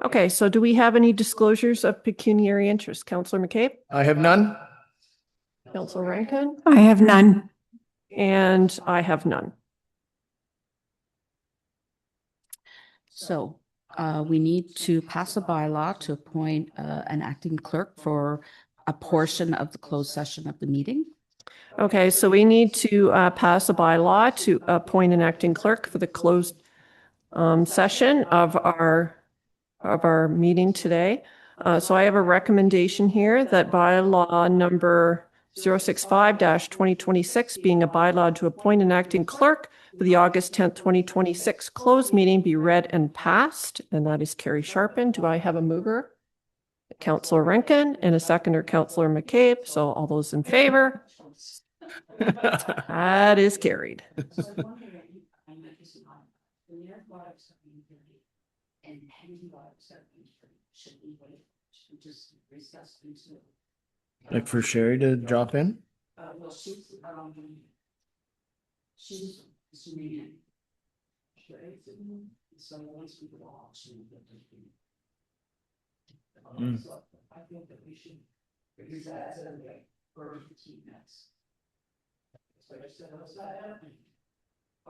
Okay, so do we have any disclosures of pecuniary interest? Councillor McCabe? I have none. Councillor Rankin? I have none. And I have none. So we need to pass a bylaw to appoint an acting clerk for a portion of the closed session of the meeting. Okay, so we need to pass a bylaw to appoint an acting clerk for the closed session of our meeting today. So I have a recommendation here that bylaw number 065-2026, being a bylaw to appoint an acting clerk for the August 10th, 2026 closed meeting, be read and passed. And that is Carrie Sharpen. Do I have a mover? Councillor Rankin, and a seconder, Councillor McCabe. So all those in favor? That is carried. Like for Sherry to drop in?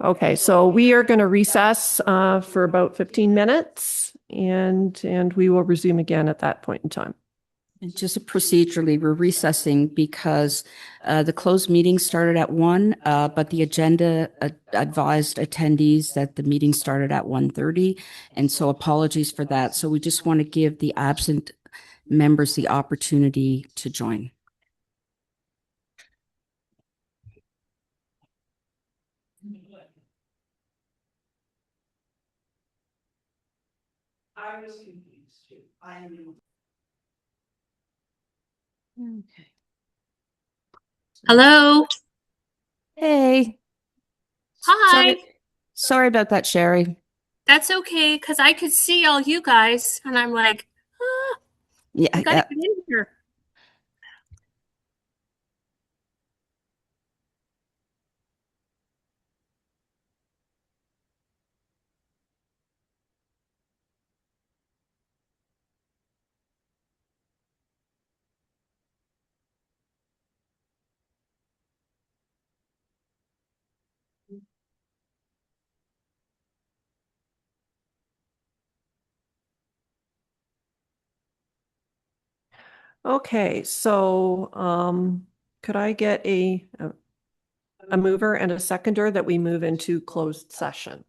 Okay, so we are going to recess for about 15 minutes and we will resume again at that point in time. And just procedurally, we're recessing because the closed meeting started at 1, but the agenda advised attendees that the meeting started at 1:30. And so apologies for that. So we just want to give the absent members the opportunity to join. I was confused too. Okay. Hello. Hey. Hi. Sorry about that, Sherry. That's okay, because I could see all you guys, and I'm like, Yeah, I gotta get in here. Okay, so could I get a mover and a seconder that we move into closed session?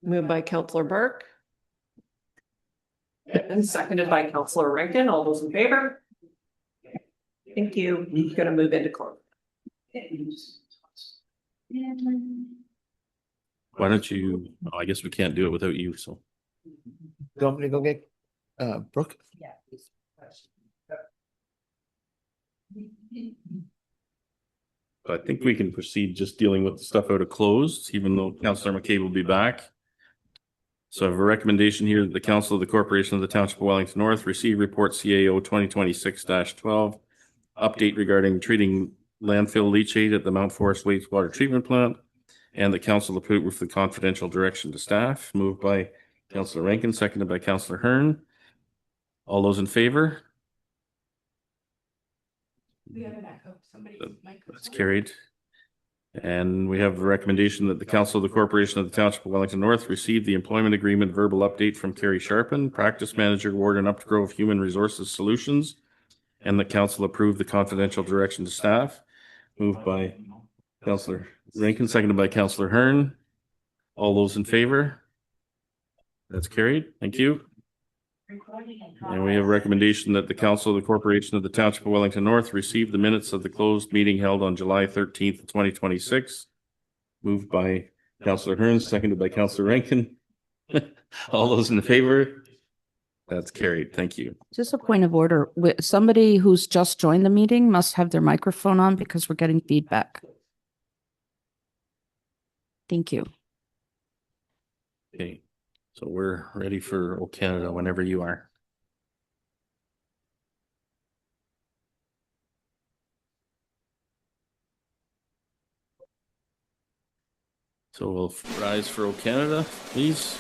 Moved by Councillor Burke. And seconded by Councillor Rankin. All those in favor? Thank you. We're going to move into closed. Why don't you, oh, I guess we can't do it without you, so. Do you want me to go get Brooke? I think we can proceed just dealing with the stuff out of closed, even though Councillor McCabe will be back. So I have a recommendation here that the Council of the Corporation of the Township of Wellington North receive report CAO 2026-12, update regarding treating landfill leachate at the Mount Forest wastewater treatment plant, and the Council approve with the confidential direction to staff. Moved by Councillor Rankin, seconded by Councillor Hearn. All those in favor? That's carried. And we have a recommendation that the Council of the Corporation of the Township of Wellington North receive the employment agreement verbal update from Carrie Sharpen, Practice Manager, Warden, Upgrove Human Resources Solutions, and the Council approve the confidential direction to staff. Moved by Councillor Rankin, seconded by Councillor Hearn. All those in favor? That's carried. Thank you. And we have a recommendation that the Council of the Corporation of the Township of Wellington North receive the minutes of the closed meeting held on July 13th, 2026. Moved by Councillor Hearn, seconded by Councillor Rankin. All those in favor? That's carried. Thank you. Just a point of order. Somebody who's just joined the meeting must have their microphone on because we're getting feedback. Thank you. Okay. So we're ready for O Canada whenever you are. So we'll rise for O Canada, please.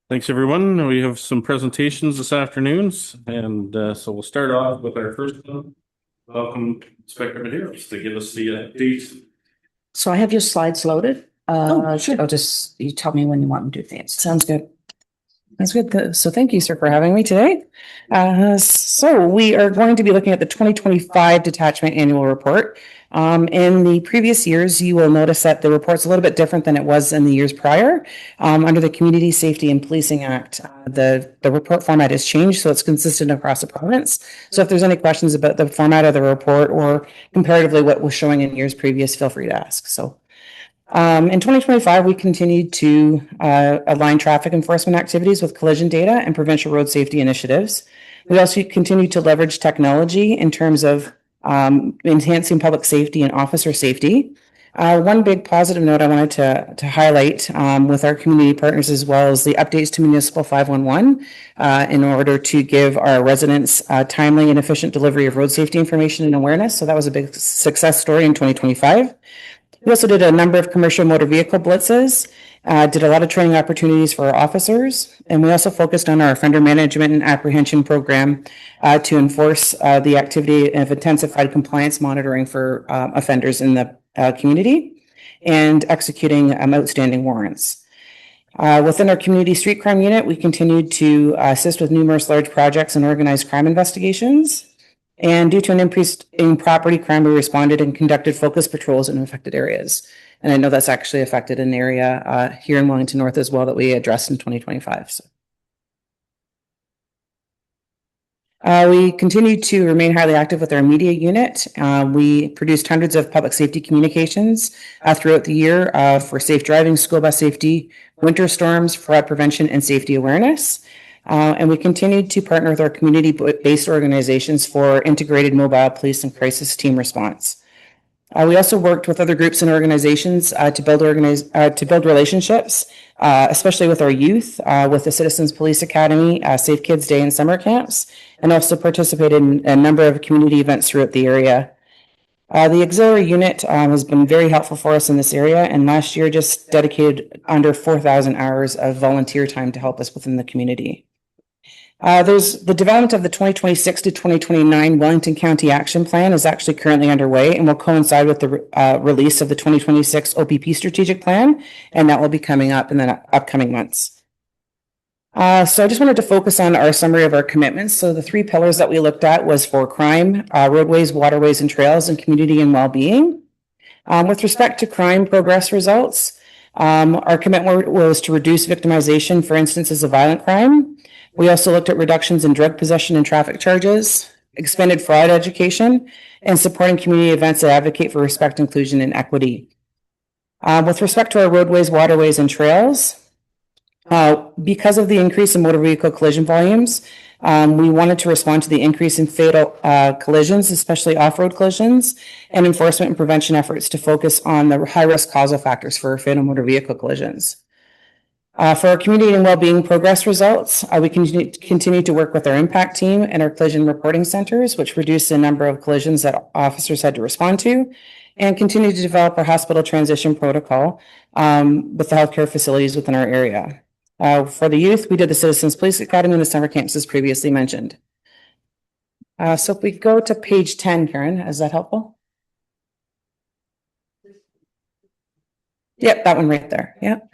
Thanks, everyone. We have some presentations this afternoon, and so we'll start off with our first one. Welcome, Inspector Medeiros, to give us the update. So I have your slides loaded. Sure. I'll just, you tell me when you want me to advance. Sounds good. That's good. So thank you, sir, for having me today. So we are going to be looking at the 2025 Detachment Annual Report. In the previous years, you will notice that the report's a little bit different than it was in the years prior. Under the Community Safety and Policing Act, the report format has changed, so it's consistent across the province. So if there's any questions about the format of the report or comparatively what was showing in years previous, feel free to ask. So in 2025, we continued to align traffic enforcement activities with collision data and provincial road safety initiatives. We also continued to leverage technology in terms of enhancing public safety and officer safety. One big positive note I wanted to highlight with our community partners as well is the updates to Municipal 511 in order to give our residents timely and efficient delivery of road safety information and awareness. So that was a big success story in 2025. We also did a number of commercial motor vehicle blitzes, did a lot of training opportunities for our officers, and we also focused on our offender management and apprehension program to enforce the activity of intensified compliance monitoring for offenders in the community and executing outstanding warrants. Within our community street crime unit, we continued to assist with numerous large projects and organized crime investigations. And due to an increase in property crime, we responded and conducted focus patrols in affected areas. And I know that's actually affected an area here in Wellington North as well that we addressed in 2025. So. We continue to remain highly active with our media unit. We produced hundreds of public safety communications throughout the year for safe driving, school bus safety, winter storms, fraud prevention, and safety awareness. And we continued to partner with our community-based organizations for integrated mobile police and crisis team response. We also worked with other groups and organizations to build relationships, especially with our youth, with the Citizens Police Academy, Safe Kids Day and summer camps, and also participated in a number of community events throughout the area. The auxiliary unit has been very helpful for us in this area, and last year just dedicated under 4,000 hours of volunteer time to help us within the community. There's the development of the 2026 to 2029 Wellington County Action Plan is actually currently underway and will coincide with the release of the 2026 OPP Strategic Plan, and that will be coming up in the upcoming months. So I just wanted to focus on our summary of our commitments. So the three pillars that we looked at was for crime, roadways, waterways, and trails, and community and well-being. With respect to crime progress results, our commitment was to reduce victimization for instances of violent crime. We also looked at reductions in drug possession and traffic charges, expanded fraud education, and supporting community events that advocate for respect, inclusion, and equity. With respect to our roadways, waterways, and trails, because of the increase in motor vehicle collision volumes, we wanted to respond to the increase in fatal collisions, especially off-road collisions, and enforcement and prevention efforts to focus on the high-risk causal factors for fatal motor vehicle collisions. For our community and well-being progress results, we continue to work with our impact team and our collision reporting centers, which reduced the number of collisions that officers had to respond to, and continue to develop our hospital transition protocol with the healthcare facilities within our area. For the youth, we did the Citizens Police Academy and the summer camps as previously mentioned. So if we go to page 10, Karen, is that helpful? Yep, that one right there. Yep.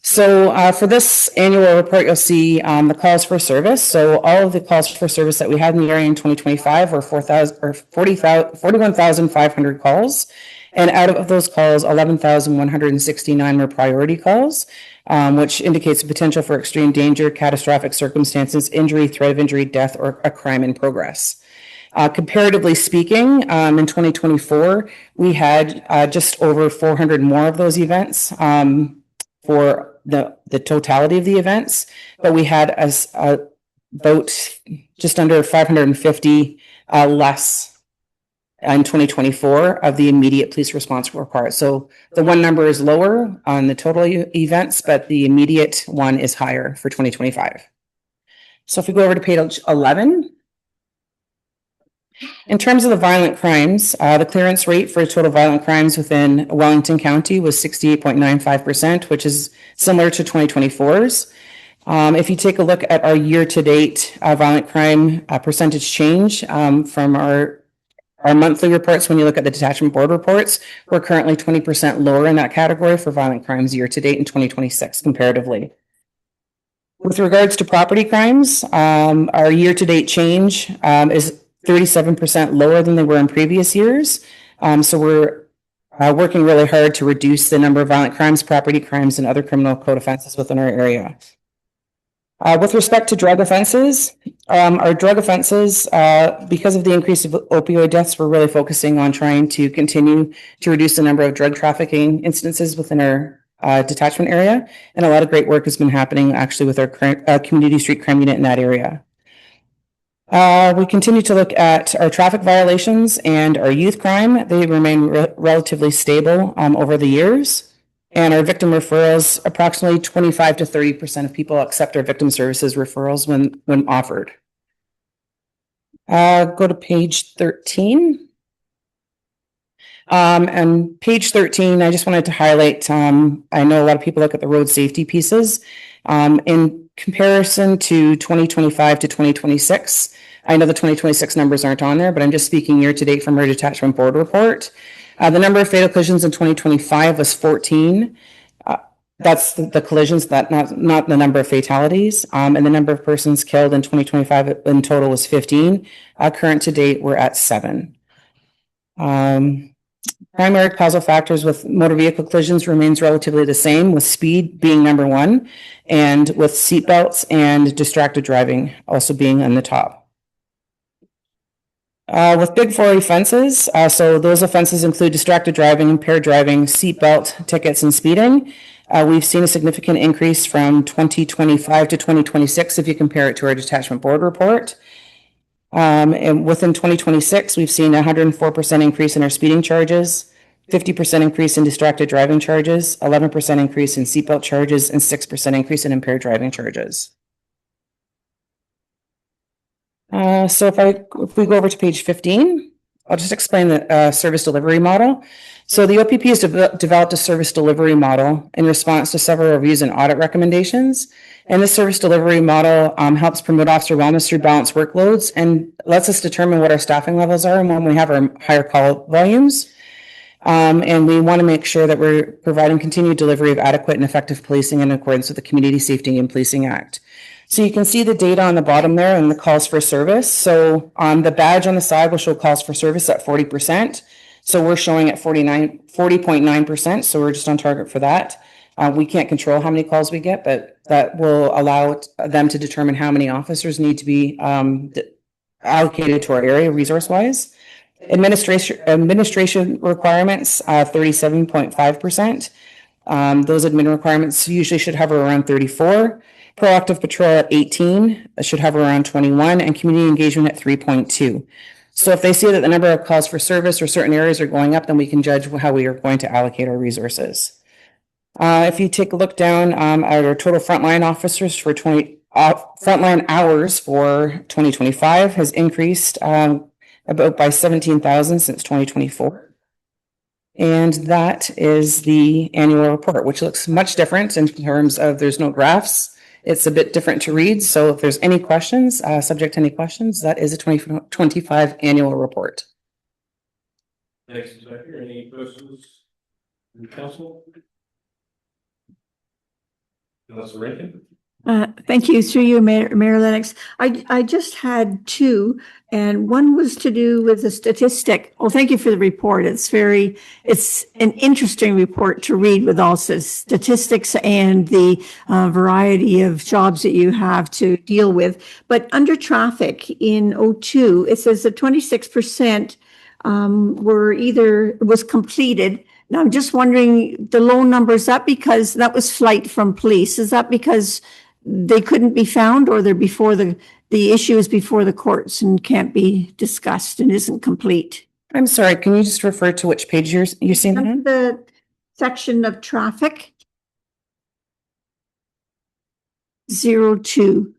So for this annual report, you'll see the calls for service. So all of the calls for service that we had in the area in 2025 were 41,500 calls. And out of those calls, 11,169 were priority calls, which indicates the potential for extreme danger, catastrophic circumstances, injury, threat of injury, death, or a crime in progress. Comparatively speaking, in 2024, we had just over 400 more of those events for the totality of the events, but we had about just under 550 less in 2024 of the immediate police response required. So the one number is lower on the total events, but the immediate one is higher for 2025. So if we go over to page 11, in terms of the violent crimes, the clearance rate for total violent crimes within Wellington County was 68.95%, which is similar to 2024's. If you take a look at our year-to-date violent crime percentage change from our monthly reports, when you look at the detachment board reports, we're currently 20% lower in that category for violent crimes year-to-date in 2026 comparatively. With regards to property crimes, our year-to-date change is 37% lower than they were in previous years. So we're working really hard to reduce the number of violent crimes, property crimes, and other criminal code offenses within our area. With respect to drug offenses, our drug offenses, because of the increase of opioid deaths, we're really focusing on trying to continue to reduce the number of drug trafficking instances within our detachment area. And a lot of great work has been happening actually with our community street crime unit in that area. We continue to look at our traffic violations and our youth crime. They remain relatively stable over the years. And our victim referrals, approximately 25 to 30% of people accept our victim services referrals when offered. Go to page 13. And page 13, I just wanted to highlight, I know a lot of people look at the road safety pieces. In comparison to 2025 to 2026, I know the 2026 numbers aren't on there, but I'm just speaking year to date from our detachment board report. The number of fatal collisions in 2025 was 14. That's the collisions, not the number of fatalities. And the number of persons killed in 2025 in total was 15. Current to date, we're at 7. Primary causal factors with motor vehicle collisions remains relatively the same, with speed being number 1, and with seatbelts and distracted driving also being on the top. With Big 4 offenses, so those offenses include distracted driving, impaired driving, seatbelt tickets, and speeding. We've seen a significant increase from 2025 to 2026 if you compare it to our detachment board report. And within 2026, we've seen a 104% increase in our speeding charges, 50% increase in distracted driving charges, 11% increase in seatbelt charges, and 6% increase in impaired driving charges. So if we go over to page 15, I'll just explain the service delivery model. So the OPP has developed a service delivery model in response to several reviews and audit recommendations. And this service delivery model helps promote officer wellness through balanced workloads and lets us determine what our staffing levels are and when we have our higher call volumes. And we want to make sure that we're providing continued delivery of adequate and effective policing in accordance with the Community Safety and Policing Act. So you can see the data on the bottom there and the calls for service. So on the badge on the side will show calls for service at 40%. So we're showing at 40.9%. So we're just on target for that. We can't control how many calls we get, but that will allow them to determine how many officers need to be allocated to our area resource-wise. Administration requirements, 37.5%. Those admin requirements usually should hover around 34. Proactive patrol at 18, should hover around 21, and community engagement at 3.2. So if they see that the number of calls for service or certain areas are going up, then we can judge how we are going to allocate our resources. If you take a look down at our total frontline officers for frontline hours for 2025 has increased about by 17,000 since 2024. And that is the annual report, which looks much different in terms of there's no graphs. It's a bit different to read. So if there's any questions, subject to any questions, that is a 2025 annual report. Thanks, Inspector. Any questions from the council? Councilor Rankin? Thank you. Through you, Mayor Lennox. I just had 2, and one was to do with the statistic. Well, thank you for the report. It's an interesting report to read with all the statistics and the variety of jobs that you have to deal with. But under traffic in 02, it says that 26% was completed. Now, I'm just wondering the low number, is that because that was flight from police? Is that because they couldn't be found, or they're before the issue is before the courts and can't be discussed and isn't complete? I'm sorry, can you just refer to which page you're seeing that on? The section of traffic 02.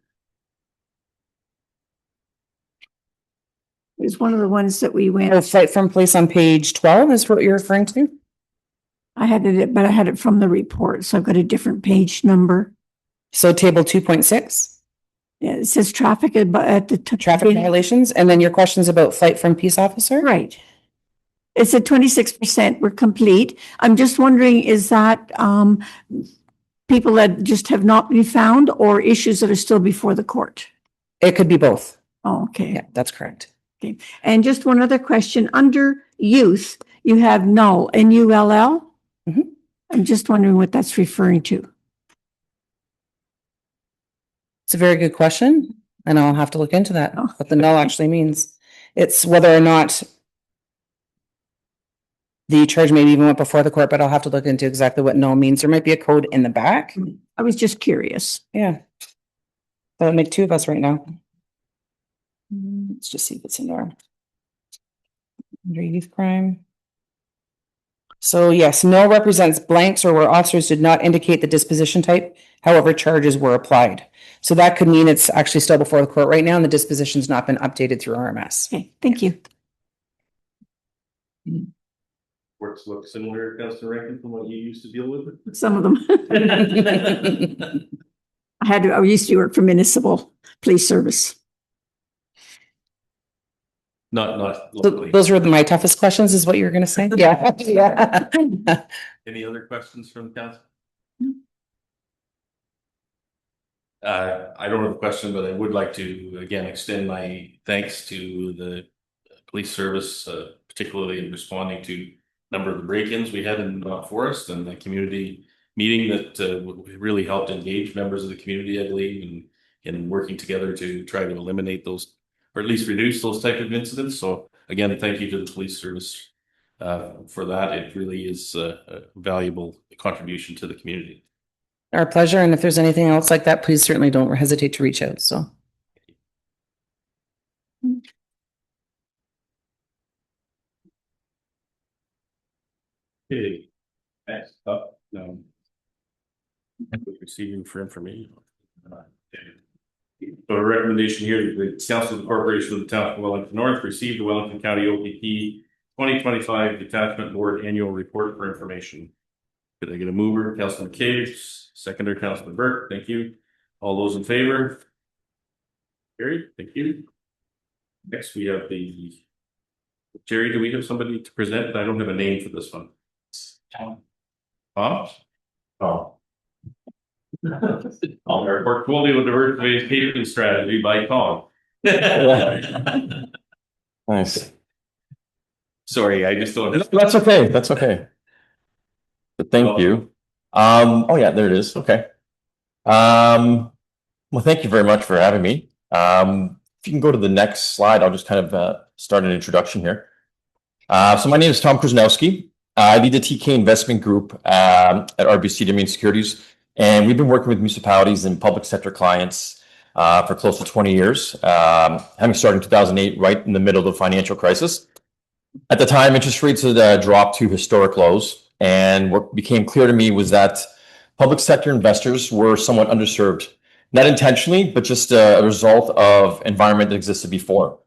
It was one of the ones that we went. Flight from police on page 12 is what you're referring to? I had it from the report, so I've got a different page number. So table 2.6, Yeah, it says traffic at the. traffic violations, and then your questions about flight from peace officer? Right. It's at 26%. We're complete. I'm just wondering, is that people that just have not been found or issues that are still before the court? It could be both. Oh, okay. Yeah, that's correct. Okay. And just one other question. Under youth, you have null, N-U-L-L? Mhm. I'm just wondering what that's referring to. It's a very good question, and I'll have to look into that, Oh. what the null actually means. It's whether or not the charge maybe even went before the court, but I'll have to look into exactly what null means. There might be a code in the back. I was just curious. Yeah. That would make two of us right now. Let's just see if it's in there. Under youth crime. So yes, null represents blanks or where officers did not indicate the disposition type, however, charges were applied. So that could mean it's actually still before the court right now and the disposition's not been updated through RMS. Okay, thank you. Works look similar, Councilor Rankin, from what you used to deal with? Some of them. I used to work for municipal police service. Not So locally. those were my toughest questions, is what you were going to say? Yeah. Yeah. Any other questions from the council? I don't have a question, but I would like to again extend my thanks to the police service, particularly in responding to a number of the break-ins we had in Forest and the community meeting that really helped engage members of the community, I believe, in working together to try to eliminate those, or at least reduce those type of incidents. So again, thank you to the police service for that. It really is a valuable contribution to the community. Our pleasure. And if there's anything else like that, please certainly don't hesitate to reach out. So. Okay. Next up, no. Receiving for information. So a recommendation here, the Council of the Corporation of the Township of Wellington North received the Wellington County OPP 2025 Detachment Board Annual Report for information. Could I get a mover? Councilman Caves, seconder, Councilman Burke. Thank you. All those in favor? Carried. Thank you. Next, we have the Jerry. Do we have somebody to present? I don't have a name for this one. Tom. Oh. Our portfolio diversification strategy by Tom. Nice. Sorry, I just don't. That's okay. That's okay. But thank you. Oh yeah, there it is. Okay. Well, thank you very much for having me. If you can go to the next slide, I'll just kind of start an introduction here. So my name is Tom Krasnowski. I lead the TK Investment Group at RBC Domain Securities, and we've been working with municipalities and public sector clients for close to 20 years, having started in 2008, right in the middle of the financial crisis. At the time, interest rates had dropped to historic lows, and what became clear to me was that public sector investors were somewhat underserved, not intentionally, but just a result of environment that existed before.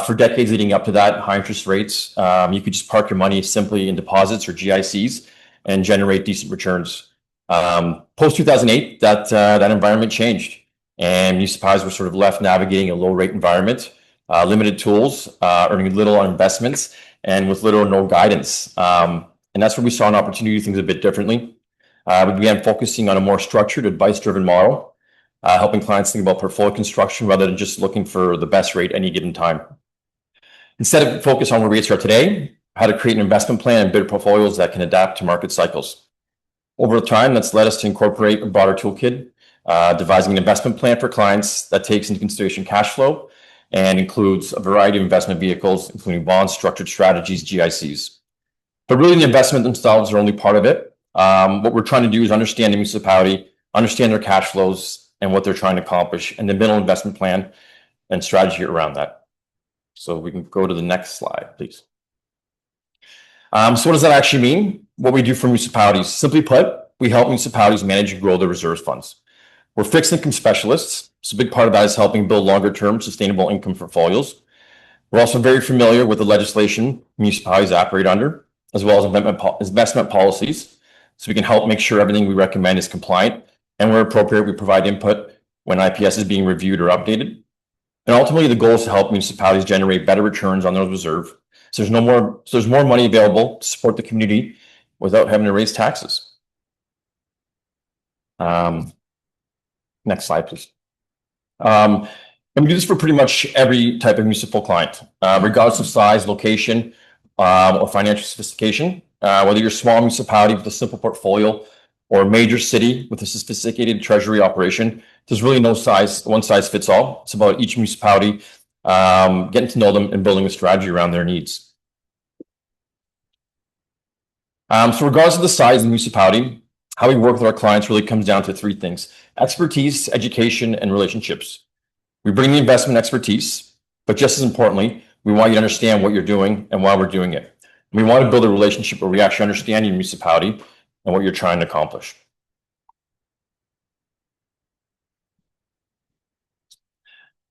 For decades leading up to that, high interest rates, you could just park your money simply in deposits or GICs and generate decent returns. Post 2008, that environment changed, and municipalities were sort of left navigating a low rate environment, limited tools, earning little on investments, and with little or no guidance. And that's where we saw an opportunity to do things a bit differently. We began focusing on a more structured, advice-driven model, helping clients think about portfolio construction rather than just looking for the best rate any given time. Instead of focus on where rates are today, how to create an investment plan and build portfolios that can adapt to market cycles. Over time, that's led us to incorporate a broader toolkit, devising an investment plan for clients that takes into consideration cash flow and includes a variety of investment vehicles, including bonds, structured strategies, GICs. But really, the investment themselves are only part of it. What we're trying to do is understand the municipality, understand their cash flows, and what they're trying to accomplish, and then build an investment plan and strategy around that. So we can go to the next slide, please. So what does that actually mean? What we do for municipalities, simply put, we help municipalities manage and grow their reserves funds. We're fixed income specialists, so a big part of that is helping build longer-term sustainable income portfolios. We're also very familiar with the legislation municipalities operate under, as well as investment policies, so we can help make sure everything we recommend is compliant and where appropriate, we provide input when IPS is being reviewed or updated. And ultimately, the goal is to help municipalities generate better returns on their reserve. So there's more money available to support the community without having to raise taxes. Next slide, please. And we do this for pretty much every type of municipal client, regardless of size, location, or financial sophistication. Whether you're a small municipality with a simple portfolio or a major city with a sophisticated treasury operation, there's really no one size fits all. It's about each municipality, getting to know them and building a strategy around their needs. So regardless of the size of the municipality, how we work with our clients really comes down to three things: expertise, education, and relationships. We bring the investment expertise, but just as importantly, we want you to understand what you're doing and why we're doing it. We want to build a relationship where we actually understand your municipality and what you're trying to accomplish.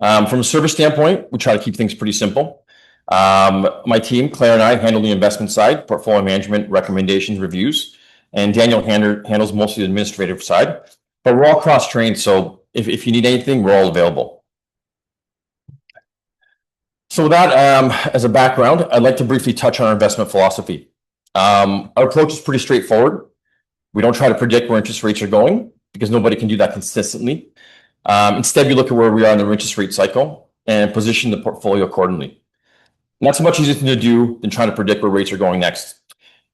From a service standpoint, we try to keep things pretty simple. My team, Claire and I, handle the investment side, portfolio management, recommendations, reviews, and Daniel handles most of the administrative side. But we're all cross-trained, so if you need anything, we're all available. So with that, as a background, I'd like to briefly touch on our investment philosophy. Our approach is pretty straightforward. We don't try to predict where interest rates are going because nobody can do that consistently. Instead, we look at where we are in the interest rate cycle and position the portfolio accordingly. And that's a much easier thing to do than trying to predict where rates are going next.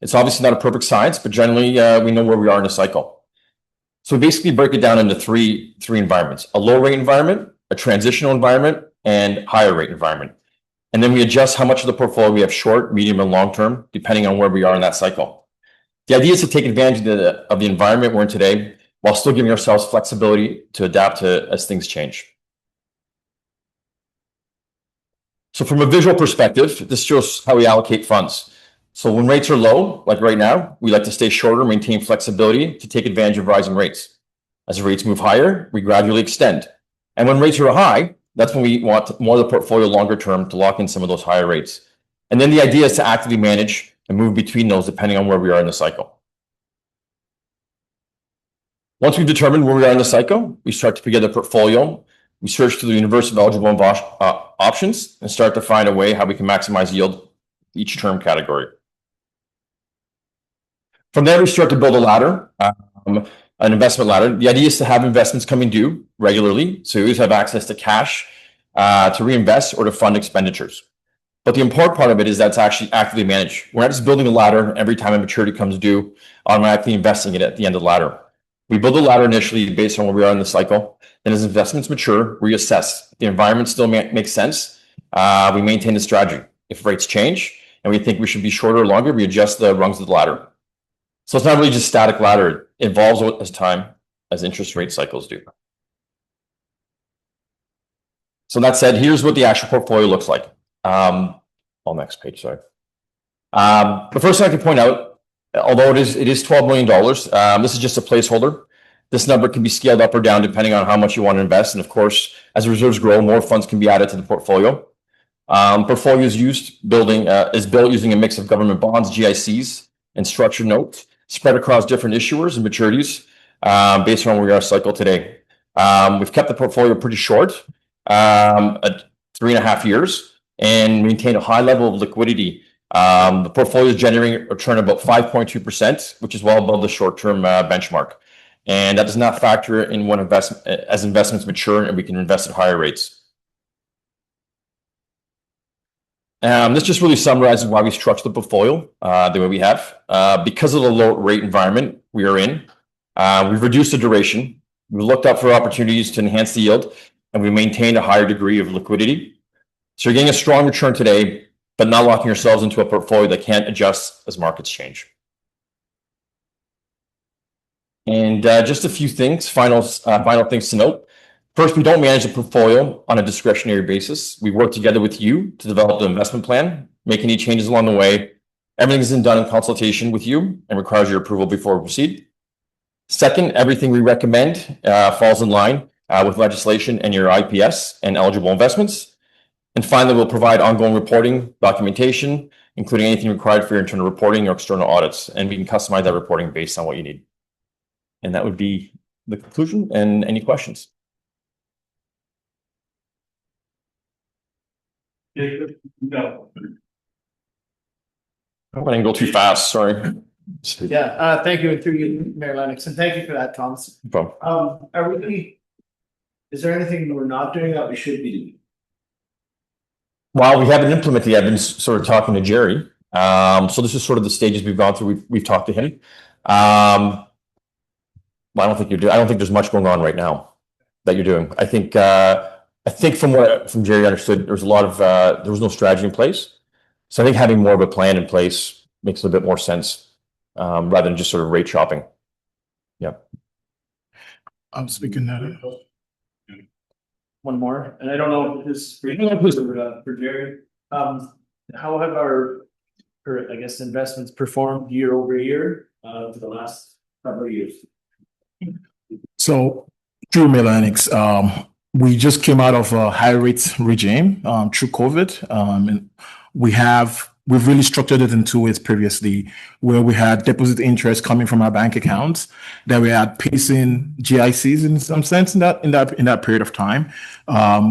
It's obviously not a perfect science, but generally we know where we are in the cycle. So we basically break it down into three environments: a low rate environment, a transitional environment, and higher rate environment. And then we adjust how much of the portfolio we have short, medium, and long term, depending on where we are in that cycle. The idea is to take advantage of the environment we're in today, while still giving ourselves flexibility to adapt as things change. So from a visual perspective, this shows how we allocate funds. So when rates are low, like right now, we like to stay shorter, maintain flexibility to take advantage of rising rates. As the rates move higher, we gradually extend. And when rates are high, that's when we want more of the portfolio longer term to lock in some of those higher rates. And then the idea is to actively manage and move between those depending on where we are in the cycle. Once we've determined where we are in the cycle, we start to put together a portfolio. We search through the universe of eligible options and start to find a way how we can maximize yield each term category. From there, we start to build a ladder, an investment ladder. The idea is to have investments coming due regularly, so you always have access to cash to reinvest or to fund expenditures. But the important part of it is that's actually actively managed. We're not just building a ladder every time a maturity comes due, automatically investing it at the end of the ladder. We build a ladder initially based on where we are in the cycle. Then as investments mature, we assess. If the environment still makes sense, we maintain the strategy. If rates change and we think we should be shorter or longer, we adjust the rungs of the ladder. So it's not really just static ladder. It evolves as time, as interest rate cycles do. So that said, here's what the actual portfolio looks like. Next page, sorry. The first thing I can point out, although it is $12 million, this is just a placeholder. This number can be scaled up or down depending on how much you want to invest. And of course, as the reserves grow, more funds can be added to the portfolio. Portfolio is built using a mix of government bonds, GICs, and structured notes spread across different issuers and maturities based on where we are cycle today. We've kept the portfolio pretty short at 3.5 years and maintain a high level of liquidity. The portfolio is generating a return of about 5.2%, which is well above the short-term benchmark. And that does not factor in when investments mature and we can invest at higher rates. This just really summarizes why we structure the portfolio the way we have. Because of the low rate environment we are in, we've reduced the duration. We looked up for opportunities to enhance the yield, and we maintained a higher degree of liquidity. So you're getting a strong return today, but not locking yourselves into a portfolio that can't adjust as markets change. And just a few things, final things to note. First, we don't manage the portfolio on a discretionary basis. We work together with you to develop the investment plan, make any changes along the way. Everything is done in consultation with you and requires your approval before we proceed. Second, everything we recommend falls in line with legislation and your IPS and eligible investments. And finally, we'll provide ongoing reporting, documentation, including anything required for your internal reporting or external audits, and we can customize that reporting based on what you need. And that would be the conclusion and any questions. No. I didn't go too fast, sorry. Yeah, thank you, and through you, Mayor Lennox, and thank you for that, Thomas. No problem. Is there anything we're not doing that we should be doing? While we haven't implemented, I've been sort of talking to Jerry. So this is sort of the stages we've gone through. We've talked to him. Well, I don't think I don't think there's much going on right now that you're doing. I think from Jerry understood, there was a lot of there was no strategy in place. So I think having more of a plan in place makes a bit more sense rather than just sort of rate shopping. Yeah. I'm speaking that. One more, and I don't know if this for Jerry. How have our, I guess, investments performed year over year for the last couple of years? So through Melanix, we just came out of a high rate regime through COVID. And we've really structured it in two ways previously, where we had deposit interest coming from our bank accounts that we had pacing GICs in some sense in that period of time.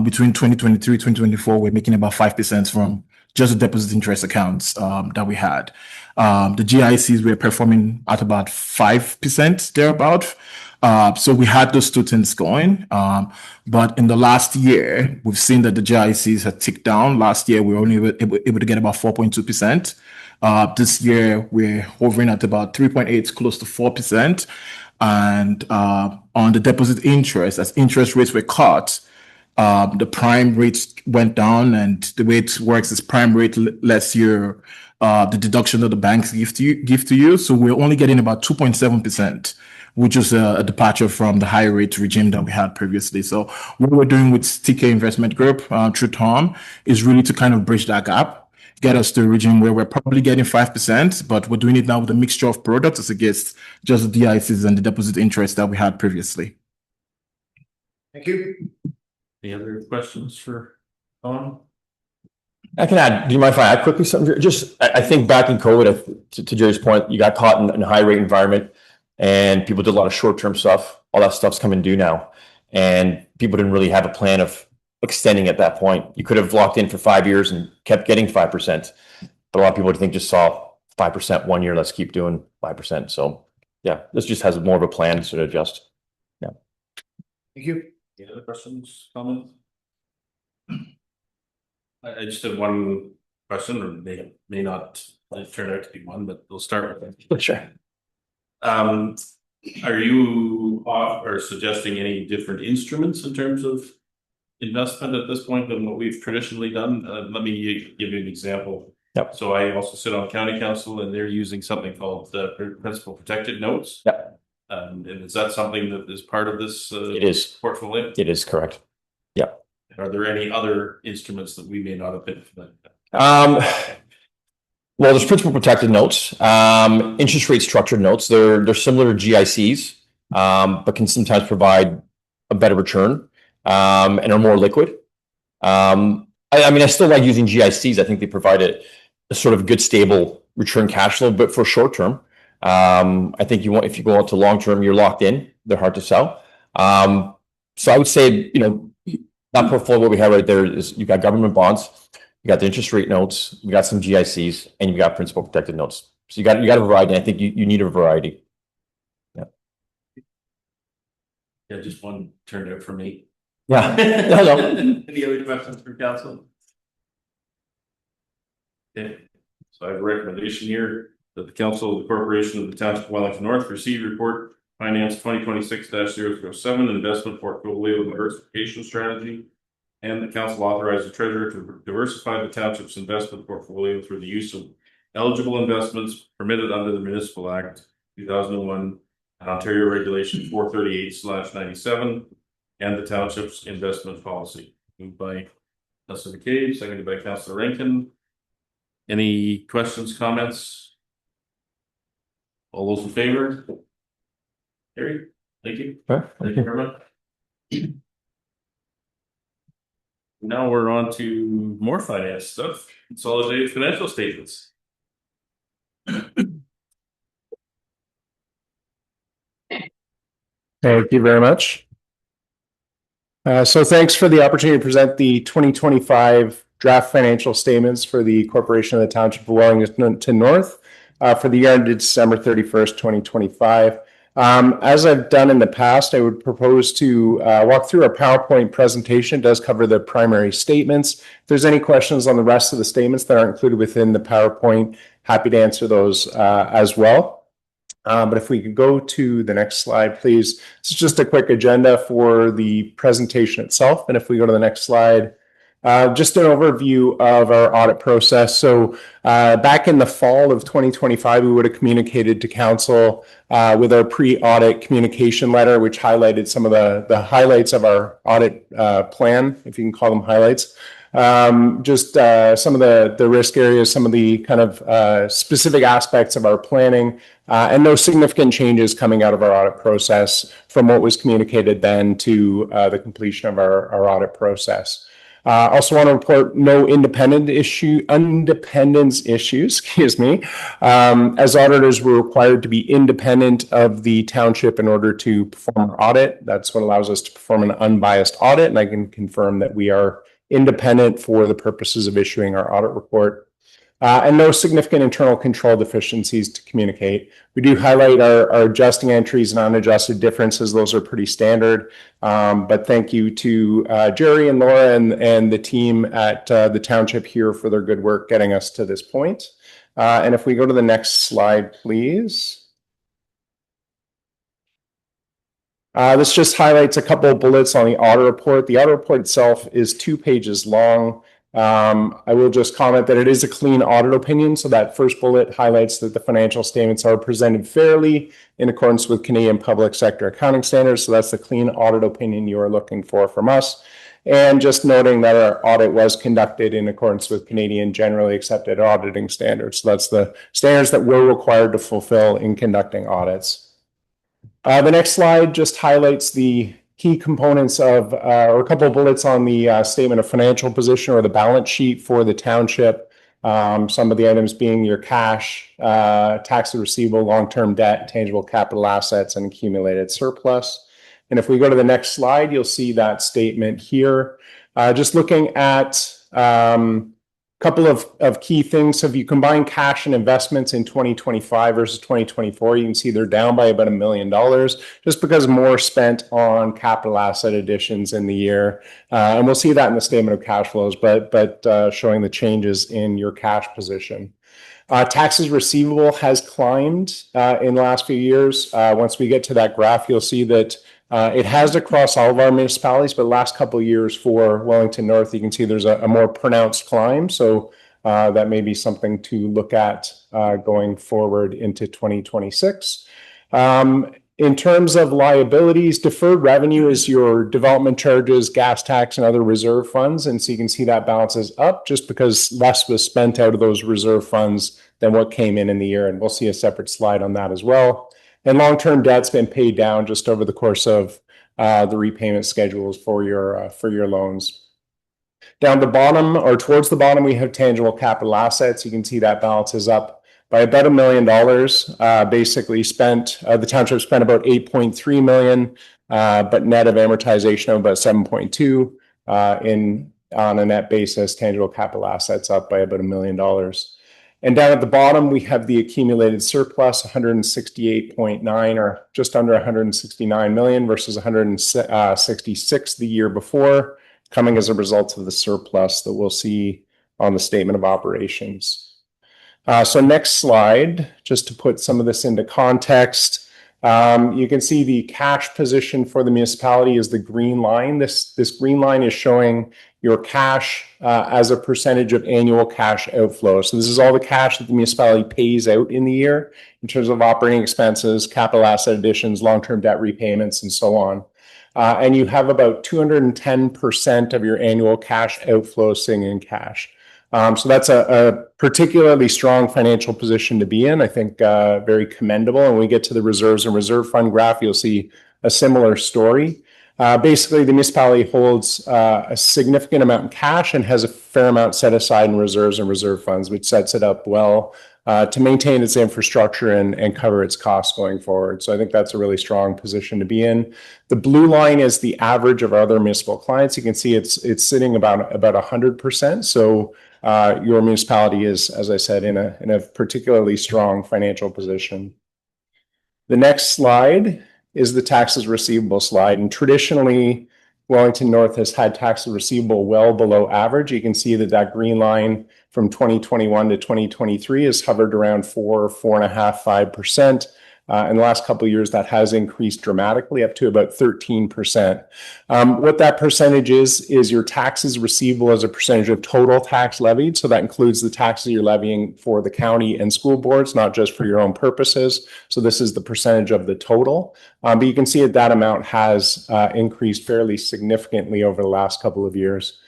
Between 2023, 2024, we're making about 5% from just the deposit interest accounts that we had. The GICs were performing at about 5% thereabout. So we had those two things going. But in the last year, we've seen that the GICs had ticked down. Last year, we were only able to get about 4.2%. This year, we're hovering at about 3.8, close to 4%. And on the deposit interest, as interest rates were cut, the prime rates went down, and the way it works is prime rate lets your the deduction that the banks give to you. So we're only getting about 2.7%. Which is a departure from the high rate regime that we had previously. So what we're doing with TK Investment Group through Tom is really to kind of bridge that gap, get us to a regime where we're probably getting 5%, but we're doing it now with a mixture of products as against just the DICs and the deposit interest that we had previously. Thank you. Any other questions for Tom? I can add. Do you mind if I add quickly something? I think back in COVID, to Jerry's point, you got caught in a high rate environment. And people did a lot of short-term stuff. All that stuff's coming due now. And people didn't really have a plan of extending at that point. You could have locked in for 5 years and kept getting 5%. But a lot of people, I think, just saw 5% 1 year. Let's keep doing 5%. So, yeah, this just has more of a plan to sort of adjust. Yeah. Thank you. Any other questions, comments? I just have one question, or may not turn out to be one, but we'll start with it. Sure. Are you suggesting any different instruments in terms of investment at this point than what we've traditionally done? Let me give you an example. Yep. So I also sit on county council, and they're using something called principal protected notes. Yep. And is that something that is part of this it is portfolio? It is correct. Yeah. Are there any other instruments that we may not have been familiar with? Well, there's principal protected notes, interest rate structured notes. They're similar to GICs, but can sometimes provide a better return and are more liquid. I mean, I still like using GICs. I think they provide a sort of good, stable return cash flow, but for short term, I think if you go out to long term, you're locked in. They're hard to sell. So I would say, that portfolio we have right there is you've got government bonds. You got the interest rate notes, you got some GICs, and you got principal protected notes. So you got a variety. And I think you need a variety. Yeah. Yeah, just one turned out for me. Yeah. No. Any other questions for council? Okay. So I have a recommendation here that the council of the corporation of the Township of Wellington North receive report finance 2026-007 investment portfolio diversification strategy. And the council authorized the treasurer to diversify the township's investment portfolio through the use of eligible investments permitted under the Municipal Act 2001 and Ontario Regulation 438/97 and the township's investment policy. Moved by Councillor McCabe, seconded by Councillor Rankin. Any questions, comments? All those in favor? Carried. Thank you. Thank you very much. Now we're on to more finance stuff. Consolidated financial statements. Thank you very much. So thanks for the opportunity to present the 2025 draft financial statements for the Corporation of the Township of Wellington North for the year ended December 31st, 2025. As I've done in the past, I would propose to walk through our PowerPoint presentation. It does cover the primary statements. If there's any questions on the rest of the statements that are included within the PowerPoint, happy to answer those as well. But if we could go to the next slide, please. This is just a quick agenda for the presentation itself. And if we go to the next slide, just an overview of our audit process. So back in the fall of 2025, we would have communicated to council with our pre-audit communication letter, which highlighted some of the highlights of our audit plan, if you can call them highlights. Just some of the risk areas, some of the kind of specific aspects of our planning, and no significant changes coming out of our audit process from what was communicated then to the completion of our audit process. Also want to report no independence issues, excuse me. As auditors, we're required to be independent of the township in order to perform our audit. That's what allows us to perform an unbiased audit, and I can confirm that we are independent for the purposes of issuing our audit report. And no significant internal control deficiencies to communicate. We do highlight our adjusting entries and unadjusted differences. Those are pretty standard. But thank you to Jerry and Laura and the team at the township here for their good work getting us to this point. And if we go to the next slide, please. This just highlights a couple of bullets on the audit report. The audit report itself is 2 pages long. I will just comment that it is a clean audit opinion. So that first bullet highlights that the financial statements are presented fairly in accordance with Canadian public sector accounting standards. So that's the clean audit opinion you are looking for from us. And just noting that our audit was conducted in accordance with Canadian generally accepted auditing standards. So that's the standards that we're required to fulfill in conducting audits. The next slide just highlights the key components of, or a couple of bullets on the statement of financial position or the balance sheet for the township. Some of the items being your cash, tax receivable, long-term debt, tangible capital assets, and accumulated surplus. And if we go to the next slide, you'll see that statement here. Just looking at couple of key things. So if you combine cash and investments in 2025 versus 2024, you can see they're down by about $1 million just because more spent on capital asset additions in the year. And we'll see that in the statement of cash flows, but showing the changes in your cash position. Taxes receivable has climbed in the last few years. Once we get to that graph, you'll see that it has across all of our municipalities, but the last couple of years for Wellington North, you can see there's a more pronounced climb. So that may be something to look at going forward into 2026. In terms of liabilities, deferred revenue is your development charges, gas tax, and other reserve funds. And so you can see that balances up just because less was spent out of those reserve funds than what came in the year. And we'll see a separate slide on that as well. And long-term debt's been paid down just over the course of the repayment schedules for your loans. Down the bottom or towards the bottom, we have tangible capital assets. You can see that balance is up by about $1 million. Basically spent, the township spent about $8.3 million, but net of amortization of about 7.2 on a net basis, tangible capital assets up by about $1 million. And down at the bottom, we have the accumulated surplus, 168.9 or just under 169 million versus 166 the year before, coming as a result of the surplus that we'll see on the statement of operations. So next slide, just to put some of this into context, you can see the cash position for the municipality is the green line. This green line is showing your cash as a percentage of annual cash outflow. So this is all the cash that the municipality pays out in the year in terms of operating expenses, capital asset additions, long-term debt repayments, and so on. And you have about 210% of your annual cash outflow sitting in cash. So that's a particularly strong financial position to be in. I think very commendable. And when we get to the reserves and reserve fund graph, you'll see a similar story. Basically, the municipality holds a significant amount in cash and has a fair amount set aside in reserves and reserve funds, which sets it up well to maintain its infrastructure and cover its costs going forward. So I think that's a really strong position to be in. The blue line is the average of our other municipal clients. You can see it's sitting about 100%. So your municipality is, as I said, in a particularly strong financial position. The next slide is the taxes receivable slide. And traditionally, Wellington North has had taxes receivable well below average. You can see that green line from 2021 to 2023 has hovered around 4.5%, 5%. In the last couple of years, that has increased dramatically up to about 13%. What that percentage is your taxes receivable as a percentage of total tax levied. So that includes the taxes you're levying for the county and school boards, not just for your own purposes. So this is the percentage of the total. But you can see that amount has increased fairly significantly over the last couple of years.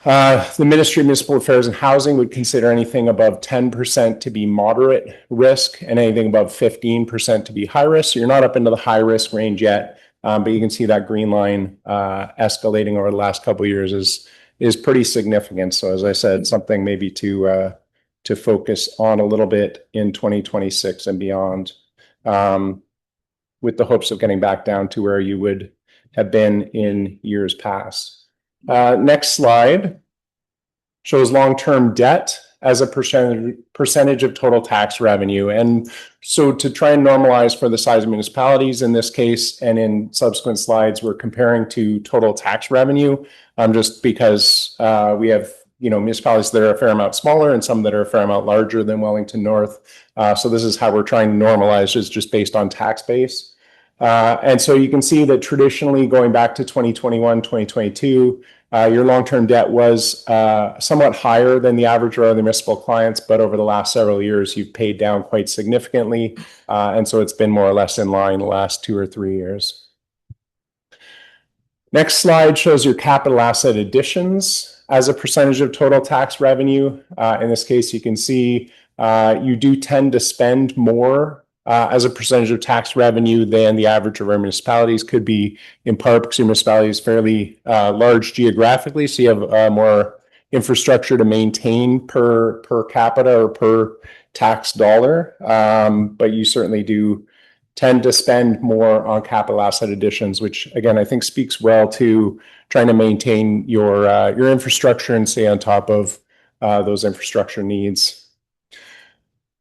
The Ministry of Municipal Affairs and Housing would consider anything above 10% to be moderate risk and anything above 15% to be high risk. So you're not up into the high risk range yet, but you can see that green line escalating over the last couple of years is pretty significant. So as I said, something maybe to focus on a little bit in 2026 and beyond, with the hopes of getting back down to where you would have been in years past. Next slide shows long-term debt as a percentage of total tax revenue. And so to try and normalize for the size of municipalities in this case, and in subsequent slides, we're comparing to total tax revenue, just because we have municipalities that are a fair amount smaller and some that are a fair amount larger than Wellington North. So this is how we're trying to normalize, is just based on tax base. And so you can see that traditionally, going back to 2021, 2022, your long-term debt was somewhat higher than the average of other municipal clients, but over the last several years, you've paid down quite significantly. And so it's been more or less in line the last 2 or 3 years. Next slide shows your capital asset additions as a percentage of total tax revenue. In this case, you can see you do tend to spend more as a percentage of tax revenue than the average of our municipalities. Could be in part because your municipality is fairly large geographically, so you have more infrastructure to maintain per capita or per tax dollar, but you certainly do tend to spend more on capital asset additions, which again I think speaks well to trying to maintain your infrastructure and stay on top of those infrastructure needs.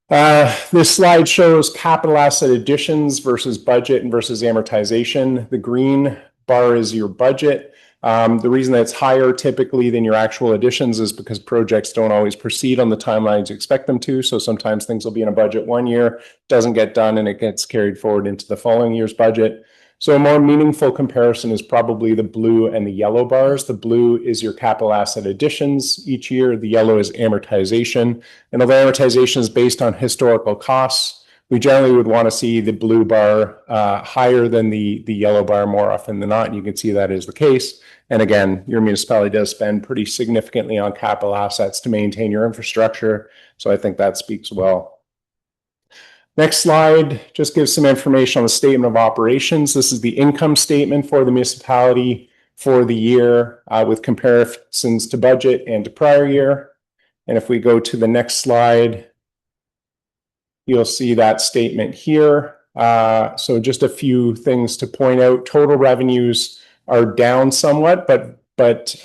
This slide shows capital asset additions versus budget and versus amortization. The green bar is your budget. The reason that it's higher typically than your actual additions is because projects don't always proceed on the timelines you expect them to. So sometimes things will be in a budget one year, doesn't get done, and it gets carried forward into the following year's budget. So a more meaningful comparison is probably the blue and the yellow bars. The blue is your capital asset additions each year. The yellow is amortization. And although amortization is based on historical costs, we generally would want to see the blue bar higher than the yellow bar more often than not. And you can see that is the case. And again, your municipality does spend pretty significantly on capital assets to maintain your infrastructure. So I think that speaks well. Next slide just gives some information on the statement of operations. This is the income statement for the municipality for the year with comparisons to budget and to prior year. And if we go to the next slide, you'll see that statement here. So just a few things to point out. Total revenues are down somewhat, but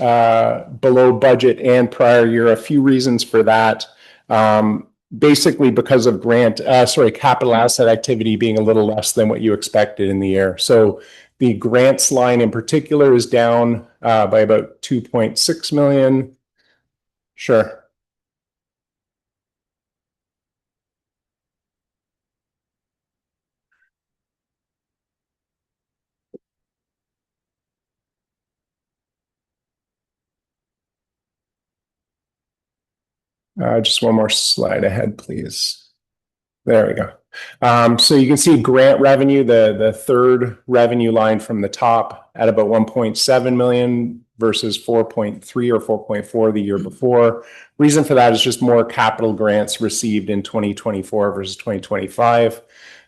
below budget and prior year. A few reasons for that. Basically because of capital asset activity being a little less than what you expected in the year. So the grants line in particular is down by about 2.6 million. Sure. Just one more slide ahead, please. There we go. So you can see grant revenue, the third revenue line from the top, at about 1.7 million versus 4.3 or 4.4 the year before. Reason for that is just more capital grants received in 2024 versus 2025.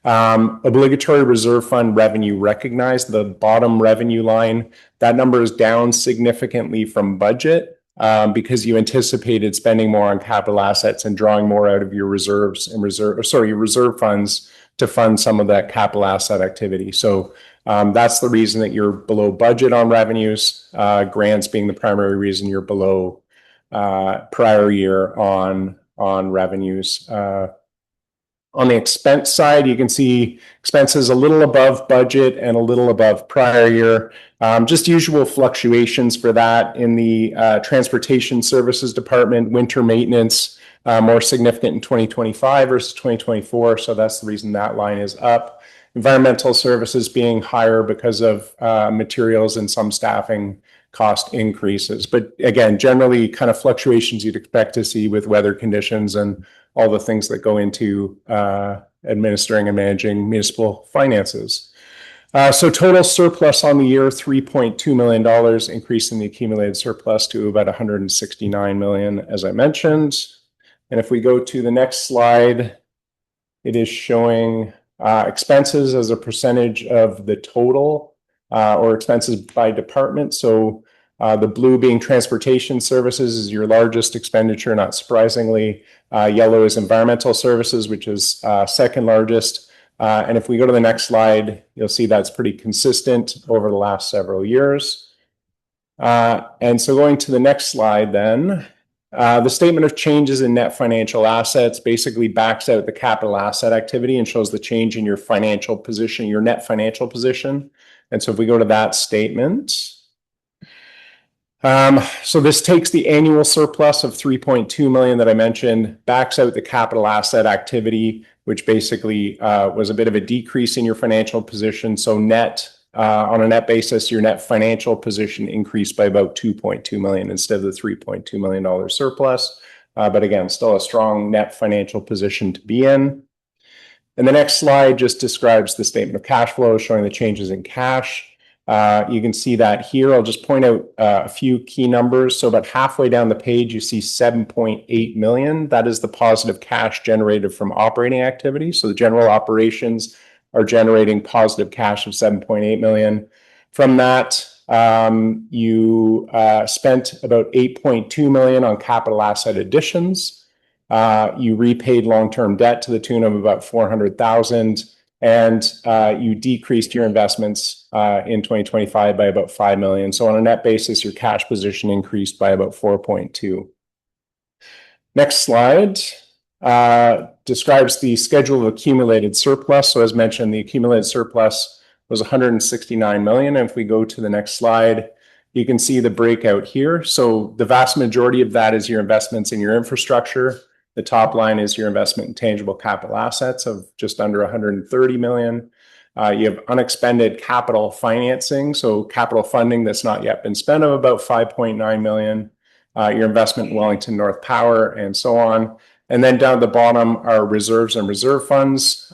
Obligatory reserve fund revenue recognized, the bottom revenue line, that number is down significantly from budget. because you anticipated spending more on capital assets and drawing more out of your reserves and your reserve funds to fund some of that capital asset activity. So that's the reason that you're below budget on revenues, grants being the primary reason you're below prior year on revenues. On the expense side, you can see expenses a little above budget and a little above prior year. Just usual fluctuations for that in the transportation services department, winter maintenance, more significant in 2025 versus 2024. So that's the reason that line is up. Environmental services being higher because of materials and some staffing cost increases. But again, generally kind of fluctuations you'd expect to see with weather conditions and all the things that go into administering and managing municipal finances. So total surplus on the year, $3.2 million, increasing the accumulated surplus to about $169 million, as I mentioned. And if we go to the next slide, it is showing expenses as a percentage of the total or expenses by department. So the blue being transportation services is your largest expenditure, not surprisingly. Yellow is environmental services, which is second largest. And if we go to the next slide, you'll see that's pretty consistent over the last several years. And so going to the next slide then, the statement of changes in net financial assets basically backs out the capital asset activity and shows the change in your financial position, your net financial position. And so if we go to that statement, so this takes the annual surplus of 3.2 million that I mentioned, backs out the capital asset activity, which basically was a bit of a decrease in your financial position. So net, on a net basis, your net financial position increased by about 2.2 million instead of the $3.2 million surplus. But again, still a strong net financial position to be in. And the next slide just describes the statement of cash flow, showing the changes in cash. You can see that here. I'll just point out a few key numbers. So about halfway down the page, you see 7.8 million. That is the positive cash generated from operating activity. So the general operations are generating positive cash of 7.8 million. From that, you spent about 8.2 million on capital asset additions. You repaid long-term debt to the tune of about 400,000. And you decreased your investments in 2025 by about 5 million. So on a net basis, your cash position increased by about 4.2. Next slide describes the schedule of accumulated surplus. So as mentioned, the accumulated surplus was 169 million. And if we go to the next slide, you can see the breakout here. So the vast majority of that is your investments in your infrastructure. The top line is your investment in tangible capital assets of just under 130 million. You have unexpended capital financing, so capital funding that's not yet been spent of about 5.9 million. Your investment in Wellington North Power and so on. And then down at the bottom are reserves and reserve funds,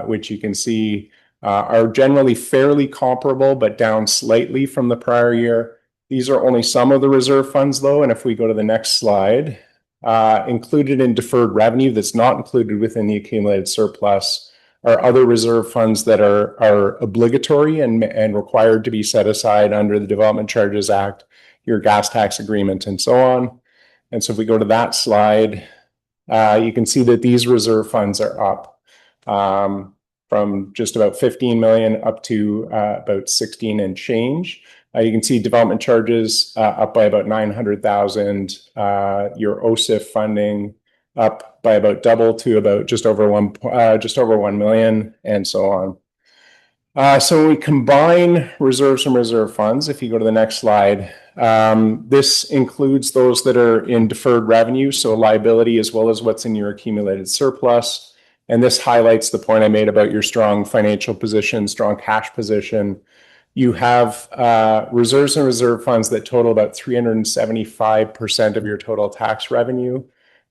which you can see are generally fairly comparable, but down slightly from the prior year. These are only some of the reserve funds though. And if we go to the next slide, included in deferred revenue that's not included within the accumulated surplus are other reserve funds that are obligatory and required to be set aside under the Development Charges Act, your gas tax agreement, and so on. And so if we go to that slide, you can see that these reserve funds are up from just about 15 million up to about 16 and change. You can see development charges up by about 900,000. Your OSIF funding up by about double to about just over 1 million, and so on. So when we combine reserves and reserve funds, if you go to the next slide, this includes those that are in deferred revenue, so liability as well as what's in your accumulated surplus. And this highlights the point I made about your strong financial position, strong cash position. You have reserves and reserve funds that total about 375% of your total tax revenue,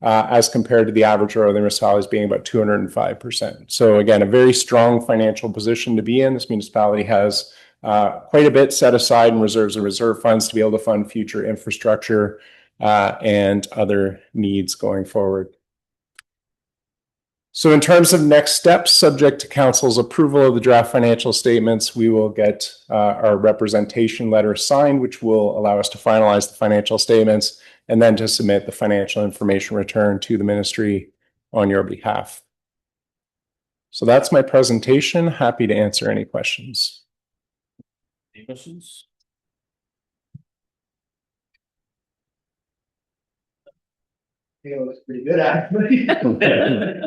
as compared to the average of other municipalities being about 205%. So again, a very strong financial position to be in. This municipality has quite a bit set aside in reserves and reserve funds to be able to fund future infrastructure and other needs going forward. So in terms of next steps, subject to council's approval of the draft financial statements, we will get our representation letter signed, which will allow us to finalize the financial statements. and then to submit the financial information return to the ministry on your behalf. So that's my presentation. Happy to answer any questions. Any questions? I think it looks pretty good, actually.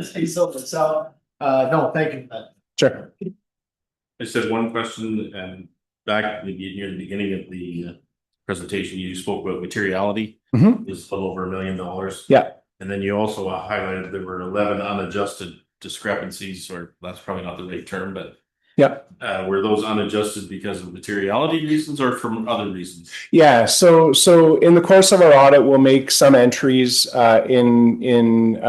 Say so myself. No, thank you for that. Sure. I just had one question, and back at the beginning of the presentation, you spoke about materiality. Mhm. Is a little over $1 million. Yeah. And then you also highlighted there were 11 unadjusted discrepancies, or that's probably not the right term, but Yeah. were those unadjusted because of materiality reasons or from other reasons? Yeah. So in the course of our audit, we'll make some entries in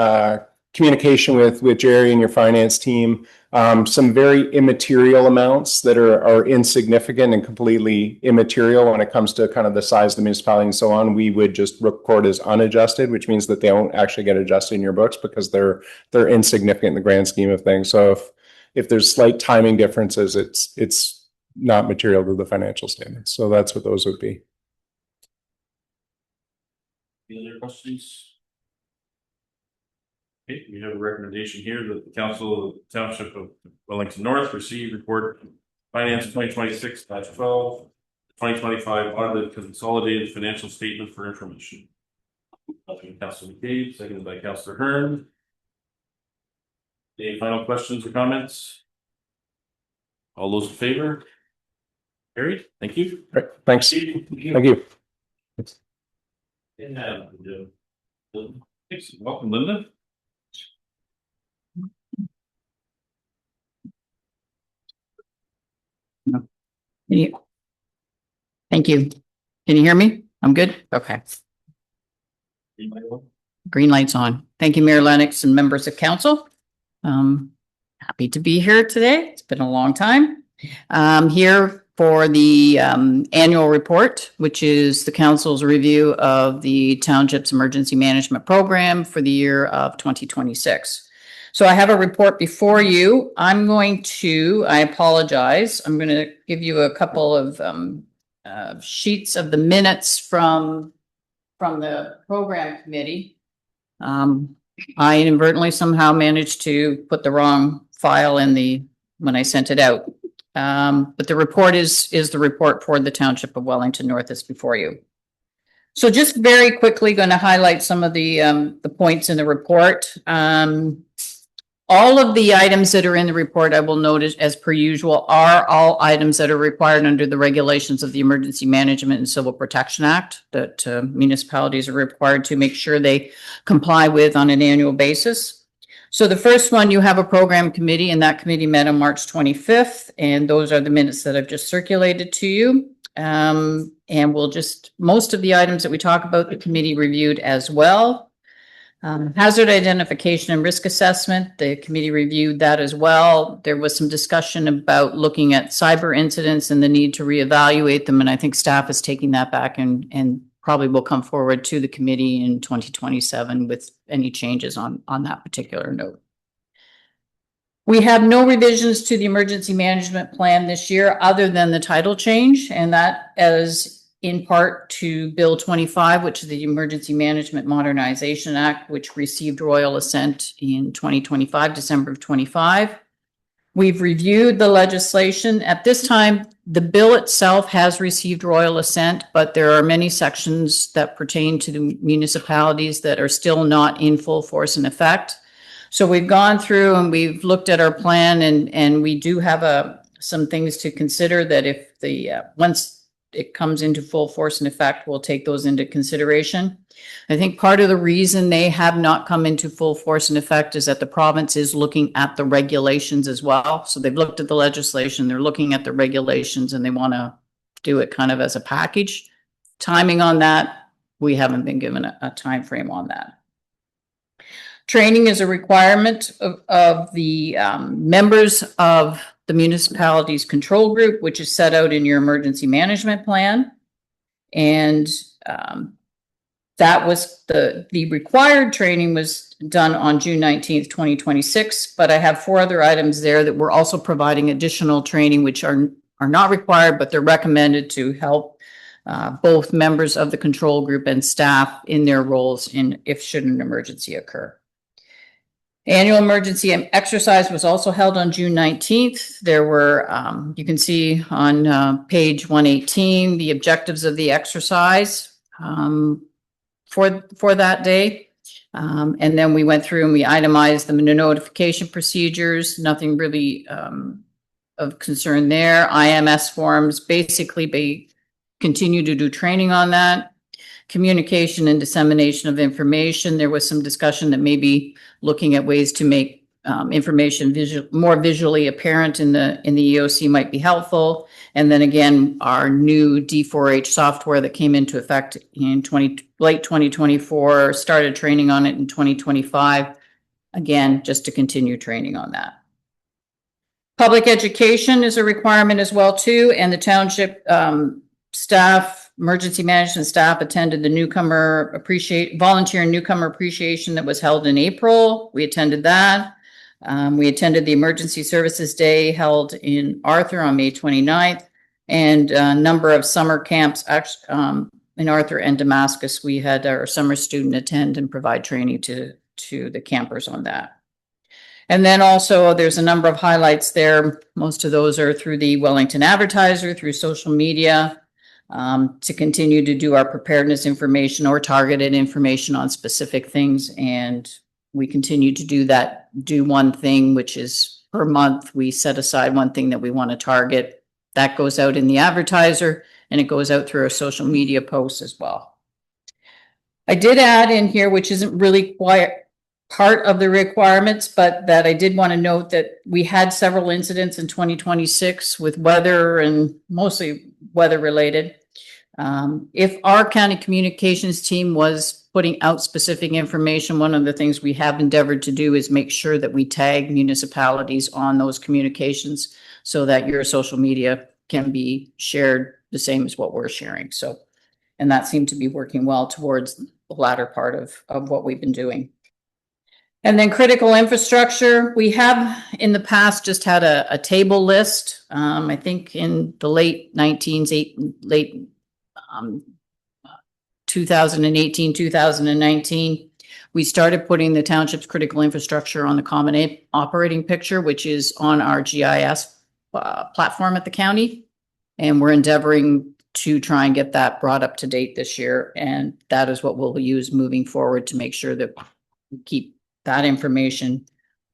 communication with Jerry and your finance team. Some very immaterial amounts that are insignificant and completely immaterial when it comes to kind of the size of the municipality and so on. We would just record as unadjusted, which means that they won't actually get adjusted in your books because they're insignificant in the grand scheme of things. So if there's slight timing differences, it's not material to the financial statements. So that's what those would be. Any other questions? Okay, we have a recommendation here that the Council of the Township of Wellington North receive report Finance 2026-12, 2025 audited consolidated financial statement for information. Councilor McCabe, seconded by Councilor Hearn. Any final questions or comments? All those in favor? Carried. Thank you. Right. Thanks. Thank you. Welcome, Linda. Thank you. Can you hear me? I'm good? Okay. Green light's on. Thank you, Mayor Lennox and members of council. Happy to be here today. It's been a long time. Here for the annual report, which is the council's review of the township's emergency management program for the year of 2026. So I have a report before you. I apologize. I'm going to give you a couple of sheets of the minutes from the program committee. I inadvertently somehow managed to put the wrong file in when I sent it out. But the report is the report for the Township of Wellington North is before you. So just very quickly going to highlight some of the points in the report. All of the items that are in the report, I will note as per usual, are all items that are required under the regulations of the Emergency Management and Civil Protection Act that municipalities are required to make sure they comply with on an annual basis. So the first one, you have a program committee, and that committee met on March 25th, and those are the minutes that I've just circulated to you. And most of the items that we talk about, the committee reviewed as well. Hazard identification and risk assessment, the committee reviewed that as well. There was some discussion about looking at cyber incidents and the need to reevaluate them, and I think staff is taking that back and probably will come forward to the committee in 2027 with any changes on that particular note. We have no revisions to the emergency management plan this year other than the title change, and that is in part to Bill 25, which is the Emergency Management Modernization Act, which received royal assent in 2025, December of 25. We've reviewed the legislation. At this time, the bill itself has received royal assent, but there are many sections that pertain to the municipalities that are still not in full force and effect. So we've gone through and we've looked at our plan, and we do have some things to consider that if once it comes into full force and effect, we'll take those into consideration. I think part of the reason they have not come into full force and effect is that the province is looking at the regulations as well. So they've looked at the legislation, they're looking at the regulations, and they want to do it kind of as a package. Timing on that, we haven't been given a time frame on that. Training is a requirement of the members of the municipality's control group, which is set out in your emergency management plan. And that was the required training was done on June 19th, 2026. But I have 4 other items there that we're also providing additional training, which are not required, but they're recommended to help both members of the control group and staff in their roles if should an emergency occur. Annual emergency exercise was also held on June 19th. There were, you can see on page 118, the objectives of the exercise for that day. And then we went through and we itemized the notification procedures, nothing really of concern there. IMS forms, basically continue to do training on that. Communication and dissemination of information. There was some discussion that maybe looking at ways to make information more visually apparent in the EOC might be helpful. And then again, our new D4H software that came into effect in late 2024, started training on it in 2025. Again, just to continue training on that. Public education is a requirement as well too, and the township staff, emergency management staff attended the volunteer newcomer appreciation that was held in April. We attended that. We attended the emergency services day held in Arthur on May 29th, and a number of summer camps in Arthur and Damascus. We had our summer student attend and provide training to the campers on that. And then also there's a number of highlights there. Most of those are through the Wellington Advertiser, through social media, to continue to do our preparedness information or targeted information on specific things. And we continue to do one thing, which is per month, we set aside one thing that we want to target. That goes out in the Advertiser and it goes out through our social media posts as well. I did add in here, which isn't really quite part of the requirements, but that I did want to note that we had several incidents in 2026 with weather and mostly weather related. If our county communications team was putting out specific information, one of the things we have endeavored to do is make sure that we tag municipalities on those communications so that your social media can be shared the same as what we're sharing. So, and that seemed to be working well towards the latter part of what we've been doing. And then critical infrastructure, we have in the past just had a table list. I think in the late 2018, 2019, we started putting the township's critical infrastructure on the common operating picture, which is on our GIS platform at the county. And we're endeavoring to try and get that brought up to date this year. And that is what we'll use moving forward to make sure that we keep that information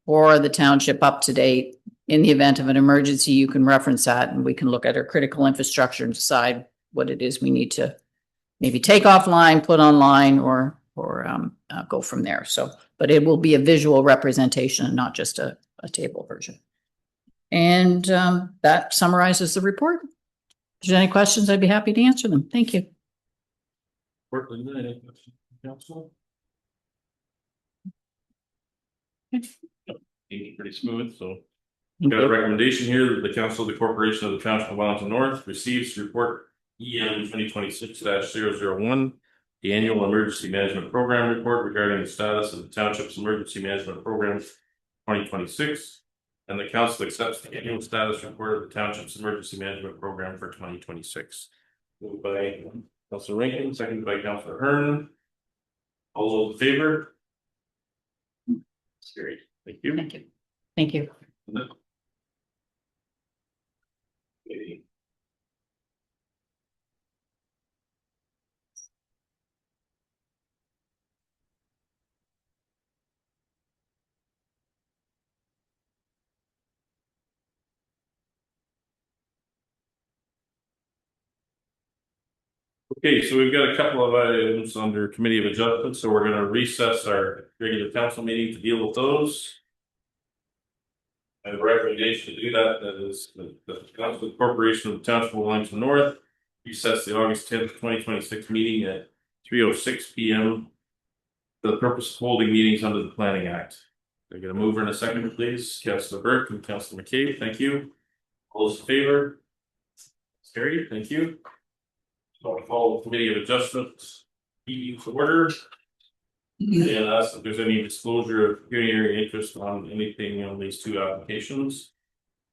for the township up to date. In the event of an emergency, you can reference that and we can look at our critical infrastructure and decide what it is we need to maybe take offline, put online, or go from there. So, but it will be a visual representation and not just a table version. And that summarizes the report. If there's any questions, I'd be happy to answer them. Thank you. Council? Pretty smooth, so we've got a recommendation here that the Council of the Corporation of the Township of Wellington North receives report EM 2026-001, the annual emergency management program report regarding the status of the township's emergency management program 2026, and the council accepts the annual status report of the township's emergency management program for 2026. Moved by Councilor Rankin, seconded by Councilor Hearn. All those in favor? Carried. Thank you. Thank you. Thank you. Okay. Okay, so we've got a couple of items under committee of adjustments, so we're going to recess our regular council meeting to deal with those. I have a recommendation to do that. That is the Council of the Corporation of the Township of Wellington North recess the August 10th, 2026 meeting at 3:06 p.m. for the purpose of holding meetings under the Planning Act. Can I get a mover and a seconder, please? Councilor Burke and Councilor McCabe. Thank you. All those in favor? Carried. Thank you. So I'll follow the committee of adjustments meeting to order. And ask if there's any disclosure of pecuniary interest on anything on these two applications.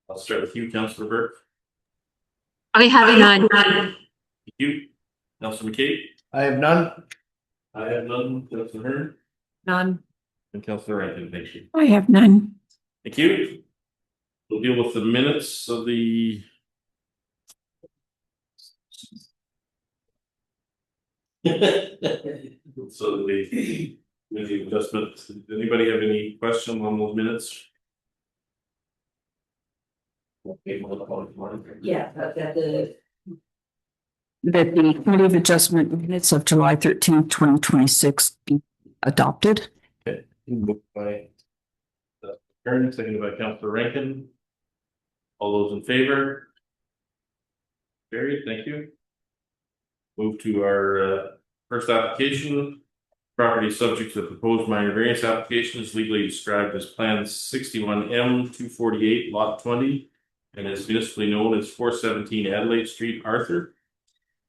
I'll start with you, Councilor Burke. I have none. Thank you. Councilor McKay? I have none. I have none. Councilor Hearn? None. And Councilor Rankin, thank you. I have none. Thank you. We'll deal with the minutes of the so the adjustment. Does anybody have any questions on those minutes? Yeah, that the committee of adjustment minutes of July 13th, 2026 be adopted. Okay, moved by Kern, seconded by Councilor Rankin. All those in favor? Carried, thank you. Move to our first application. Property subject to the proposed minor variance application is legally described as Plan 61M 248 Lot 20 and is municipally known as 417 Adelaide Street, Arthur.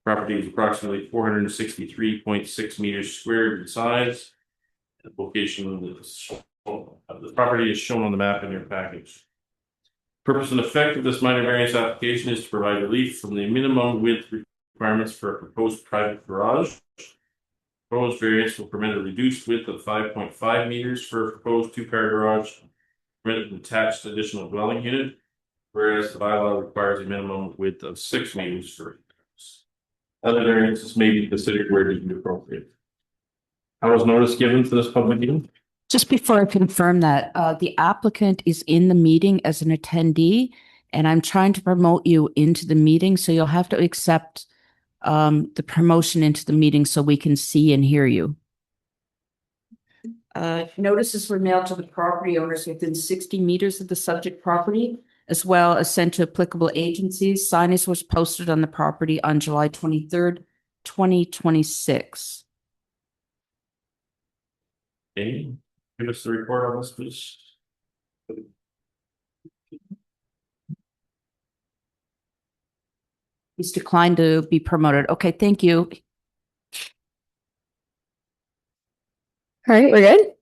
Property is approximately 463.6 meters squared in size. The location of the property is shown on the map in your package. Purpose and effect of this minor variance application is to provide relief from the minimum width requirements for a proposed private garage. Proposed variance will permit a reduced width of 5.5 meters for a proposed two-car garage, permit an attached additional dwelling unit, whereas the bylaw requires a minimum width of 6 meters for a house. Other variances may be considered where deemed appropriate. How was notice given for this public meeting? Just before I confirm that, the applicant is in the meeting as an attendee, and I'm trying to promote you into the meeting, so you'll have to accept the promotion into the meeting so we can see and hear you. Notices were mailed to the property owners within 60 meters of the subject property, as well as sent to applicable agencies. Signage was posted on the property on July 23rd, 2026. Okay, give us the report on this, please. He's declined to be promoted. Okay, thank you. All right, we're good.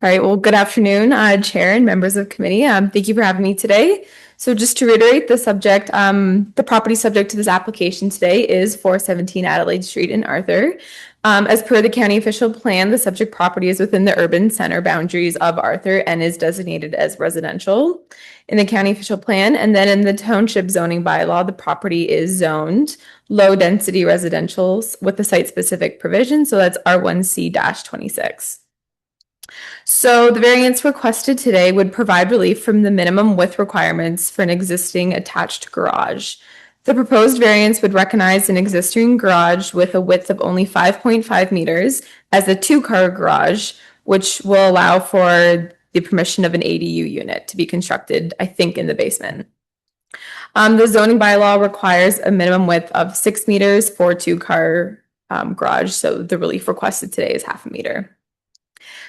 All right, well, good afternoon, Chair and members of committee. Thank you for having me today. So just to reiterate the subject, the property subject to this application today is 417 Adelaide Street in Arthur. As per the county official plan, the subject property is within the urban center boundaries of Arthur and is designated as residential in the county official plan. And then in the township zoning bylaw, the property is zoned low density residentials with the site specific provision. So that's R1C-26. So the variance requested today would provide relief from the minimum width requirements for an existing attached garage. The proposed variance would recognize an existing garage with a width of only 5.5 meters as a two-car garage, which will allow for the permission of an ADU unit to be constructed, I think, in the basement. The zoning bylaw requires a minimum width of 6 meters for two-car garage, so the relief requested today is 0.5 meter.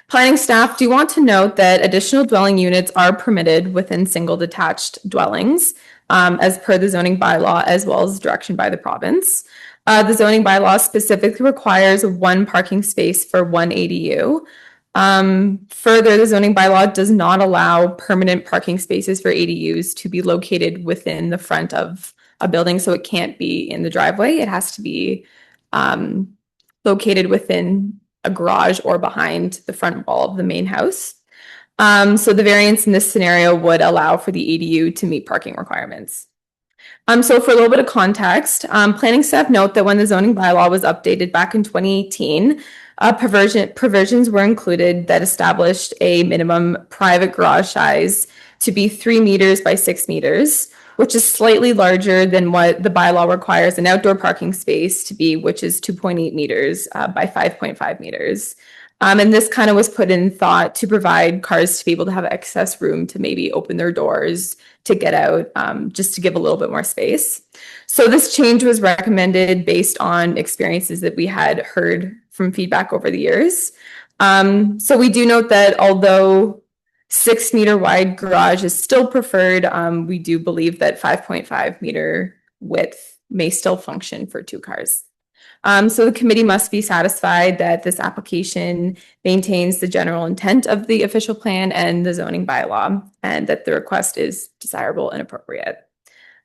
Planning staff do want to note that additional dwelling units are permitted within single detached dwellings as per the zoning bylaw as well as direction by the province. The zoning bylaw specifically requires 1 parking space for 1 ADU. Further, the zoning bylaw does not allow permanent parking spaces for ADUs to be located within the front of a building, so it can't be in the driveway. It has to be located within a garage or behind the front wall of the main house. So the variance in this scenario would allow for the ADU to meet parking requirements. So for a little bit of context, planning staff note that when the zoning bylaw was updated back in 2018, provisions were included that established a minimum private garage size to be 3 meters by 6 meters, which is slightly larger than what the bylaw requires an outdoor parking space to be, which is 2.8 meters by 5.5 meters. And this kind of was put in thought to provide cars to be able to have excess room to maybe open their doors to get out, just to give a little bit more space. So this change was recommended based on experiences that we had heard from feedback over the years. So we do note that although 6 meter wide garage is still preferred, we do believe that 5.5 meter width may still function for 2 cars. So the committee must be satisfied that this application maintains the general intent of the official plan and the zoning bylaw, and that the request is desirable and appropriate.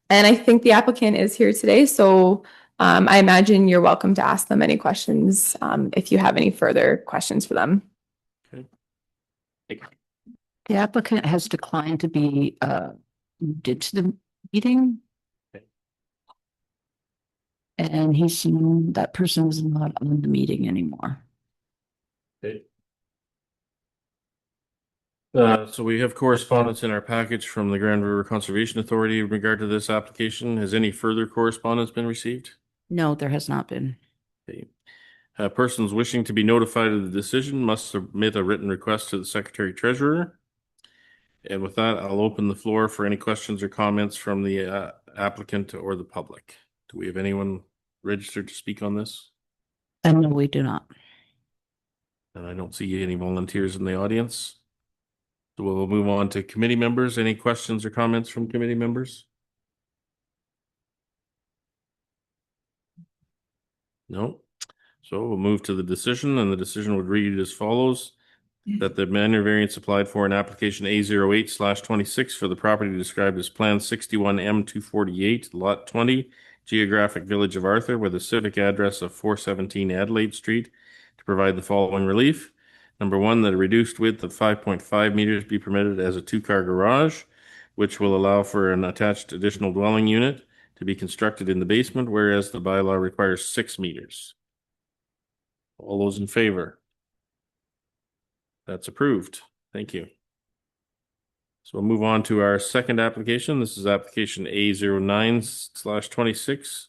And I think the applicant is here today, so I imagine you're welcome to ask them any questions if you have any further questions for them. The applicant has declined to be did to the meeting. And that person is not on the meeting anymore. Okay. So we have correspondence in our package from the Grand River Conservation Authority in regard to this application. Has any further correspondence been received? No, there has not been. Okay. Persons wishing to be notified of the decision must submit a written request to the Secretary Treasurer. And with that, I'll open the floor for any questions or comments from the applicant or the public. Do we have anyone registered to speak on this? And no, we do not. And I don't see any volunteers in the audience. So we'll move on to committee members. Any questions or comments from committee members? No. So we'll move to the decision, and the decision would read as follows: that the minor variance applied for in application A08/26 for the property described as Plan 61M248, Lot 20, Geographic Village of Arthur, with a civic address of 417 Adelaide Street, to provide the following relief. Number one, that a reduced width of 5.5 meters be permitted as a two-car garage, which will allow for an attached additional dwelling unit to be constructed in the basement, whereas the bylaw requires 6 meters. All those in favor? That's approved. Thank you. So we'll move on to our second application. This is application A09/26.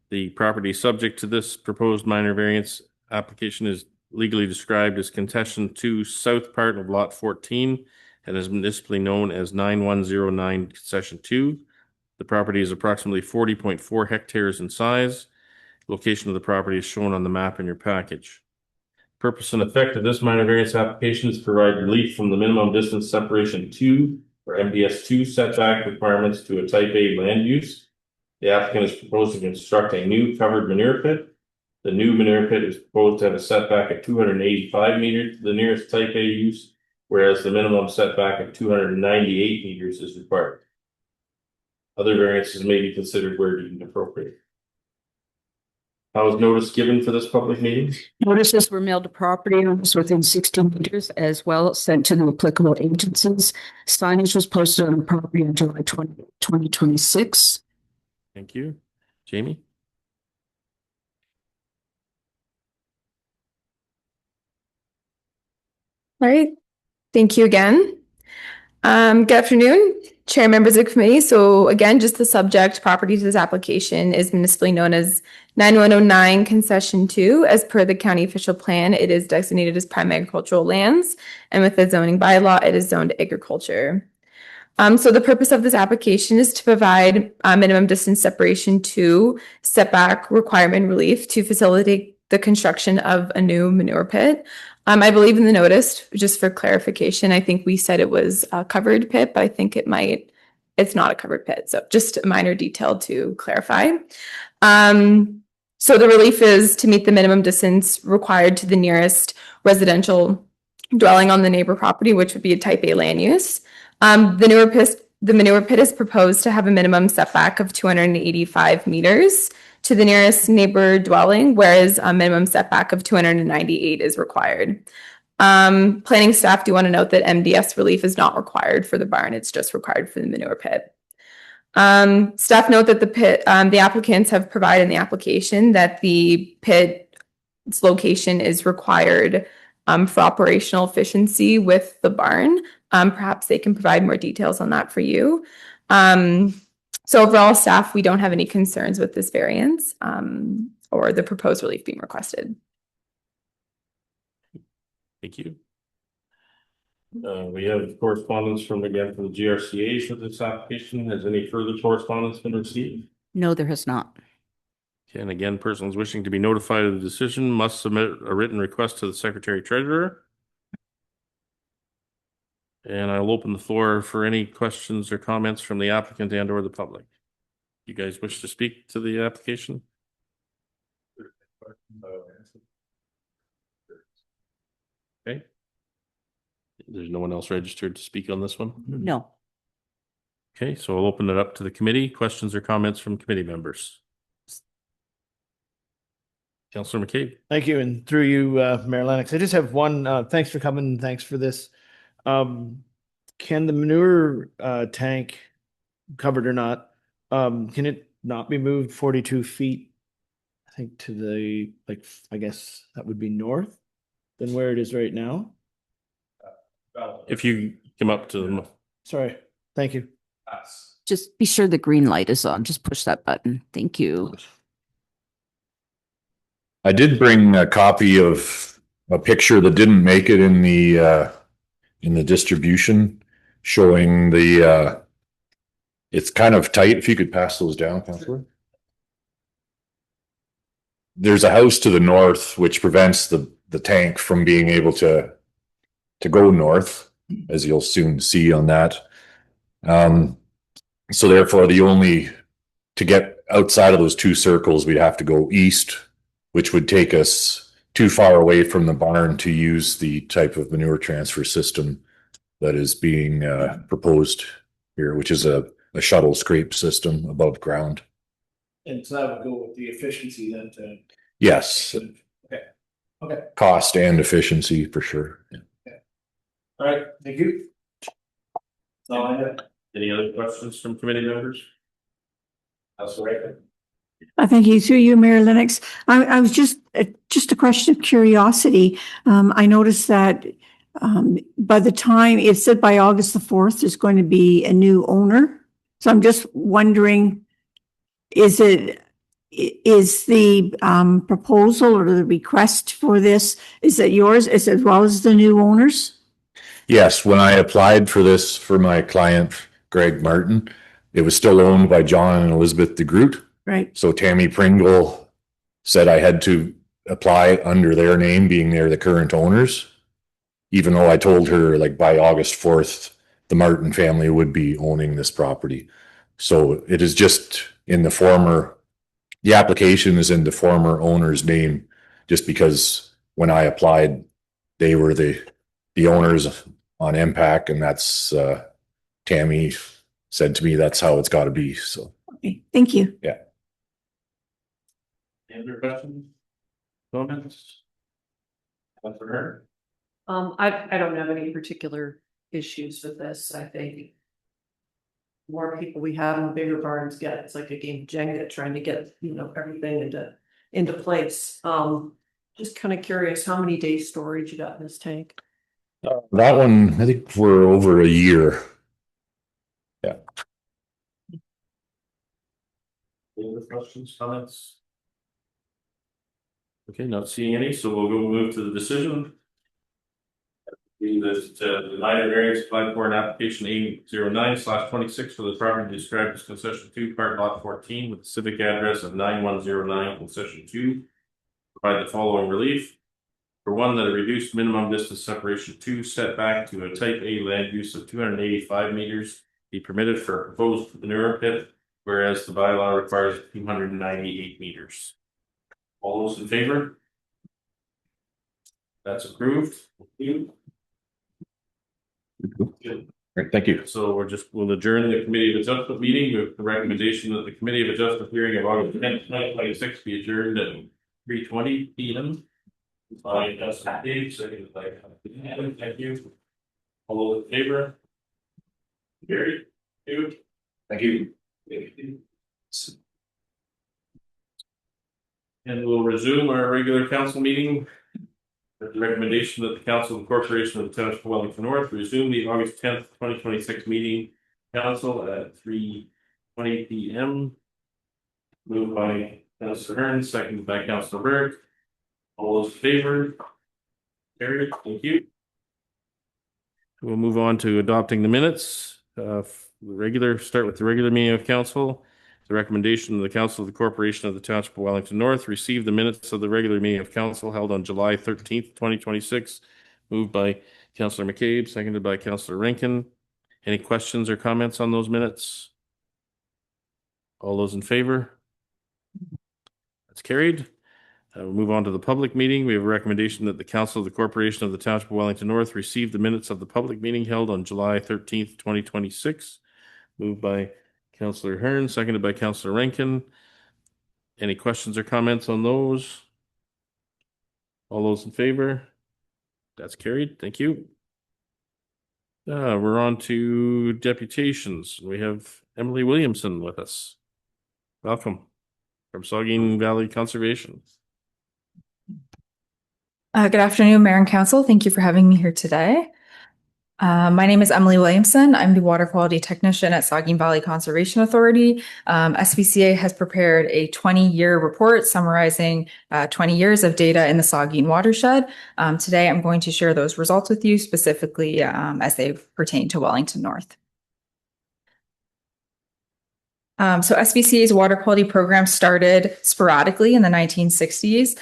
The property subject to this proposed minor variance application is legally described as Concession 2 South part of Lot 14 and is municipally known as 9109 Concession 2. The property is approximately 40.4 hectares in size. Location of the property is shown on the map in your package. Purpose and effect of this minor variance application is to provide relief from the minimum distance separation 2 or MDS 2 setback requirements to a type A land use. The applicant is proposing to construct a new covered manure pit. The new manure pit is proposed to have a setback of 285 meters to the nearest type A use, whereas the minimum setback of 298 meters is required. Other variances may be considered where deemed appropriate. How was notice given for this public meeting? Notices were mailed to property owners within 16 meters, as well as sent to the applicable agencies. Signage was posted on the property on July 20, 2026. Thank you. Jamie? All right. Thank you again. Good afternoon, Chair, members of the committee. So again, just the subject property to this application is municipally known as 9109 Concession 2. As per the county official plan, it is designated as prime agricultural lands, and with the zoning bylaw, it is zoned agriculture. So the purpose of this application is to provide minimum distance separation to setback requirement relief to facilitate the construction of a new manure pit. I believe in the notice, just for clarification, I think we said it was a covered pit, but I think it's not a covered pit. So just a minor detail to clarify. So the relief is to meet the minimum distance required to the nearest residential dwelling on the neighbor property, which would be a type A land use. The manure pit is proposed to have a minimum setback of 285 meters to the nearest neighbor dwelling, whereas a minimum setback of 298 is required. Planning staff do want to note that MDS relief is not required for the barn. It's just required for the manure pit. Staff note that the applicants have provided in the application that the pit's location is required for operational efficiency with the barn. Perhaps they can provide more details on that for you. So overall, staff, we don't have any concerns with this variance or the proposed relief being requested. Thank you. We have correspondence from the GRCA for this application. Has any further correspondence been received? No, there has not. Okay, and again, persons wishing to be notified of the decision must submit a written request to the Secretary Treasurer. And I'll open the floor for any questions or comments from the applicant and or the public. You guys wish to speak to the application? Okay. There's no one else registered to speak on this one? No. Okay, so I'll open it up to the committee. Questions or comments from committee members? Councillor McCabe. Thank you, and through you, Mayor Lennox. I just have one, thanks for coming, thanks for this. Can the manure tank, covered or not, can it not be moved 42 feet? I think to the, like, I guess that would be north than where it is right now? If you come up to them. Sorry, thank you. Just be sure the green light is on. Just push that button. Thank you. I did bring a copy of a picture that didn't make it in the distribution, showing it's kind of tight. If you could pass those down, Councillor. There's a house to the north which prevents the tank from being able to go north, as you'll soon see on that. So therefore, to get outside of those two circles, we'd have to go east, which would take us too far away from the barn to use the type of manure transfer system that is being proposed here, which is a shuttle scrape system above ground. And so that would go with the efficiency then to. Yes. Okay. Cost and efficiency for sure. Okay. All right, thank you. That's all I have. Any other questions from committee members? That's all right. Thank you. Through you, Mayor Lennox. I was just a question of curiosity. I noticed that by the time it said by August the 4th, there's going to be a new owner. So I'm just wondering, is the proposal or the request for this, is it yours as well as the new owners? Yes, when I applied for this for my client, Greg Martin, it was still owned by John and Elizabeth DeGroot. Right. So Tammy Pringle said I had to apply under their name, being they're the current owners, even though I told her like by August 4th, the Martin family would be owning this property. So it is just in the application is in the former owner's name, just because when I applied, they were the owners on MPAC, and that's Tammy said to me that's how it's got to be. So okay, thank you. Yeah. Any other questions? Comments? For her? I don't have any particular issues with this. I think the more people we have and the bigger barns get, it's like a game of Jenga trying to get, everything into place. Just kind of curious, how many days storage you got in this tank? That one, I think we're over a year. Yeah. Any other questions, comments? Okay, not seeing any, so we'll move to the decision. Being that denied a variance applied for an application 809/26 for the property described as concession 2, part lot 14, with the civic address of 9109 concession 2. Provide the following relief. For one, that a reduced minimum distance separation 2 setback to a type A land use of 285 meters be permitted for a proposed manure pit, whereas the bylaw requires 298 meters. All those in favor? That's approved. Thank you. Good. Great, thank you. So we'll adjourn the Committee of Adjustment meeting with the recommendation that the Committee of Adjustment hearing of August 10th, 2026 be adjourned at 3:20 p.m. By Justin Dave, seconded by Adam. Thank you. All those in favor? Gary? You? Thank you. And we'll resume our regular council meeting with the recommendation that the Council of the Corporation of the Township of Wellington North resume the August 10th, 2026 meeting council at 3:20 p.m. Moved by Councilor Hearn, seconded by Councilor Berg. All those in favor? Carried. Thank you. We'll move on to adopting the minutes. Start with the regular meeting of council. The recommendation of the Council of the Corporation of the Township of Wellington North receive the minutes of the regular meeting of council held on July 13th, 2026. Moved by Councilor McCabe, seconded by Councilor Rankin. Any questions or comments on those minutes? All those in favor? That's carried. We'll move on to the public meeting. We have a recommendation that the Council of the Corporation of the Township of Wellington North receive the minutes of the public meeting held on July 13th, 2026. Moved by Councilor Hearn, seconded by Councilor Rankin. Any questions or comments on those? All those in favor? That's carried. Thank you. We're on to deputations. We have Emily Williamson with us. Welcome from Saugeen Valley Conservation. Good afternoon, Mayor and Council. Thank you for having me here today. My name is Emily Williamson. I'm the water quality technician at Saugeen Valley Conservation Authority. SVCA has prepared a 20-year report summarizing 20 years of data in the Saugeen watershed. Today, I'm going to share those results with you specifically as they pertain to Wellington North. So SVCA's water quality program started sporadically in the 1960s.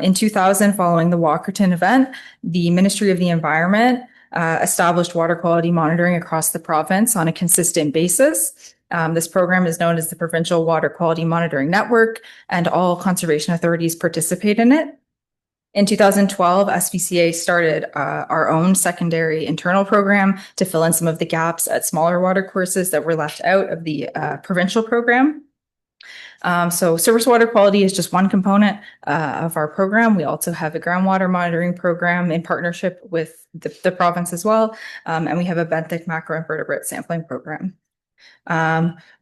In 2000, following the Walkerton event, the Ministry of the Environment established water quality monitoring across the province on a consistent basis. This program is known as the Provincial Water Quality Monitoring Network, and all conservation authorities participate in it. In 2012, SVCA started our own secondary internal program to fill in some of the gaps at smaller water courses that were left out of the provincial program. So surface water quality is just one component of our program. We also have a groundwater monitoring program in partnership with the province as well. And we have a benthic macroinvertebrate sampling program.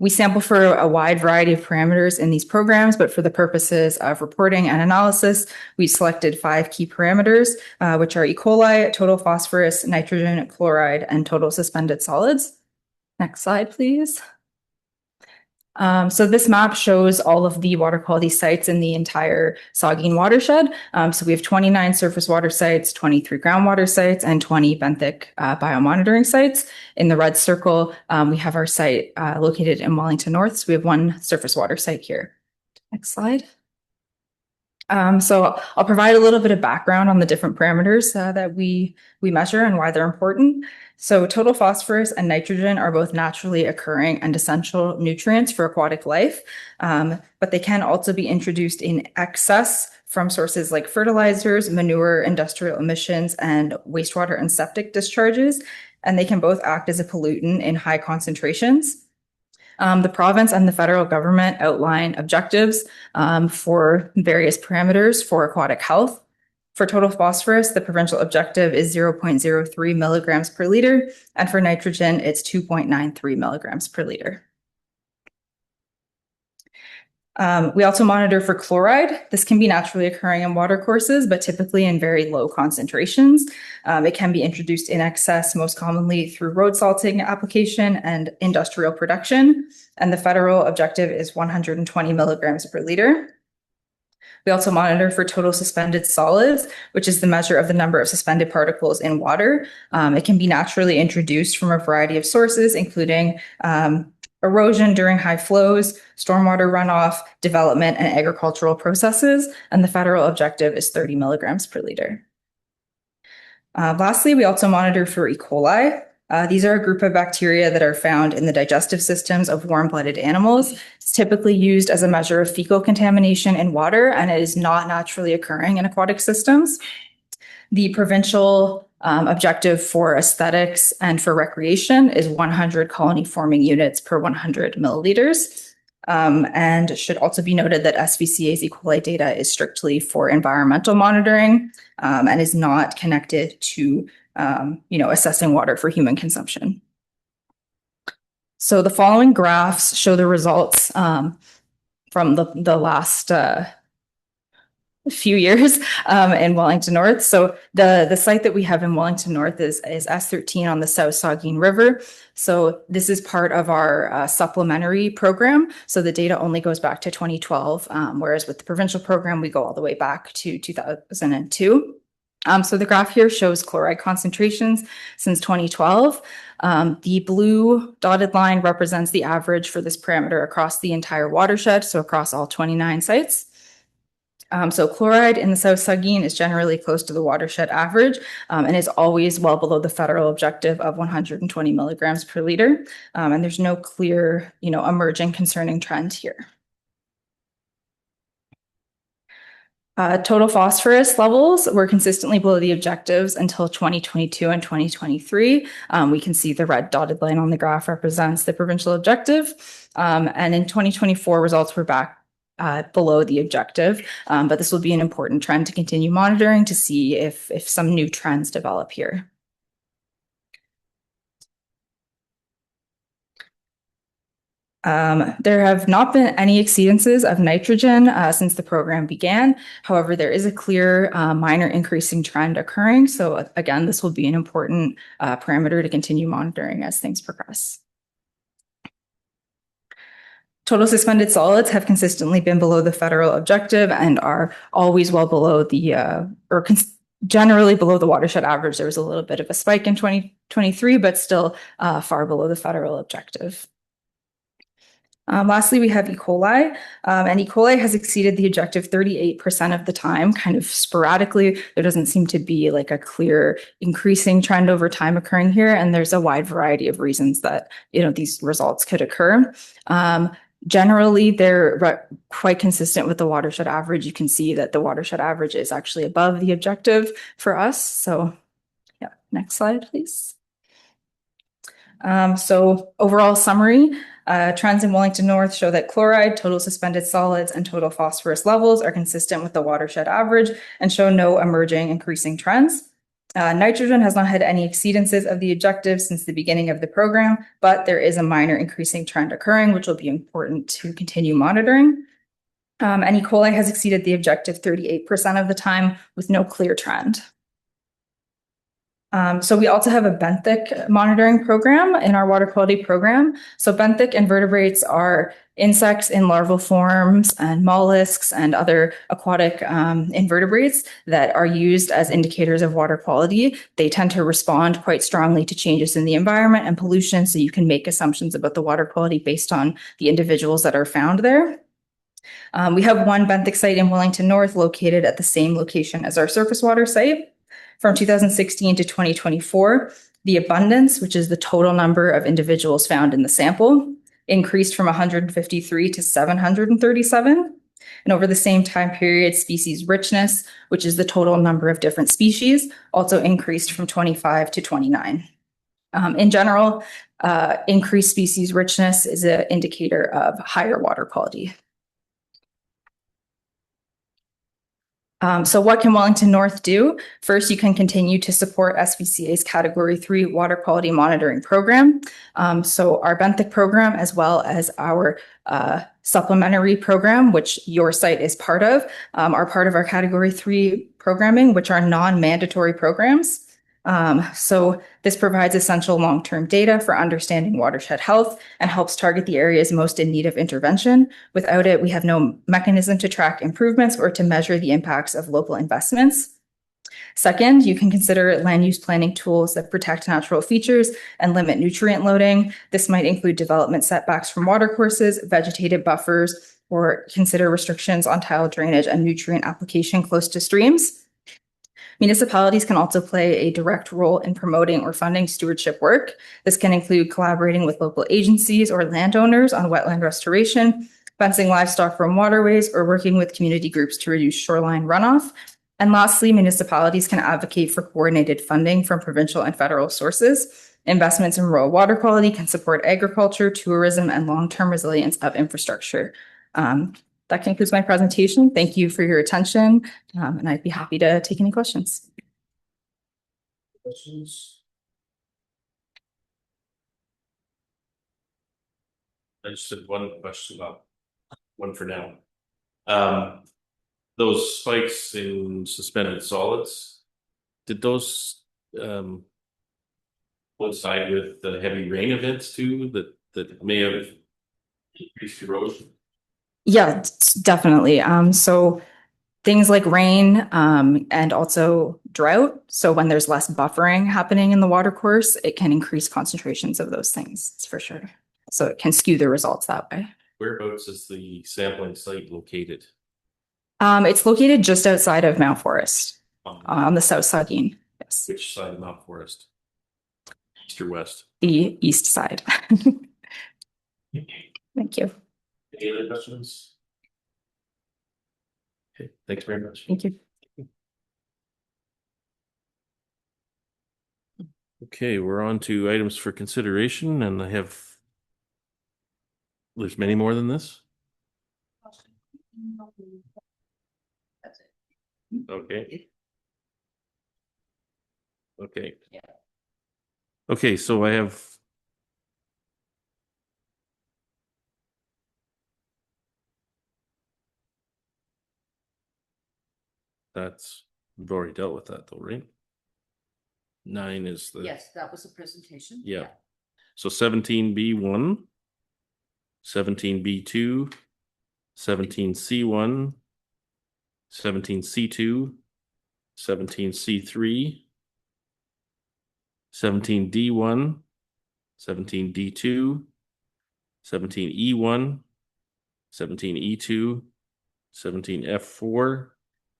We sample for a wide variety of parameters in these programs, but for the purposes of reporting and analysis, we selected 5 key parameters, which are E. coli, total phosphorus, nitrogen, chloride, and total suspended solids. Next slide, please. So this map shows all of the water quality sites in the entire Saugeen watershed. So we have 29 surface water sites, 23 groundwater sites, and 20 benthic biomonitoring sites. In the red circle, we have our site located in Wellington North. So we have 1 surface water site here. Next slide. So I'll provide a little bit of background on the different parameters that we measure and why they're important. So total phosphorus and nitrogen are both naturally occurring and essential nutrients for aquatic life, but they can also be introduced in excess from sources like fertilizers, manure, industrial emissions, and wastewater and septic discharges, and they can both act as a pollutant in high concentrations. The province and the federal government outline objectives for various parameters for aquatic health. For total phosphorus, the provincial objective is 0.03 milligrams per liter, and for nitrogen, it's 2.93 milligrams per liter. We also monitor for chloride. This can be naturally occurring in water courses, but typically in very low concentrations. It can be introduced in excess, most commonly through road salting application and industrial production. And the federal objective is 120 milligrams per liter. We also monitor for total suspended solids, which is the measure of the number of suspended particles in water. It can be naturally introduced from a variety of sources, including erosion during high flows, stormwater runoff, development, and agricultural processes. And the federal objective is 30 milligrams per liter. Lastly, we also monitor for E. coli. These are a group of bacteria that are found in the digestive systems of warm-blooded animals. It's typically used as a measure of fecal contamination in water, and it is not naturally occurring in aquatic systems. The provincial objective for aesthetics and for recreation is 100 colony-forming units per 100 milliliters. And it should also be noted that SVCA's E. coli data is strictly for environmental monitoring and is not connected to assessing water for human consumption. So the following graphs show the results from the last few years in Wellington North. So the site that we have in Wellington North is S13 on the South Saugeen River. So this is part of our supplementary program. So the data only goes back to 2012, whereas with the provincial program, we go all the way back to 2002. So the graph here shows chloride concentrations since 2012. The blue dotted line represents the average for this parameter across the entire watershed, so across all 29 sites. So chloride in the South Saugeen is generally close to the watershed average and is always well below the federal objective of 120 milligrams per liter. And there's no clear, emerging concerning trend here. Total phosphorus levels were consistently below the objectives until 2022 and 2023. We can see the red dotted line on the graph represents the provincial objective. And in 2024, results were back below the objective. But this will be an important trend to continue monitoring to see if some new trends develop here. There have not been any exceedances of nitrogen since the program began. However, there is a clear minor increasing trend occurring. So again, this will be an important parameter to continue monitoring as things progress. Total suspended solids have consistently been below the federal objective and are always well below the, generally below the watershed average. There was a little bit of a spike in 2023, but still far below the federal objective. Lastly, we have E. coli, and E. coli has exceeded the objective 38% of the time, kind of sporadically. There doesn't seem to be like a clear increasing trend over time occurring here, and there's a wide variety of reasons that these results could occur. Generally, they're quite consistent with the watershed average. You can see that the watershed average is actually above the objective for us. So, yeah, next slide, please. So overall summary, trends in Wellington North show that chloride, total suspended solids, and total phosphorus levels are consistent with the watershed average and show no emerging increasing trends. Nitrogen has not had any exceedances of the objective since the beginning of the program, but there is a minor increasing trend occurring, which will be important to continue monitoring. And E. coli has exceeded the objective 38% of the time with no clear trend. So we also have a benthic monitoring program in our water quality program. So benthic invertebrates are insects in larval forms and mollusks and other aquatic invertebrates that are used as indicators of water quality. They tend to respond quite strongly to changes in the environment and pollution, so you can make assumptions about the water quality based on the individuals that are found there. We have one benthic site in Wellington North located at the same location as our surface water site. From 2016 to 2024, the abundance, which is the total number of individuals found in the sample, increased from 153 to 737. And over the same time period, species richness, which is the total number of different species, also increased from 25 to 29. In general, increased species richness is an indicator of higher water quality. So what can Wellington North do? First, you can continue to support SPCA's Category 3 water quality monitoring program. So our benthic program, as well as our supplementary program, which your site is part of, are part of our Category 3 programming, which are non-mandatory programs. So this provides essential long-term data for understanding watershed health and helps target the areas most in need of intervention. Without it, we have no mechanism to track improvements or to measure the impacts of local investments. Second, you can consider land use planning tools that protect natural features and limit nutrient loading. This might include development setbacks from watercourses, vegetated buffers, or consider restrictions on tile drainage and nutrient application close to streams. Municipalities can also play a direct role in promoting or funding stewardship work. This can include collaborating with local agencies or landowners on wetland restoration, fencing livestock from waterways, or working with community groups to reduce shoreline runoff. And lastly, municipalities can advocate for coordinated funding from provincial and federal sources. Investments in rural water quality can support agriculture, tourism, and long-term resilience of infrastructure. That concludes my presentation. Thank you for your attention, and I'd be happy to take any questions. Questions? I just had one question about one for now. Those spikes in suspended solids, did those coincide with the heavy rain events too that may have increased erosion? Yeah, definitely. So things like rain and also drought. So when there's less buffering happening in the watercourse, it can increase concentrations of those things for sure. So it can skew the results that way. Whereabouts is the sampling site located? It's located just outside of Mount Forest on the South Saugeen. Yes. Which side of Mount Forest? East or west? The east side. Thank you. Any other questions? Okay, thanks very much. Thank you. Okay, we're on to items for consideration, and there's many more than this. Okay. Okay. Okay, so I have. We've already dealt with that though, right? 9 is the. Yes, that was a presentation. Yeah. So 17B1, 17B2, 17C1, 17C2, 17C3, 17D1, 17D2, 17E1, 17E2, 17F4,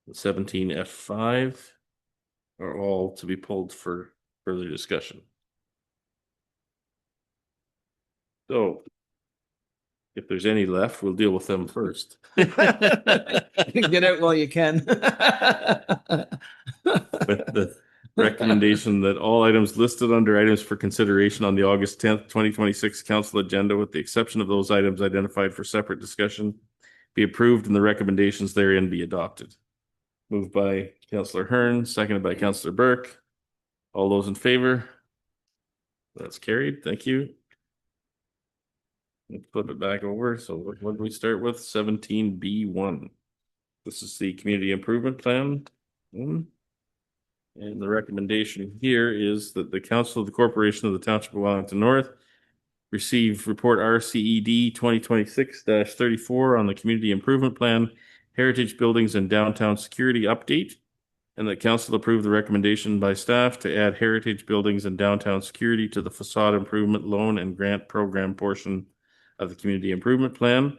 and 17F5 are all to be pulled for further discussion. So if there's any left, we'll deal with them first. Get out while you can. With the recommendation that all items listed under items for consideration on the August 10th, 2026 council agenda, with the exception of those items identified for separate discussion, be approved and the recommendations therein be adopted. Moved by Councillor Hearn, seconded by Councillor Burke. All those in favor? That's carried. Thank you. Let's flip it back over. So what do we start with? 17B1. This is the community improvement plan. And the recommendation here is that the Council of the Corporation of the Township of Wellington North receive report RCED 2026-34 on the community improvement plan, heritage buildings and downtown security update, and that council approve the recommendation by staff to add heritage buildings and downtown security to the facade improvement loan and grant program portion of the community improvement plan.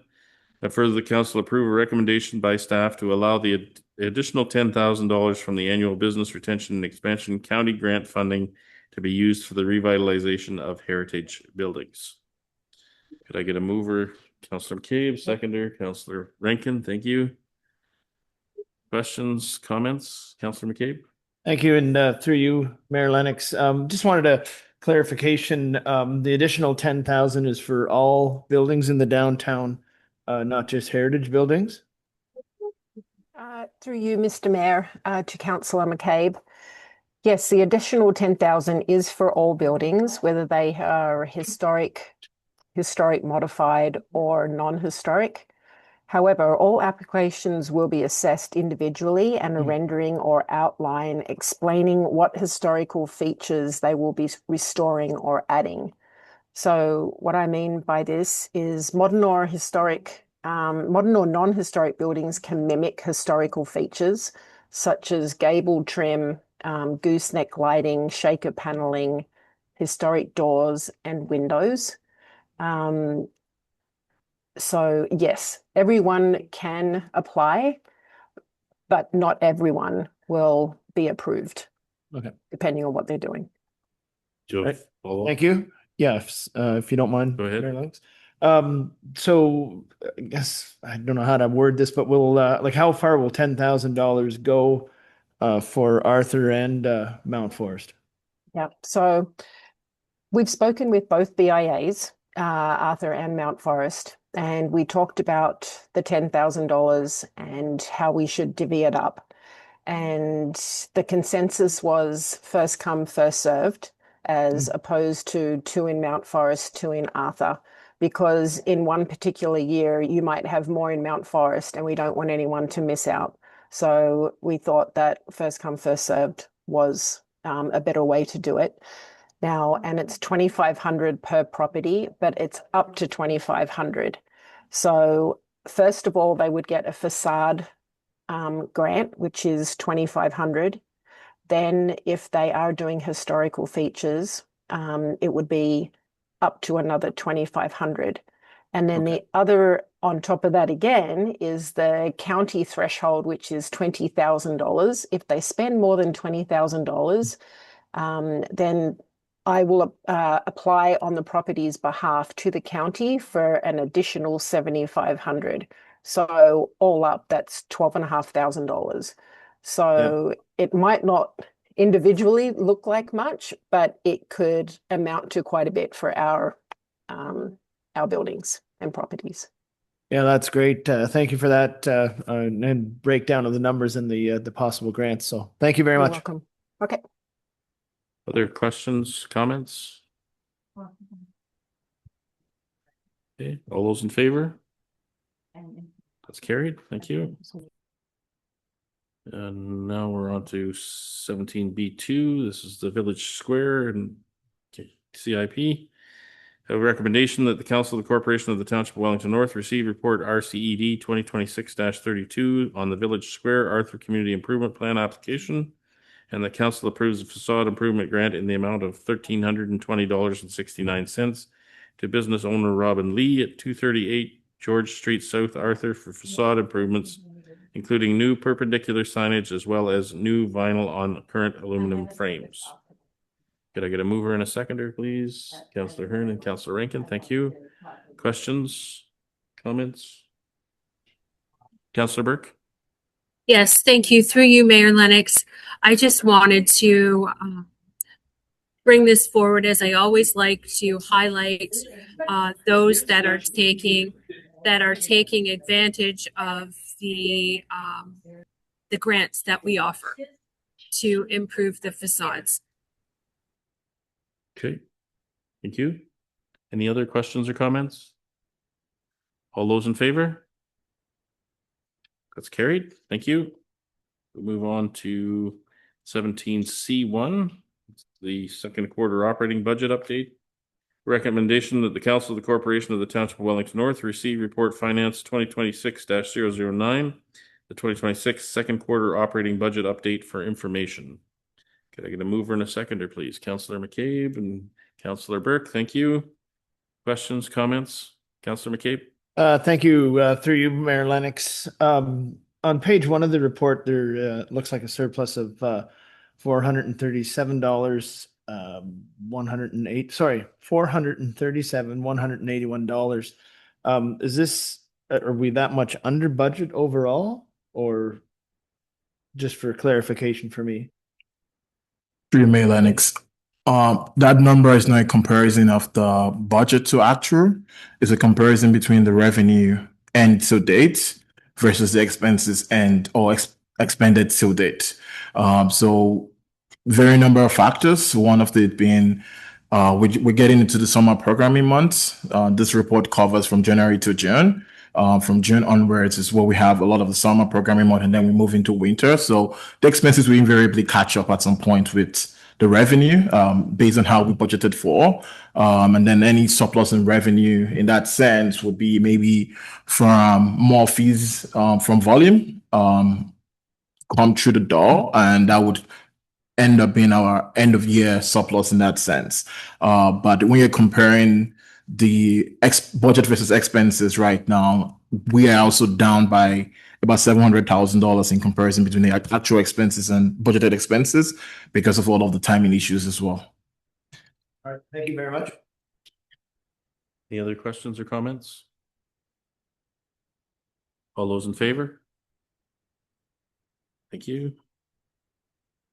And further, the council approve a recommendation by staff to allow the additional $10,000 from the annual business retention and expansion county grant funding to be used for the revitalization of heritage buildings. Could I get a mover? Councillor McCabe, seconder, Councillor Rankin, thank you. Questions, comments? Councillor McCabe? Thank you, and through you, Mayor Lennox. Just wanted a clarification. The additional 10,000 is for all buildings in the downtown, not just heritage buildings? Through you, Mr. Mayor, to Councillor McCabe. Yes, the additional 10,000 is for all buildings, whether they are historic modified or non-historic. However, all applications will be assessed individually and a rendering or outline explaining what historical features they will be restoring or adding. So what I mean by this is modern or non-historic buildings can mimic historical features such as gable trim, gooseneck lighting, shaker paneling, historic doors and windows. So yes, everyone can apply, but not everyone will be approved. Okay. Depending on what they're doing. Right. Thank you. Yeah, if you don't mind. Go ahead. Mayor Lennox. So I guess I don't know how to word this, but will like how far will $10,000 go for Arthur and Mount Forest? Yeah. So we've spoken with both BIAs, Arthur and Mount Forest, and we talked about the $10,000 and how we should divvy it up. And the consensus was first come, first served, as opposed to 2 in Mount Forest, 2 in Arthur, because in one particular year, you might have more in Mount Forest and we don't want anyone to miss out. So we thought that first come, first served was a better way to do it. Now, and it's $2,500 per property, but it's up to $2,500. So first of all, they would get a facade grant, which is $2,500. Then if they are doing historical features, it would be up to another $2,500. And then the other on top of that again is the county threshold, which is $20,000. If they spend more than $20,000, then I will apply on the property's behalf to the county for an additional $7,500. So all up, that's $12,500. So it might not individually look like much, but it could amount to quite a bit for our buildings and properties. Yeah, that's great. Thank you for that and breakdown of the numbers and the possible grants. So thank you very You're much. welcome. Okay. Other questions, comments? Okay, all those in favor? That's carried. Thank you. And now we're on to 17B2. This is the Village Square and CIP. A recommendation that the Council of the Corporation of the Township of Wellington North receive report RCED 2026-32 on the Village Square Arthur Community Improvement Plan application, and the council approves a facade improvement grant in the amount of $1,320.69 to business owner Robin Lee at 238 George Street South, Arthur, for facade improvements, including new perpendicular signage as well as new vinyl on current aluminum frames. Could I get a mover and a seconder, please? Councillor Hearn and Councillor Rankin, thank you. Questions, comments? Councillor Burke? Yes, thank you. Through you, Mayor Lennox. I just wanted to bring this forward, as I always like to highlight those that are taking advantage of the grants that we offer to improve the facades. Okay, thank you. Any other questions or comments? All those in favor? That's carried. Thank you. We'll move on to 17C1, the second quarter operating budget update. Recommendation that the Council of the Corporation of the Township of Wellington North receive report finance 2026-009, the 2026 second quarter operating budget update for information. Could I get a mover and a seconder, please? Councillor McCabe and Councillor Burke, thank you. Questions, comments? Councillor McCabe? Thank you, through you, Mayor Lennox. On page 1 of the report, there looks like a surplus of $437, $181. Is this, are we that much under budget overall, or just for clarification for me? Through Mayor Lennox. That number is not a comparison of the budget to actual. It's a comparison between the revenue and to date versus the expenses and or expended to date. So very number of factors. One of it being we're getting into the summer programming months. This report covers from January to June. From June onwards is where we have a lot of the summer programming month, and then we move into winter. So the expenses will invariably catch up at some point with the revenue based on how we budgeted for. And then any surplus in revenue in that sense would be maybe from more fees from volume come through the door, and that would end up being our end of year surplus in that sense. But when you're comparing the budget versus expenses right now, we are also down by about $700,000 in comparison between the actual expenses and budgeted expenses because of all of the timing issues as well. All right, thank you very much. Any other questions or comments? All those in favor? Thank you.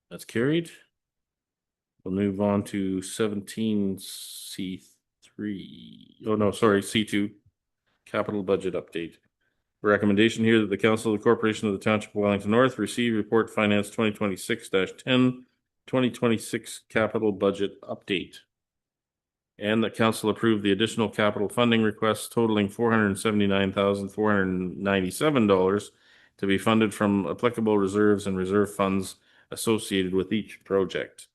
That's carried. We'll move on to 17C3. Oh, no, sorry, C2, capital budget update. Recommendation here that the Council of the Corporation of the Township of Wellington North receive report finance 2026-10, 2026 capital budget update. And that council approve the additional capital funding requests totaling $479,497 to be funded from applicable reserves and reserve funds associated with each project.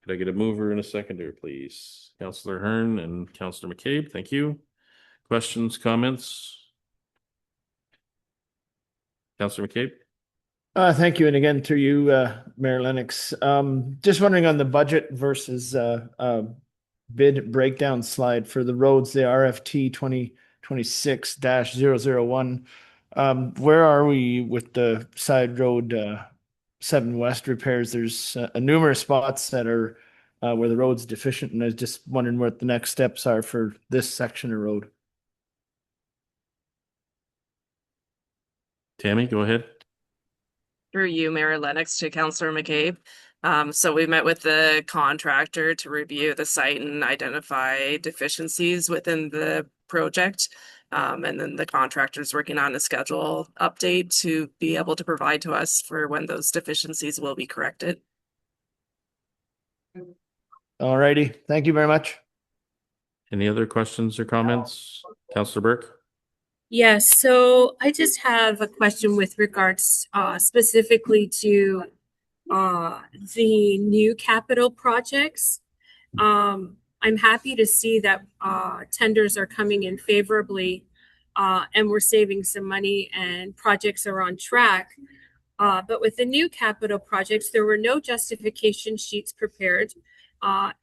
Could I get a mover and a seconder, please? Councillor Hearn and Councillor McCabe, thank you. Questions, comments? Councillor McCabe? Thank you. And again, through you, Mayor Lennox. Just wondering on the budget versus bid breakdown slide for the roads, the RFT 2026-001. Where are we with the side road 7 West repairs? There's numerous spots that are where the road's deficient, and I was just wondering what the next steps are for this section of road. Tammy, go ahead. Through you, Mayor Lennox, to Councillor McCabe. So we met with the contractor to review the site and identify deficiencies within the project. And then the contractor's working on a schedule update to be able to provide to us for when those deficiencies will be corrected. All righty. Thank you very much. Any other questions or comments? Councillor Burke? Yes, so I just have a question with regards specifically to the new capital projects. I'm happy to see that tenders are coming in favorably and we're saving some money and projects are on track. But with the new capital projects, there were no justification sheets prepared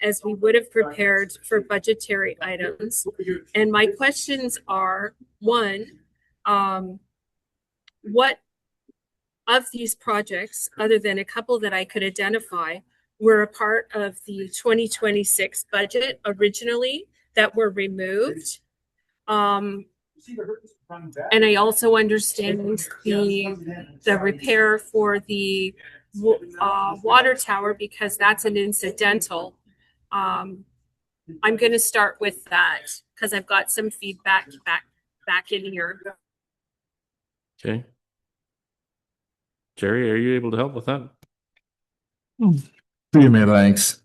as we would have prepared for budgetary items. And my questions are, one, what of these projects, other than a couple that I could identify, were a part of the 2026 budget originally that were removed? And I also understand the repair for the water tower because that's an incidental. I'm going to start with that because I've got some feedback back in here. Okay. Jerry, are you able to help with that? Through you, Mayor, thanks.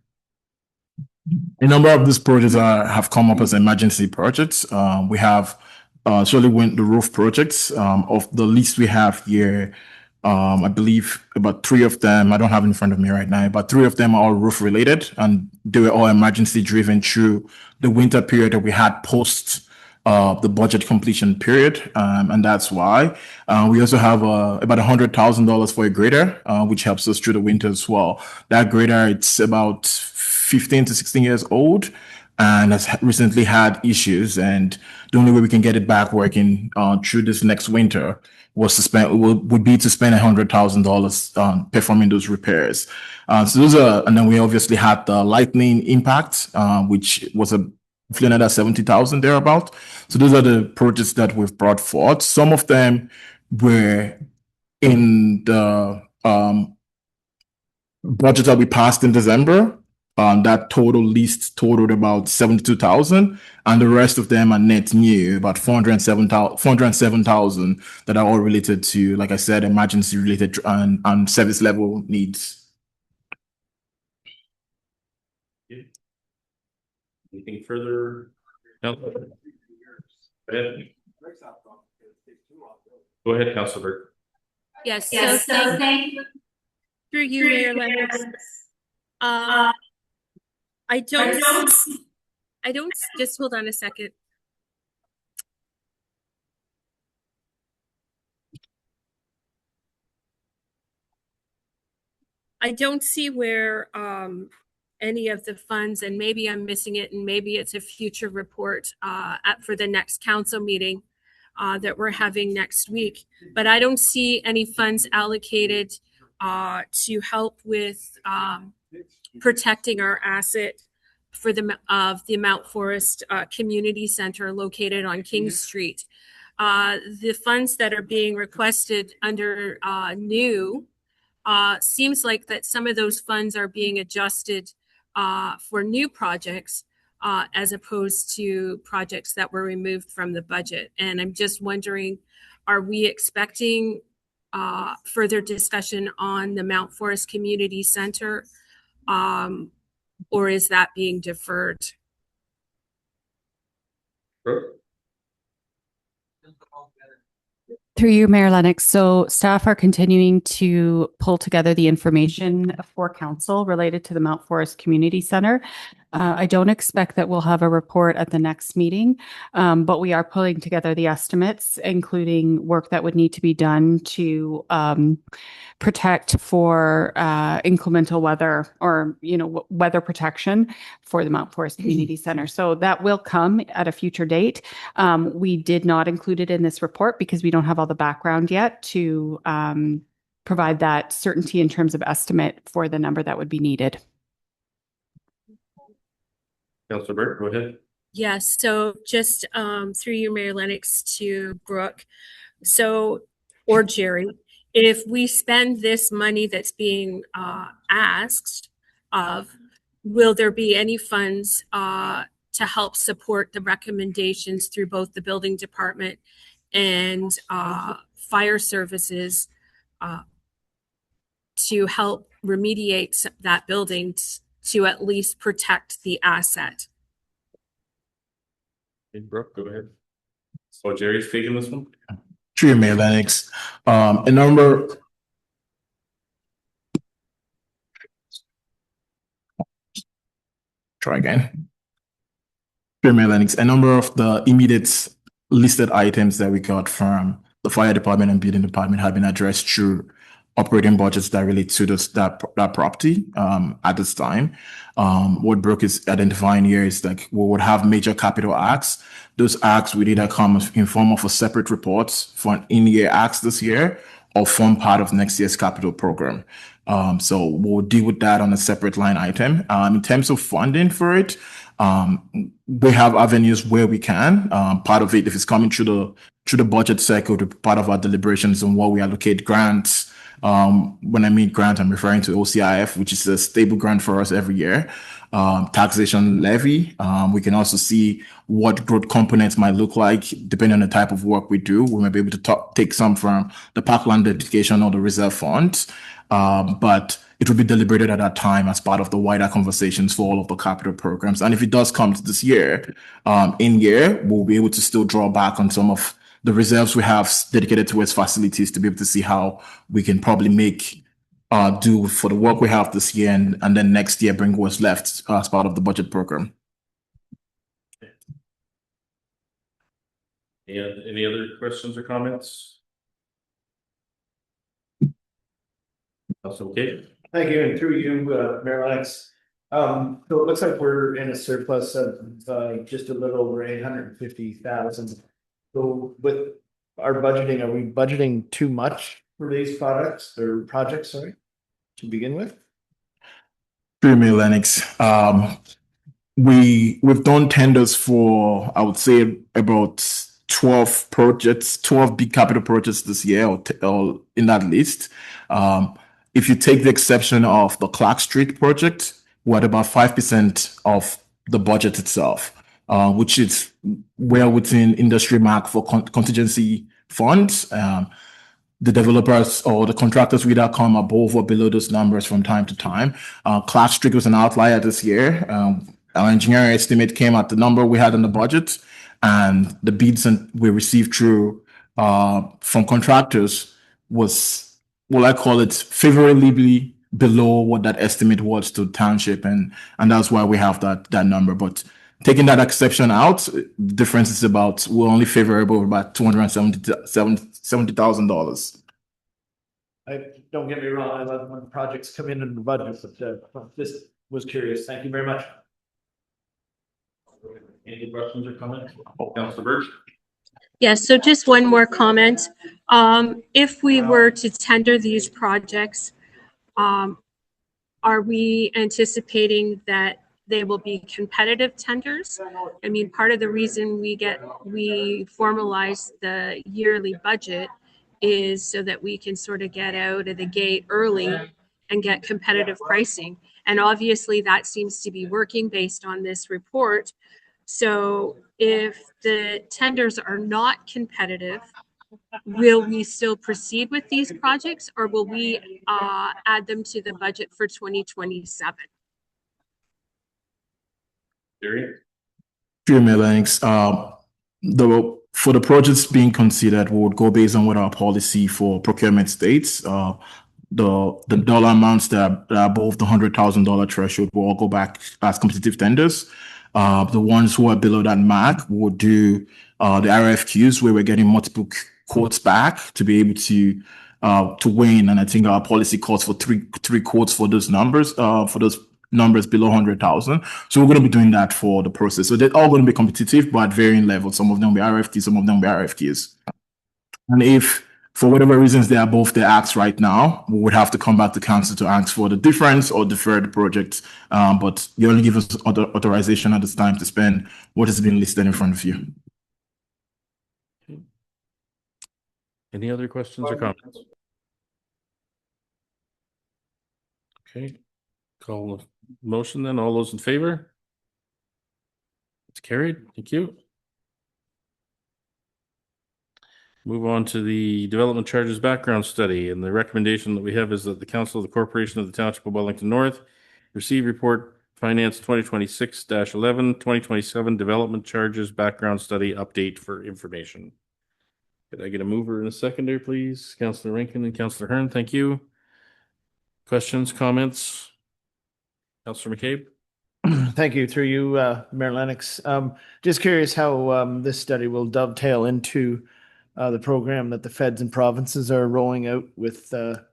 A number of these projects have come up as emergency projects. We have surely went the roof projects. Of the list we have here, I believe about 3 of them, I don't have in front of me right now, but 3 of them are all roof related and they were all emergency driven through the winter period that we had post the budget completion period. And that's why we also have about $100,000 for a grader, which helps us through the winter as well. That grader, it's about 15 to 16 years old and has recently had issues. And the only way we can get it back working through this next winter was to spend would be to spend $100,000 on performing those repairs. So those are, and then we obviously had the lightning impact, which was a another 70,000 thereabout. So those are the projects that we've brought forward. Some of them were in the budget that we passed in December. That total list totaled about 72,000, and the rest of them are net new, about 407,000 that are all related to, like I said, emergency related and service level needs. Anything further? No. Go ahead. Go ahead, Councilor Burke. Yes. So thank you. Through you, Mayor Lennox. I don't, just hold on a second. I don't see where any of the funds, and maybe I'm missing it, and maybe it's a future report for the next council meeting that we're having next week. But I don't see any funds allocated to help with protecting our asset for the Mount Forest Community Center located on King Street. The funds that are being requested under new seems like that some of those funds are being adjusted for new projects as opposed to projects that were removed from the budget. And I'm just wondering, are we expecting further discussion on the Mount Forest Community Center, or is that being deferred? Through you, Mayor Lennox. So staff are continuing to pull together the information for council related to the Mount Forest Community Center. I don't expect that we'll have a report at the next meeting, but we are pulling together the estimates, including work that would need to be done to protect for inclemental weather or, weather protection for the Mount Forest Community Center. So that will come at a future date. We did not include it in this report because we don't have all the background yet to provide that certainty in terms of estimate for the number that would be needed. Councilor Burke, go ahead. Yes, so just through you, Mayor Lennox, to Brooke, or Jerry, if we spend this money that's being asked of, will there be any funds to help support the recommendations through both the building department and fire services to help remediate that building to at least protect the asset. Hey, Brooke, go ahead. So Jerry's taking this one? Through you, Mayor Lennox. A number. Try again. Through Mayor Lennox. A number of the immediate listed items that we got from the fire department and building department have been addressed through operating budgets that relate to that property at this time. What Brooke is identifying here is like we would have major capital acts. Those acts would either come in form of a separate reports for an in-year acts this year or form part of next year's capital program. So we'll deal with that on a separate line item. In terms of funding for it, we have avenues where we can. Part of it, if it's coming through the budget cycle, to part of our deliberations on what we allocate grants. When I mean grant, I'm referring to OCIF, which is a stable grant for us every year. Taxation levy. We can also see what growth components might look like depending on the type of work we do. We might be able to take some from the parkland dedication or the reserve funds. But it will be deliberated at that time as part of the wider conversations for all of the capital programs. And if it does come to this year, in year, we'll be able to still draw back on some of the reserves we have dedicated towards facilities to be able to see how we can probably make do for the work we have this year and then next year bring what's left as part of the budget program. Any other questions or comments? That's okay. Thank you, and through you, Mayor Lennox. So it looks like we're in a surplus of just a little over 850,000. So with our budgeting, are we budgeting too much for these projects, sorry, to begin with? Through Mayor Lennox, we've done tenders for, I would say, about 12 projects, 12 big capital projects this year, or in that list. If you take the exception of the Clark Street project, we're at about 5% of the budget itself, which is well within industry mark for contingency funds. The developers or the contractors will either come above or below those numbers from time to time. Clark Street was an outlier this year. Our engineering estimate came at the number we had in the budget, and the bids we received through from contractors was, well, I call it favorably below what that estimate was to Township, and that's why we have that number. But taking that exception out, the difference is about, we're only favorable about $270,000. Don't get me wrong, I love when projects come in the budget, but just was curious. Thank you very much. Any questions or comments? Councilor Birch? Yes, so just one more comment. If we were to tender these projects, are we anticipating that they will be competitive tenders? I mean, part of the reason we formalize the yearly budget is so that we can sort of get out of the gate early and get competitive pricing. And obviously that seems to be working based on this report. So if the tenders are not competitive, will we still proceed with these projects, or will we add them to the budget for 2027? Jerry? Mayor Lennox, for the projects being considered, we would go based on what our policy for procurement states. The dollar amounts that are above the $100,000 threshold will all go back as competitive tenders. The ones who are below that mark will do the RFQs, where we're getting multiple quotes back to be able to win. And I think our policy calls for three quotes for those numbers, below 100,000. So we're going to be doing that for the process. So they're all going to be competitive, but at varying levels. Some of them will be RFQs, some of them will be RFQs. And if for whatever reasons they are above the acts right now, we would have to come back to council to ask for the difference or defer the project. But you only give us authorization at this time to spend what has been listed in front of you. Any other questions or comments? Okay, call the motion then. All those in favor? It's carried. Thank you. Move on to the development charges background study, and the recommendation that we have is that the Council of the Corporation of the Township of Wellington North receive report finance 2026-11, 2027 development charges background study update for information. Could I get a mover and a seconder, please? Councillor Rankin and Councillor Hearn, thank you. Questions, comments? Councillor McCabe? Thank you. Through you, Mayor Lennox. Just curious how this study will dovetail into the program that the feds and provinces are rolling out with a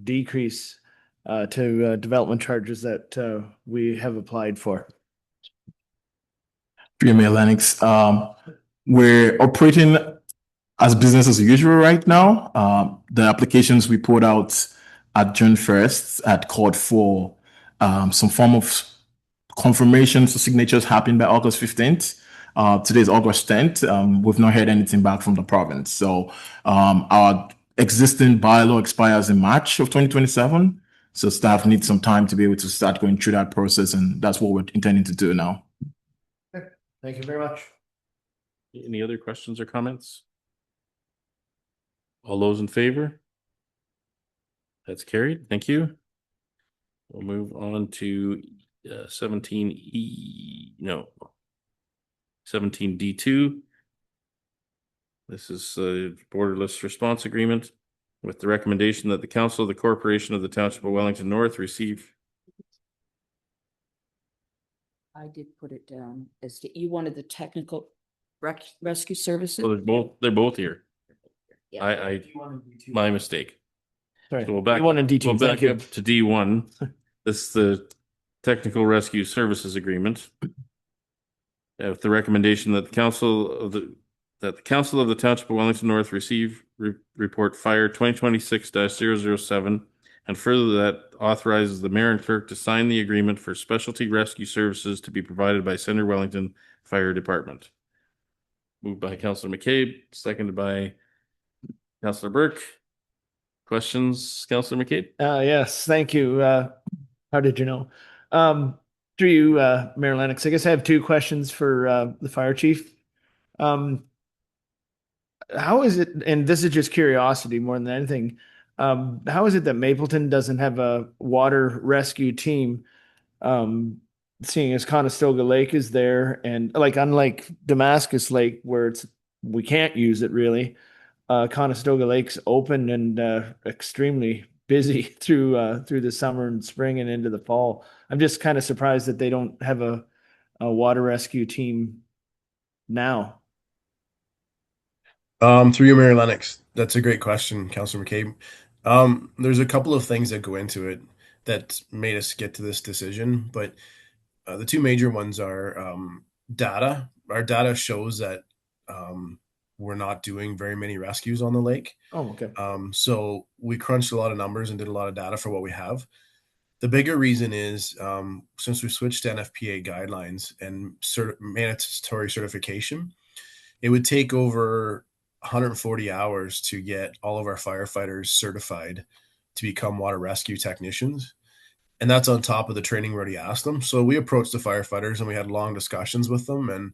decrease to development charges that we have applied for. Through you, Mayor Lennox. We're operating as business as usual right now. The applications we put out at June 1st had called for some form of confirmation, so signatures happened by August 15th. Today is August 10th. We've not heard anything back from the province. So our existing bylaw expires in March of 2027. So staff needs some time to be able to start going through that process, and that's what we're intending to do now. Okay. Thank you very much. Any other questions or comments? All those in favor? That's carried. Thank you. We'll move on to 17D2. This is a borderless response agreement with the recommendation that the Council of the Corporation of the Township of Wellington North receive. I did put it down as you wanted the technical rescue services. So they're both here. Yeah. I my mistake. Sorry. So we'll back D1 and D2. We'll back Thank you. up to D1. This is the Technical Rescue Services Agreement. With the recommendation that the Council of the Township of Wellington North receive report fire 2026-007, and further that authorizes the mayor and clerk to sign the agreement for specialty rescue services to be provided by Center Wellington Fire Department. Moved by Councillor McCabe, seconded by Councillor Burke. Questions, Councillor McCabe? Yes, thank you. How did you know? Through you, Mayor Lennox, I guess I have two questions for the fire chief. How is it, and this is just curiosity more than anything, how is it that Mapleton doesn't have a water rescue team, seeing as Conestoga Lake is there, and like unlike Damascus Lake where we can't use it really, Conestoga Lake's open and extremely busy through the summer and spring and into the fall. I'm just kind of surprised that they don't have a water rescue team now. Through you, Mayor Lennox. That's a great question, Councillor McCabe. There's a couple of things that go into it that made us get to this decision, but the two major ones are data. Our data shows that we're not doing very many rescues on the lake. Oh, okay. So we crunched a lot of numbers and did a lot of data for what we have. The bigger reason is since we switched to NFPA guidelines and mandatory certification, it would take over 140 hours to get all of our firefighters certified to become water rescue technicians. And that's on top of the training we already asked them. So we approached the firefighters and we had long discussions with them. And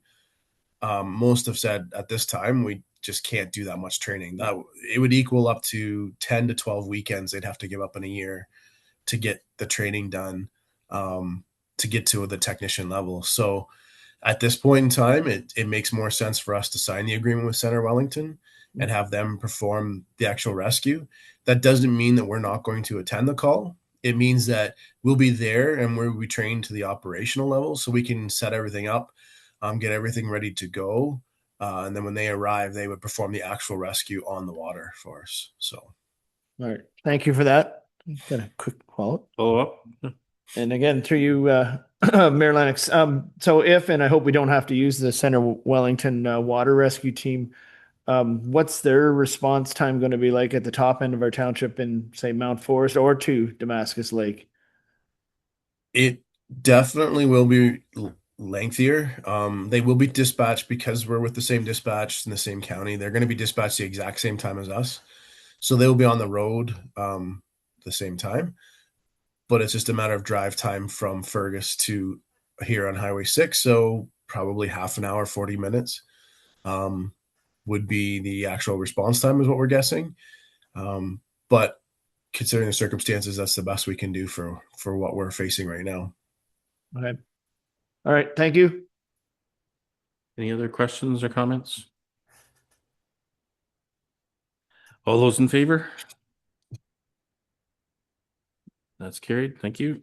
most have said at this time, we just can't do that much training. That it would equal up to 10 to 12 weekends they'd have to give up in a year to get the training done, to get to the technician level. So at this point in time, it makes more sense for us to sign the agreement with Center Wellington and have them perform the actual rescue. That doesn't mean that we're not going to attend the call. It means that we'll be there and we'll be trained to the operational level so we can set everything up, get everything ready to go. And then when they arrive, they would perform the actual rescue on the water for us. So, all right. Thank you for that. Got a quick follow up. And again, through you, Mayor Lennox. So if, and I hope we don't have to use the Center Wellington water rescue team, what's their response time going to be like at the top end of our township in, say, Mount Forest or to Damascus Lake? It definitely will be lengthier. They will be dispatched because we're with the same dispatch in the same county. They're going to be dispatched the exact same time as us. So they will be on the road the same time. But it's just a matter of drive time from Fergus to here on Highway 6. So probably half an hour, 40 minutes would be the actual response time is what we're guessing. But considering the circumstances, that's the best we can do for what we're facing right now. Okay. All right. Thank you. Any other questions or comments? All those in favor? That's carried. Thank you.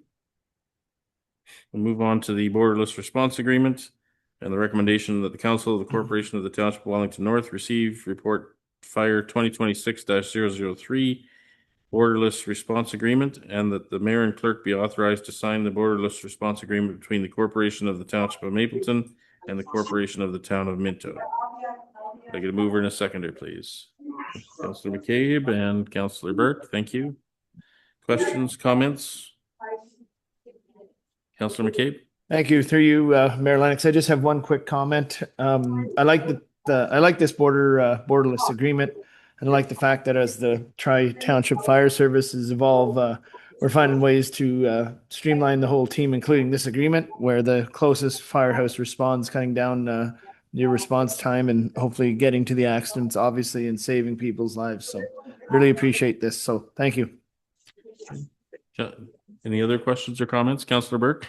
We'll move on to the borderless response agreement and the recommendation that the Council of the Corporation of the Township of Wellington North receive report fire 2026-003 borderless response agreement, and that the mayor and clerk be authorized to sign the borderless response agreement between the Corporation of the Township of Mapleton and the Corporation of the Town of Minto. Can I get a mover and a seconder, please? Councillor McCabe and Councillor Burke, thank you. Questions, comments? Councillor McCabe? Thank you. Through you, Mayor Lennox. I just have one quick comment. I like I like this borderless agreement. And I like the fact that as the Township Fire Services evolve, we're finding ways to streamline the whole team, including this agreement, where the closest firehouse responds, cutting down your response time and hopefully getting to the accidents, obviously, and saving people's lives. So really appreciate this. So thank you. Any other questions or comments? Councillor Burke?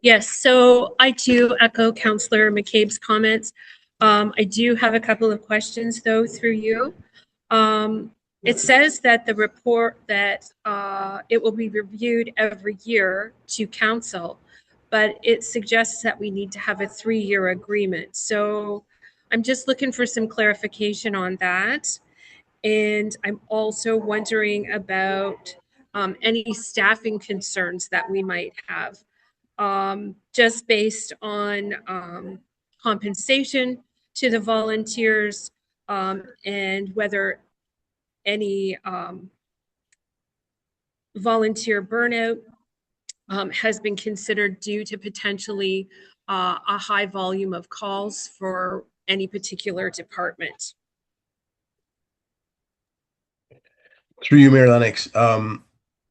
Yes, so I too echo Councillor McCabe's comments. I do have a couple of questions though through you. It says that the report that it will be reviewed every year to council, but it suggests that we need to have a 3-year agreement. So I'm just looking for some clarification on that. And I'm also wondering about any staffing concerns that we might have, just based on compensation to the volunteers, and whether any volunteer burnout has been considered due to potentially a high volume of calls for any particular department. Through you, Mayor Lennox.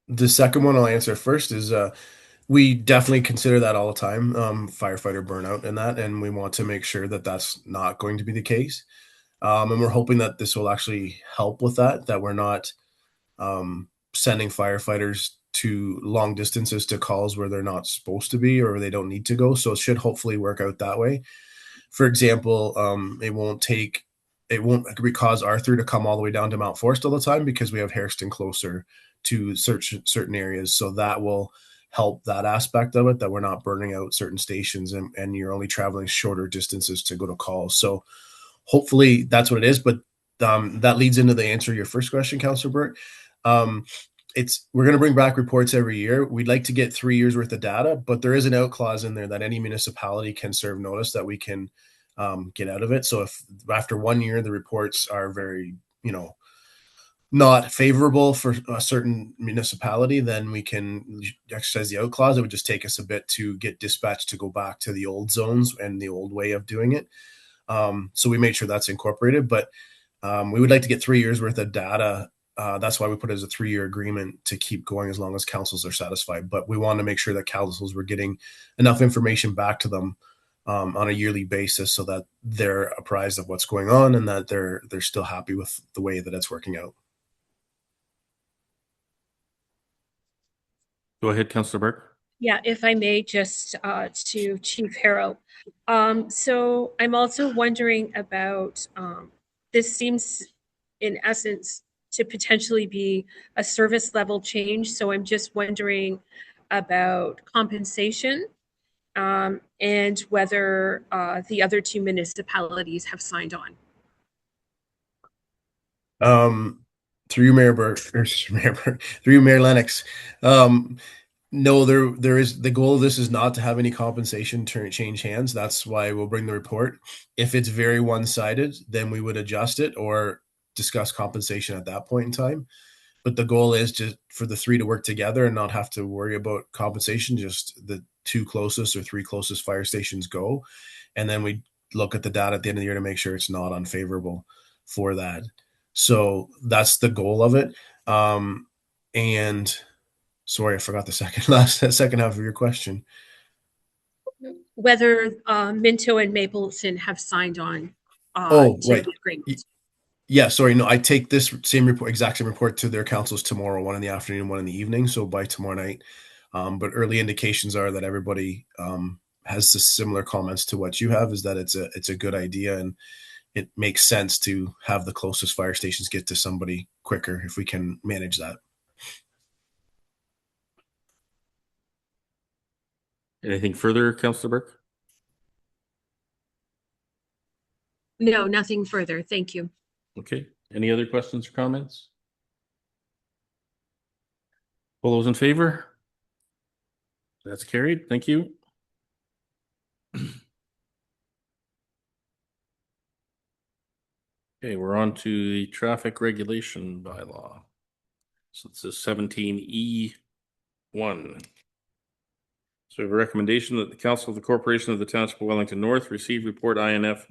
The second one I'll answer first is we definitely consider that all the time, firefighter burnout and we want to make sure that that's not going to be the case. And we're hoping that this will actually help with that we're not sending firefighters to long distances to calls where they're not supposed to be or they don't need to go. So it should hopefully work out that way. For example, it won't cause Arthur to come all the way down to Mount Forest all the time because we have Hairston closer to certain areas. So that will help that aspect of it, that we're not burning out certain stations and you're only traveling shorter distances to go to calls. So hopefully that's what it is. But that leads into the answer to your first question, Councillor Burke. We're going to bring back reports every year. We'd like to get 3 years worth of data, but there is an out clause in there that any municipality can serve notice that we can get out of it. So if after 1 year, the reports are very, not favorable for a certain municipality, then we can exercise the out clause. It would just take us a bit to get dispatched to go back to the old zones and the old way of doing it. So we made sure that's incorporated, but we would like to get 3 years worth of data. That's why we put it as a 3-year agreement to keep going as long as councils are satisfied. But we want to make sure that councils were getting enough information back to them on a yearly basis so that they're apprised of what's going on and that they're still happy with the way that it's working out. Go ahead, Councillor Burke. Yeah, if I may, just to Chief Harrell. So I'm also wondering about, this seems in essence to potentially be a service level change. So I'm just wondering about compensation and whether the other two municipalities have signed on. Through you, Mayor Burke, through you, Mayor Lennox. No, there is, the goal of this is not to have any compensation change hands. That's why we'll bring the report. If it's very one-sided, then we would adjust it or discuss compensation at that point in time. But the goal is just for the three to work together and not have to worry about compensation. Just the 2 closest or 3 closest fire stations go. And then we look at the data at the end of the year to make sure it's not unfavorable for that. So that's the goal of it. And sorry, I forgot the second half of your question. whether Minto and Mapleton have signed on Oh, to right. the agreement. Yeah, sorry. No, I take this exact same report to their councils tomorrow, one in the afternoon, one in the evening. So by tomorrow night. But early indications are that everybody has similar comments to what you have, is that it's a good idea and it makes sense to have the closest fire stations get to somebody quicker if we can manage that. Anything further, Councillor Burke? No, nothing further. Thank you. Okay. Any other questions or comments? All those in favor? That's carried. Thank you. Okay, we're on to the traffic regulation bylaw. So this is 17E1. So we have a recommendation that the Council of the Corporation of the Township of Wellington North receive report INF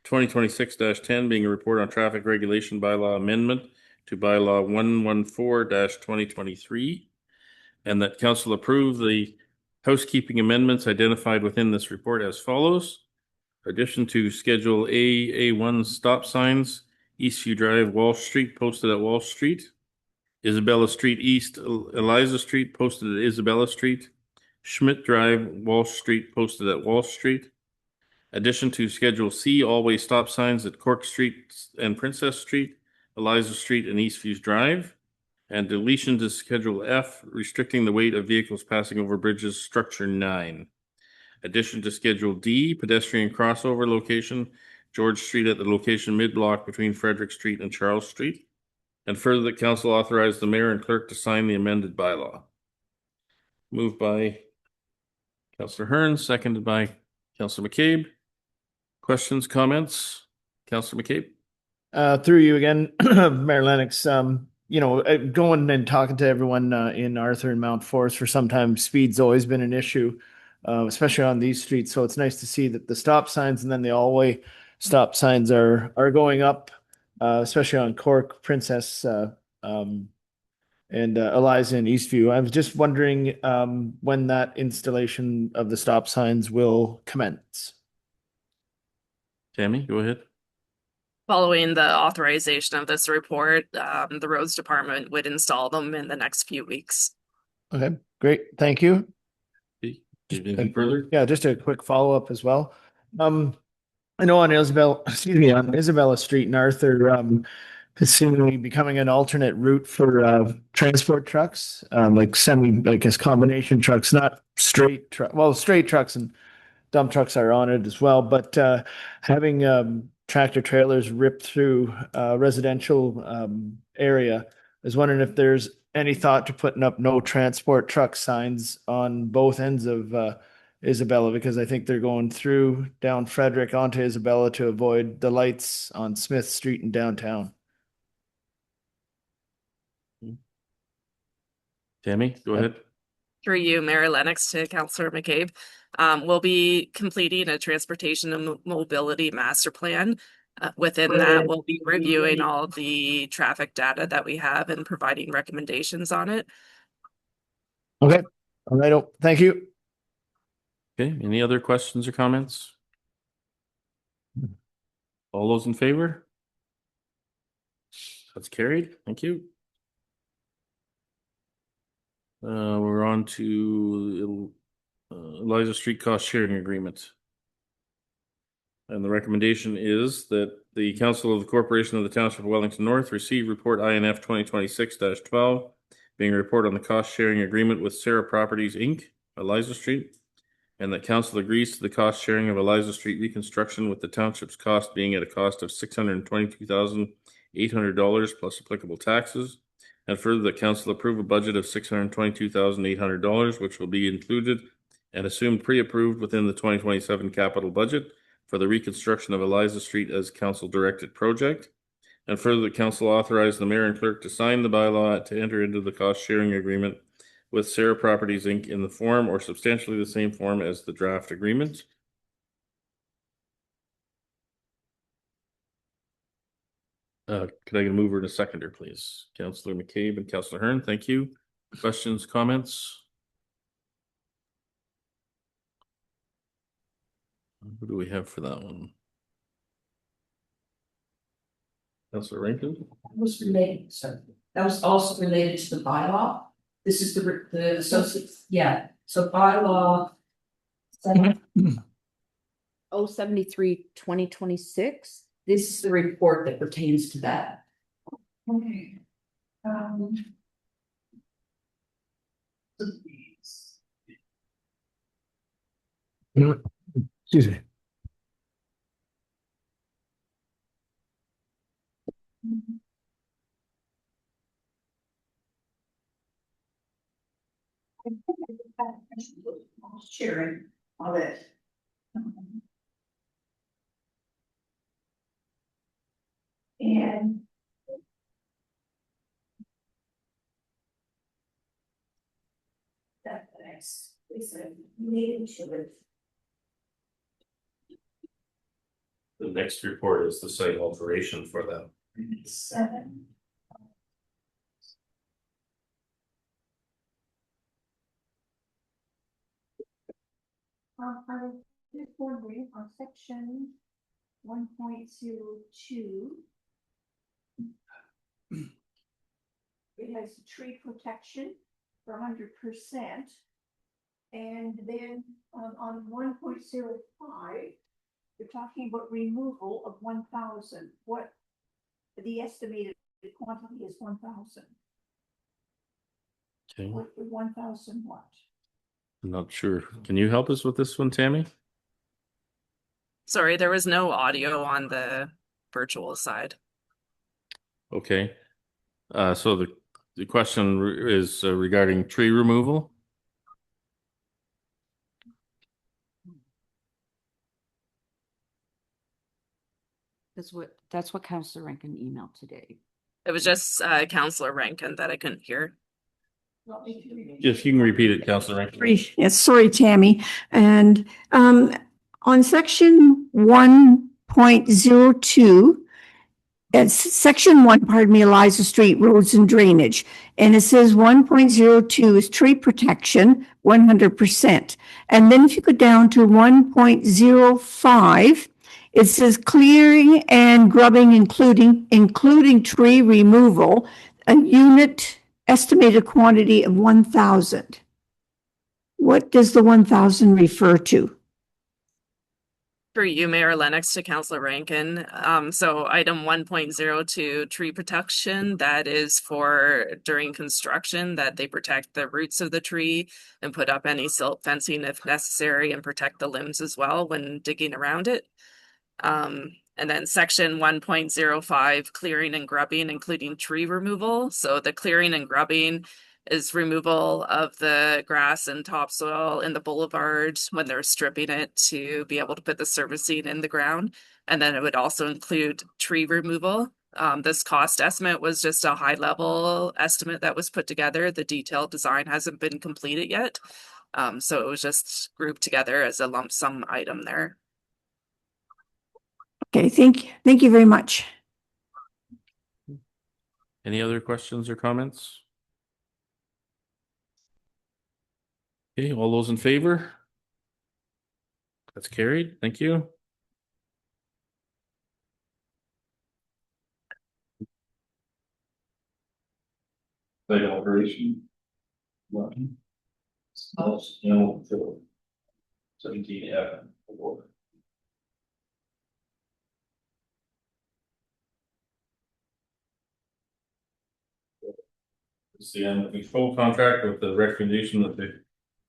2026-10 being a report on traffic regulation bylaw amendment to bylaw 114-2023, and that Council approve the housekeeping amendments identified within this report as follows. Addition to Schedule A1 stop signs, Eastview Drive, Walsh Street, posted at Walsh Street. Isabella Street East, Eliza Street, posted at Isabella Street. Schmidt Drive, Walsh Street, posted at Walsh Street. Addition to Schedule C, all-way stop signs at Cork Street and Princess Street, Eliza Street, and Eastview Drive. And deletion to Schedule F, restricting the weight of vehicles passing over bridges, Structure 9. Addition to Schedule D, pedestrian crossover location, George Street at the location mid-block between Frederick Street and Charles Street. And further, that council authorize the mayor and clerk to sign the amended bylaw. Moved by Councillor Hearn, seconded by Councillor McCabe. Questions, comments? Councillor McCabe? Through you again, Mayor Lennox, going and talking to everyone in Arthur and Mount Forest for some time, speed's always been an issue, especially on these streets. So it's nice to see that the stop signs and then the all-way stop signs are going up, especially on Cork, Princess, and Eliza and Eastview. I was just wondering when that installation of the stop signs will commence. Tammy, go ahead. Following the authorization of this report, the roads department would install them in the next few weeks. Okay, great. Thank you. Anything further? Yeah, just a quick follow-up as well. I know on Isabella Street in Arthur, it's seemingly becoming an alternate route for transport trucks, like as combination trucks, not straight straight trucks and dump trucks are on it as well, but having tractor trailers rip through residential area. I was wondering if there's any thought to putting up no transport truck signs on both ends of Isabella, because I think they're going through down Frederick onto Isabella to avoid the lights on Smith Street in downtown. Tammy, go ahead. Through you, Mayor Lennox, to Councillor McCabe. We'll be completing a transportation and mobility master plan. Within that, we'll be reviewing all the traffic data that we have and providing recommendations on it. Okay, all right. Thank you. Okay, any other questions or comments? All those in favor? That's carried. Thank you. We're on to Eliza Street cost sharing agreement. And the recommendation is that the Council of the Corporation of the Township of Wellington North receive report INF 2026-12, being a report on the cost sharing agreement with Sarah Properties, Inc., Eliza Street, and that council agrees to the cost sharing of Eliza Street reconstruction, with the township's cost being at a cost of $622,800 plus applicable taxes. And further, that council approve a budget of $622,800, which will be included and assumed pre-approved within the 2027 capital budget for the reconstruction of Eliza Street as council directed project. And further, the council authorized the mayor and clerk to sign the bylaw to enter into the cost sharing agreement with Sarah Properties, Inc. in the form or substantially the same form as the draft agreement. Could I get a mover and a seconder, please? Councillor McCabe and Councillor Hearn, thank you. Questions, comments? Who do we have for that one? Councilor Rankin? That was related, so that was also related to the bylaw. This is the associate, yeah, so bylaw. 073/2026. This is the report that pertains to that. Okay. Excuse me. Sharing all that. And that's related to it. The next report is the site alteration for them. 7. I was just wondering on section 1.02. It has tree protection for 100%. And then on 1.05, you're talking about removal of 1,000. What the estimated quantity is 1,000. Okay. What 1,000 what? I'm not sure. Can you help us with this one, Tammy? Sorry, there was no audio on the virtual side. Okay. So the question is regarding tree removal. That's what Councilor Rankin emailed today. It was just Councilor Rankin that I couldn't hear. If you can repeat it, Councilor Rankin. Yes, sorry, Tammy. And on section 1.02, it's section 1, pardon me, Eliza Street roads and drainage. And it says 1.02 is tree protection, 100%. And then if you go down to 1.05, it says clearing and grubbing, including tree removal, a unit estimated quantity of 1,000. What does the 1,000 refer to? For you, Mayor Lennox, to Councilor Rankin. So item 1.02, tree protection, that is for during construction, that they protect the roots of the tree and put up any silt fencing if necessary and protect the limbs as well when digging around it. And then section 1.05, clearing and grubbing, including tree removal. So the clearing and grubbing is removal of the grass and topsoil in the boulevard when they're stripping it to be able to put the servicing in the ground. And then it would also include tree removal. This cost estimate was just a high level estimate that was put together. The detailed design hasn't been completed yet. So it was just grouped together as a lump sum item there. Okay, thank you very much. Any other questions or comments? Okay, all those in favor? That's carried. Thank you. Site alteration. 17F. It's the animal control contract with the recommendation that the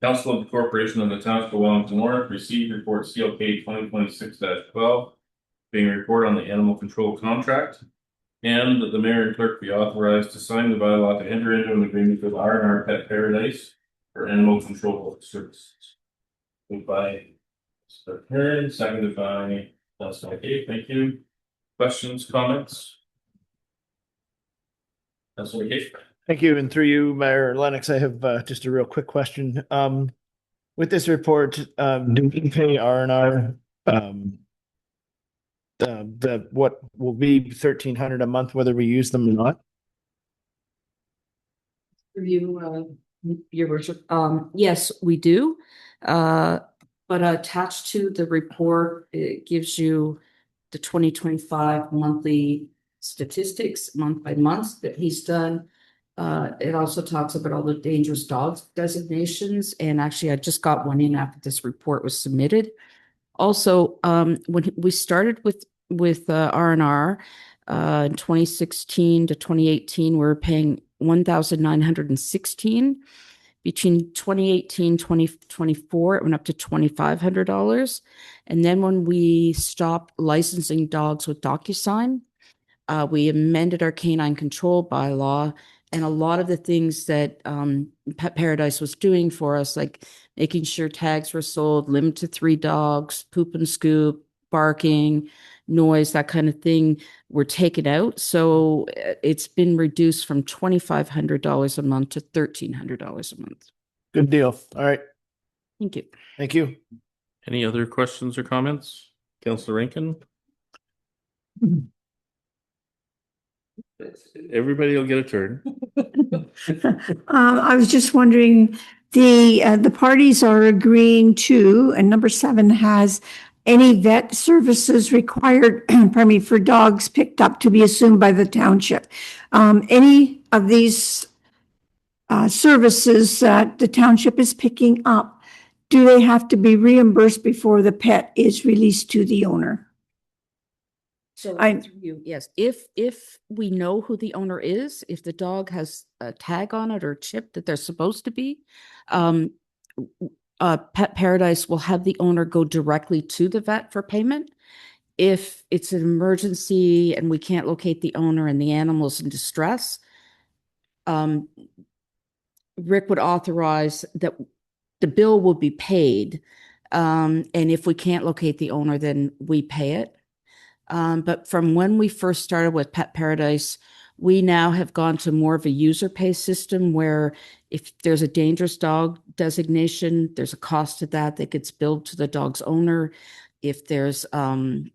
Council of the Corporation of the Township of Wellington North receive report CLK 2026-12, being a report on the animal control contract, and that the mayor and clerk be authorized to sign the bylaw to enter into an agreement with R&R Pet Paradise for animal control services. Moved by Mr. Heron, seconded by Councilor McCabe. Thank you. Questions, comments? Councilor McCabe. Thank you. And through you, Mayor Lennox, I have just a real quick question. With this report, do we pay R&R the what will be $1,300 a month, whether we use them or not? Review, your worship. Yes, we do. But attached to the report, it gives you the 2025 monthly statistics, month by month that he's done. It also talks about all the dangerous dogs designations. And actually, I just got one in after this report was submitted. Also, when we started with R&R in 2016 to 2018, we were paying $1,916. Between 2018 2024, it went up to $2,500. And then when we stopped licensing dogs with DocuSign, we amended our canine control bylaw, and a lot of the things that Pet Paradise was doing for us, like making sure tags were sold, limit to 3 dogs, poop and scoop, barking, noise, that kind of thing, were taken out. So it's been reduced from $2,500 a month to $1,300 a month. Good deal. All right. Thank you. Thank you. Any other questions or comments? Councillor Rankin? Everybody will get a turn. I was just wondering, the parties are agreeing to, and number 7 has any vet services required, pardon me, for dogs picked up to be assumed by the township. Any of these services that the township is picking up, do they have to be reimbursed before the pet is released to the owner? So yes, if we know who the owner is, if the dog has a tag on it or chip that they're supposed to be, Pet Paradise will have the owner go directly to the vet for payment. If it's an emergency and we can't locate the owner and the animal's in distress, Rick would authorize that the bill will be paid. And if we can't locate the owner, then we pay it. But from when we first started with Pet Paradise, we now have gone to more of a user pay system where if there's a dangerous dog designation, there's a cost to that gets billed to the dog's owner. If there's, what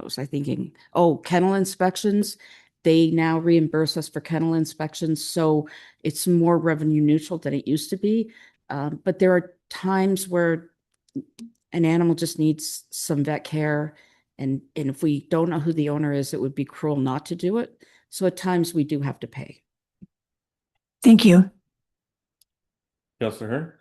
was I thinking? Oh, kennel inspections. They now reimburse us for kennel inspections. So it's more revenue neutral than it used to be. But there are times where an animal just needs some vet care. And if we don't know who the owner is, it would be cruel not to do it. So at times we do have to pay. Thank you. Councillor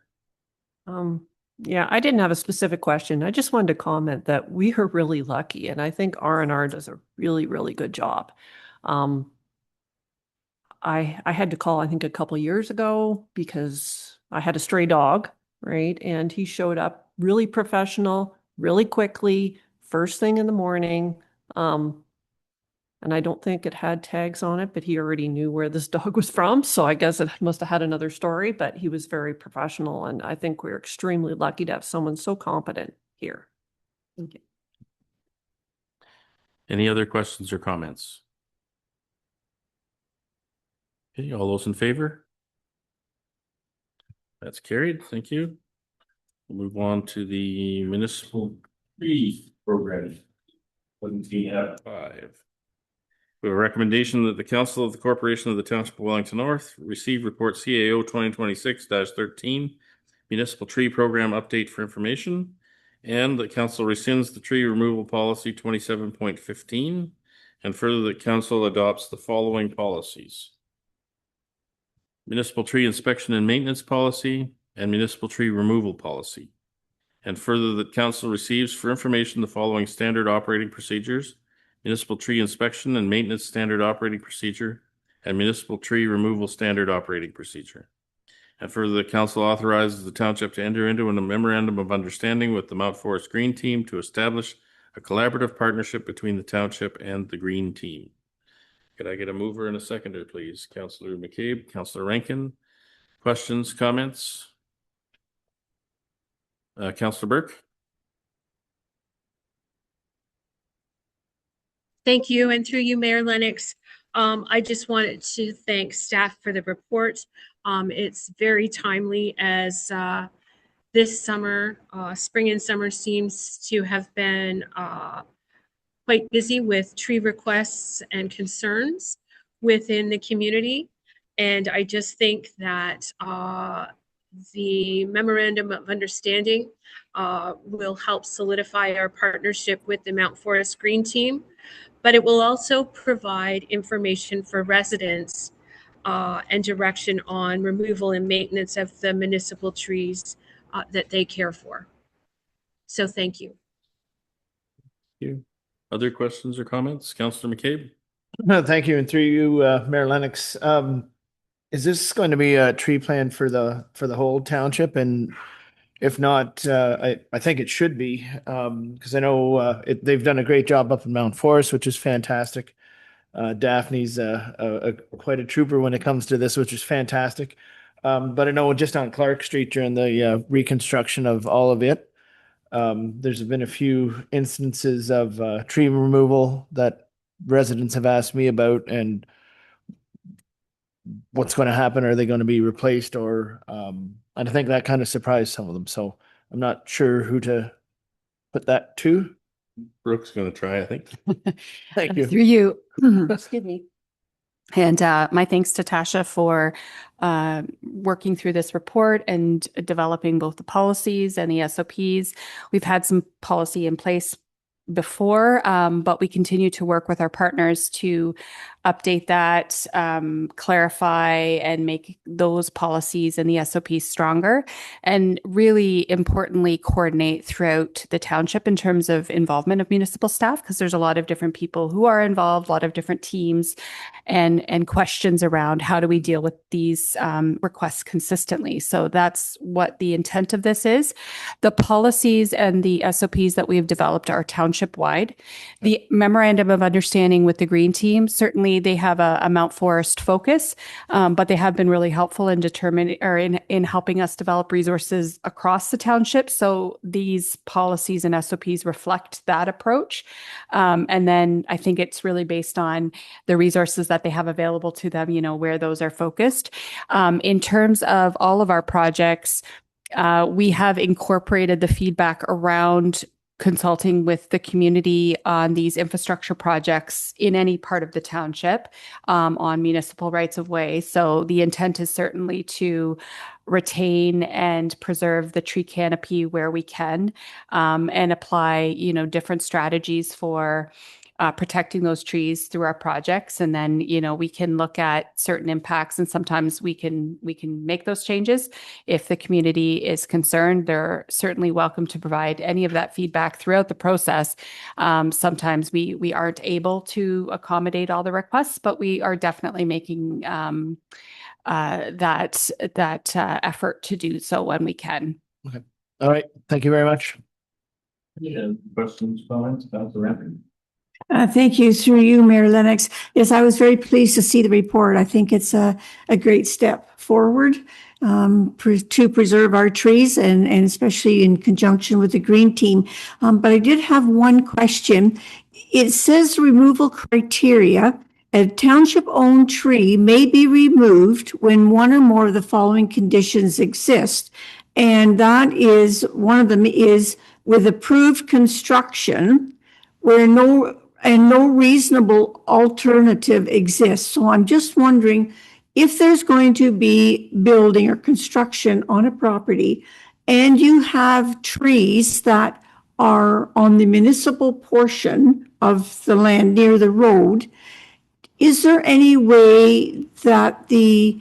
Hearn? Yeah, I didn't have a specific question. I just wanted to comment that we are really lucky, and I think R&R does a really, really good job. I had to call, I think, a couple of years ago because I had a stray dog, right? And he showed up really professional, really quickly, first thing in the morning. And I don't think it had tags on it, but he already knew where this dog was from. So I guess it must have had another story, but he was very professional. And I think we're extremely lucky to have someone so competent here. Thank you. Any other questions or comments? Okay, all those in favor? That's carried. Thank you. We'll move on to the municipal tree program. 17F5. We have a recommendation that the Council of the Corporation of the Township of Wellington North receive report CAO 2026-13 municipal tree program update for information, and that Council rescinds the tree removal policy 27.15, and further that Council adopts the following policies: municipal tree inspection and maintenance policy and municipal tree removal policy, and further that Council receives for information the following standard operating procedures: municipal tree inspection and maintenance standard operating procedure, and municipal tree removal standard operating procedure. And further, the Council authorizes the Township to enter into a memorandum of understanding with the Mount Forest Green Team to establish a collaborative partnership between the Township and the Green Team. Could I get a mover and a seconder, please? Councillor McCabe, Councillor Rankin. Questions, comments? Councillor Burke? Thank you. And through you, Mayor Lennox, I just wanted to thank staff for the report. It's very timely as this summer, spring and summer seems to have been quite busy with tree requests and concerns within the community. And I just think that the memorandum of understanding will help solidify our partnership with the Mount Forest Green Team, but it will also provide information for residents and direction on removal and maintenance of the municipal trees that they care for. So thank you. Thank you. Other questions or comments? Councillor McCabe? No, thank you. And through you, Mayor Lennox, is this going to be a tree plan for the whole township? And if not, I think it should be, because I know they've done a great job up in Mount Forest, which is fantastic. Daphne's quite a trooper when it comes to this, which is fantastic. But I know just on Clark Street during the reconstruction of all of it, there's been a few instances of tree removal that residents have asked me about, and what's going to happen. Are they going to be replaced, or and I think that kind of surprised some of them. So I'm not sure who to put that to. Brooke's going to try, I think. Thank you. Through you. Excuse me. And my thanks to Tasha for working through this report and developing both the policies and the SOPs. We've had some policy in place before, but we continue to work with our partners to update that, clarify, and make those policies and the SOPs stronger, and really importantly, coordinate throughout the township in terms of involvement of municipal staff, because there's a lot of different people who are involved, a lot of different teams, and questions around how do we deal with these requests consistently. So that's what the intent of this is. The policies and the SOPs that we've developed are township-wide. The memorandum of understanding with the Green Team, certainly they have a Mount Forest focus, but they have been really helpful in determining or in helping us develop resources across the township. So these policies and SOPs reflect that approach. And then I think it's really based on the resources that they have available to them, you know, where those are focused. In terms of all of our projects, we have incorporated the feedback around consulting with the community on these infrastructure projects in any part of the township on municipal rights of way. So the intent is certainly to retain and preserve the tree canopy where we can, and apply, you know, different strategies for protecting those trees through our projects. And then, you know, we can look at certain impacts, and sometimes we can make those changes. If the community is concerned, they're certainly welcome to provide any of that feedback throughout the process. Sometimes we aren't able to accommodate all the requests, but we are definitely making that effort to do so when we can. Okay. All right. Thank you very much. Questions, comments, Councillor Rampton? Thank you. Through you, Mayor Lennox. Yes, I was very pleased to see the report. I think it's a great step forward to preserve our trees, and especially in conjunction with the Green Team. But I did have one question. It says removal criteria. A township-owned tree may be removed when one or more of the following conditions exist. And that is, one of them is with approved construction where no reasonable alternative exists. So I'm just wondering if there's going to be building or construction on a property and you have trees that are on the municipal portion of the land near the road, is there any way that the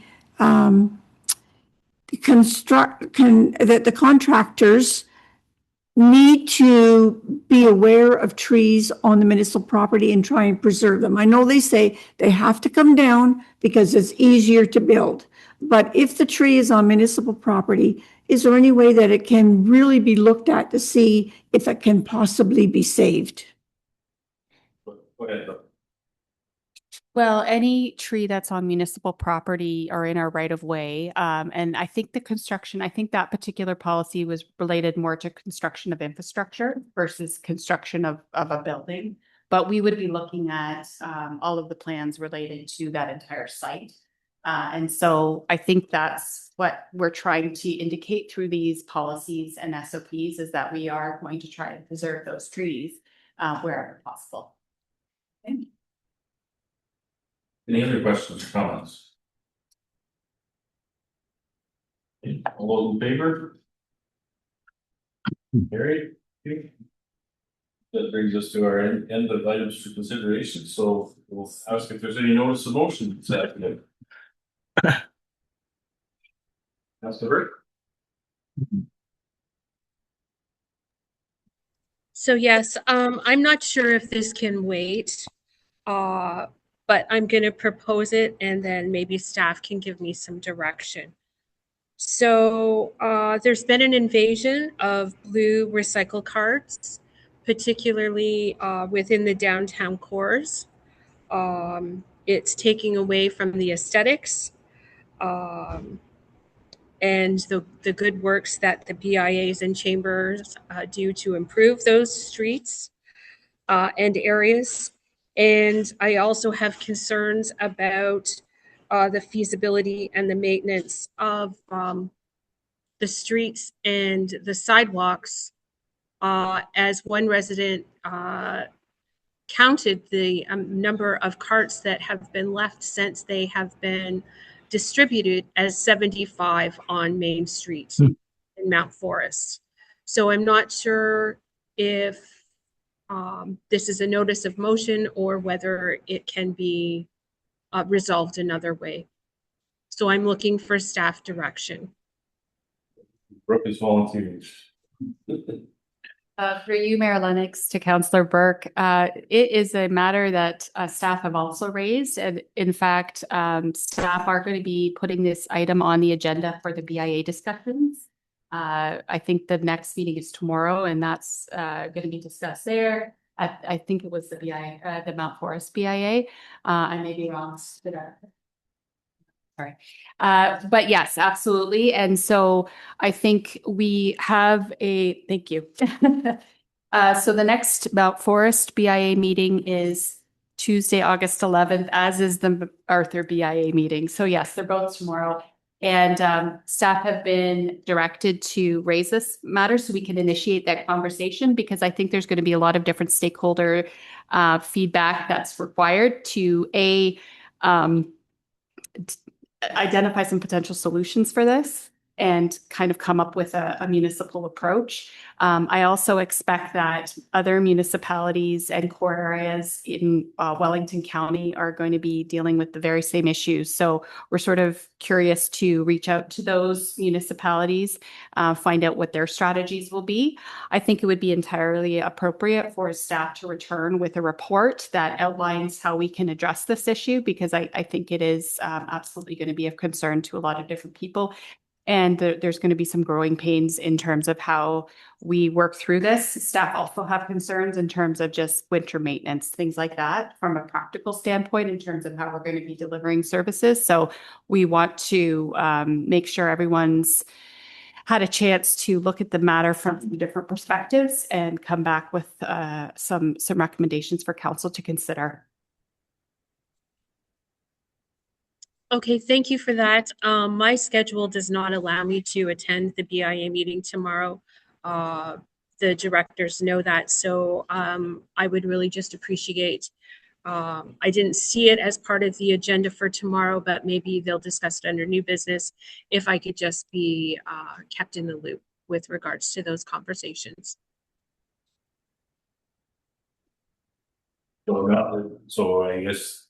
contractors need to be aware of trees on the municipal property and try and preserve them? I know they say they have to come down because it's easier to build. But if the tree is on municipal property, is there any way that it can really be looked at to see if it can possibly be saved? Go ahead. Well, any tree that's on municipal property or in our right of way. And I think that particular policy was related more to construction of infrastructure versus construction of a building. But we would be looking at all of the plans related to that entire site. And so I think that's what we're trying to indicate through these policies and SOPs, is that we are going to try and preserve those trees wherever possible. Thank you. Any other questions or comments? All those in favor? Carried. That brings us to our end of items for consideration. So we'll ask if there's any notice of motion this afternoon. Councilor Burke? So yes, I'm not sure if this can wait, but I'm going to propose it and then maybe staff can give me some direction. So there's been an invasion of blue recycle carts, particularly within the downtown cores. It's taking away from the aesthetics and the good works that the BIAs and chambers do to improve those streets and areas. And I also have concerns about the feasibility and the maintenance of the streets and the sidewalks. As one resident counted the number of carts that have been left since they have been distributed as 75 on Main Street in Mount Forest. So I'm not sure if this is a notice of motion or whether it can be resolved another way. So I'm looking for staff direction. Brooke is volunteering. For you, Mayor Lennox, to Councillor Burke, it is a matter that staff have also raised. And in fact, staff are going to be putting this item on the agenda for the BIA discussions. I think the next meeting is tomorrow, and that's going to be discussed there. I think it was the BIA, the Mount Forest BIA. I may be wrong. Sorry. But yes, absolutely. And so I think we have thank you. So the next Mount Forest BIA meeting is Tuesday, August 11th, as is the Arthur BIA meeting. So yes, they're both tomorrow. And staff have been directed to raise this matter so we can initiate that conversation, because I think there's going to be a lot of different stakeholder feedback that's required to identify some potential solutions for this and kind of come up with a municipal approach. I also expect that other municipalities and core areas in Wellington County are going to be dealing with the very same issues. So we're sort of curious to reach out to those municipalities, find out what their strategies will be. I think it would be entirely appropriate for staff to return with a report that outlines how we can address this issue, because I think it is absolutely going to be of concern to a lot of different people. And there's going to be some growing pains in terms of how we work through this. Staff also have concerns in terms of just winter maintenance, things like that, from a practical standpoint, in terms of how we're going to be delivering services. So we want to make sure everyone's had a chance to look at the matter from different perspectives and come back with some recommendations for council to consider. Okay, thank you for that. My schedule does not allow me to attend the BIA meeting tomorrow. The directors know that, so I would really just appreciate, I didn't see it as part of the agenda for tomorrow, but maybe they'll discuss it under new business, if I could just be kept in the loop with regards to those conversations. So I guess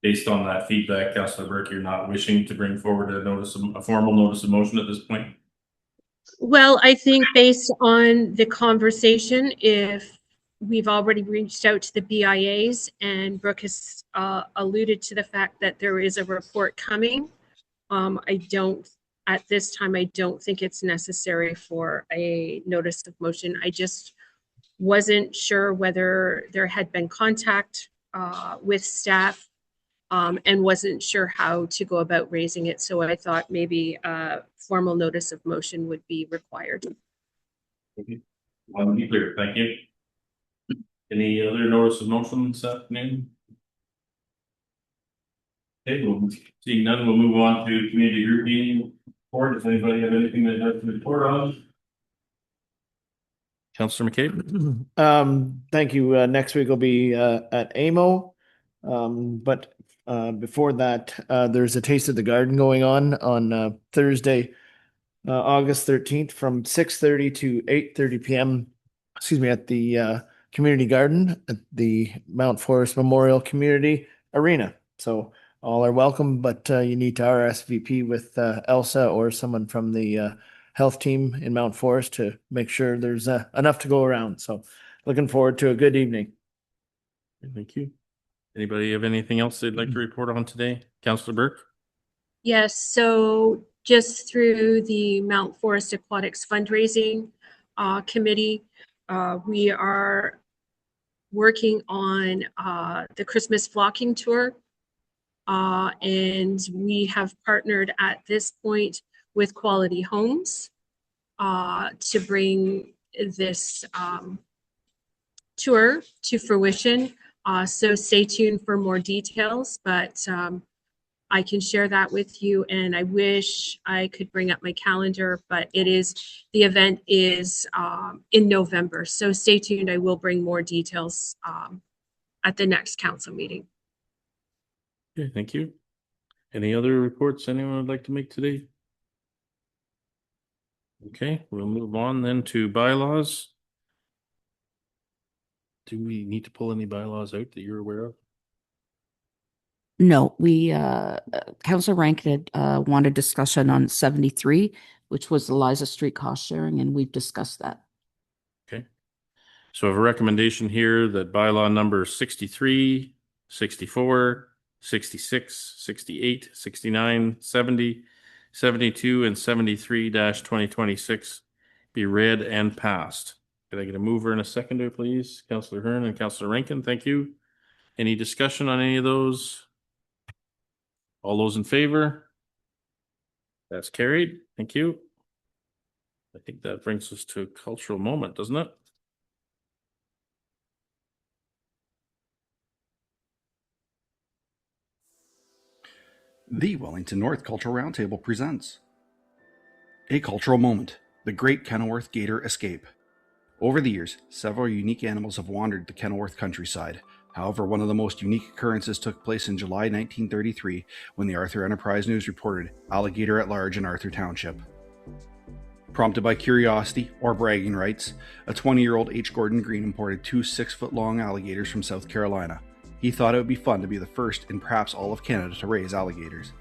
based on that feedback, Councillor Burke, you're not wishing to bring forward a formal notice of motion at this point? Well, I think based on the conversation, if we've already reached out to the BIAs and Brooke has alluded to the fact that there is a report coming, at this time, I don't think it's necessary for a notice of motion. I just wasn't sure whether there had been contact with staff and wasn't sure how to go about raising it. So I thought maybe a formal notice of motion would be required. Want to be clear, thank you. Any other notice of motion this afternoon? Okay, we'll seeing none, we'll move on to community group meeting report. Does anybody have anything they'd like to report on? Councillor McCabe. Thank you. Next week will be at AMO. But before that, there's a Taste of the Garden going on Thursday, August 13th from 6:30 to 8:30 p.m. At the community garden at the Mount Forest Memorial Community Arena. So all are welcome, but you need to RSVP with Elsa or someone from the health team in Mount Forest to make sure there's enough to go around. So looking forward to a good evening. Thank you. Anybody have anything else they'd like to report on today? Councillor Burke? Yes, so just through the Mount Forest Aquatics fundraising committee, we are working on the Christmas flocking tour. And we have partnered at this point with Quality Homes to bring this tour to fruition. So stay tuned for more details, but I can share that with you, and I wish I could bring up my calendar, but the event is in November. So stay tuned. I will bring more details at the next council meeting. Okay, thank you. Any other reports anyone would like to make today? Okay, we'll move on then to bylaws. Do we need to pull any bylaws out that you're aware of? No, Councillor Rank had wanted discussion on 73, which was Eliza Street cost sharing, and we've discussed that. Okay. So I have a recommendation here that bylaw number 63, 64, 66, 68, 69, 70, 72, and 73-2026 be read and passed. Can I get a mover and a seconder, please? Councillor Hearn and Councillor Rankin, thank you. Any discussion on any of those? All those in favor? That's carried. Thank you. I think that brings us to a cultural moment, doesn't it? The Wellington North Cultural Roundtable presents A Cultural Moment, the Great Kenilworth Gator Escape. Over the years, several unique animals have wandered the Kenilworth countryside. However, one of the most unique occurrences took place in July 1933 when the Arthur Enterprise News reported alligator at large in Arthur Township. Prompted by curiosity or bragging rights, a 20-year-old H. Gordon Green imported 2 6-foot-long alligators from South Carolina. He thought it would be fun to be the first in perhaps all of Canada to raise alligators.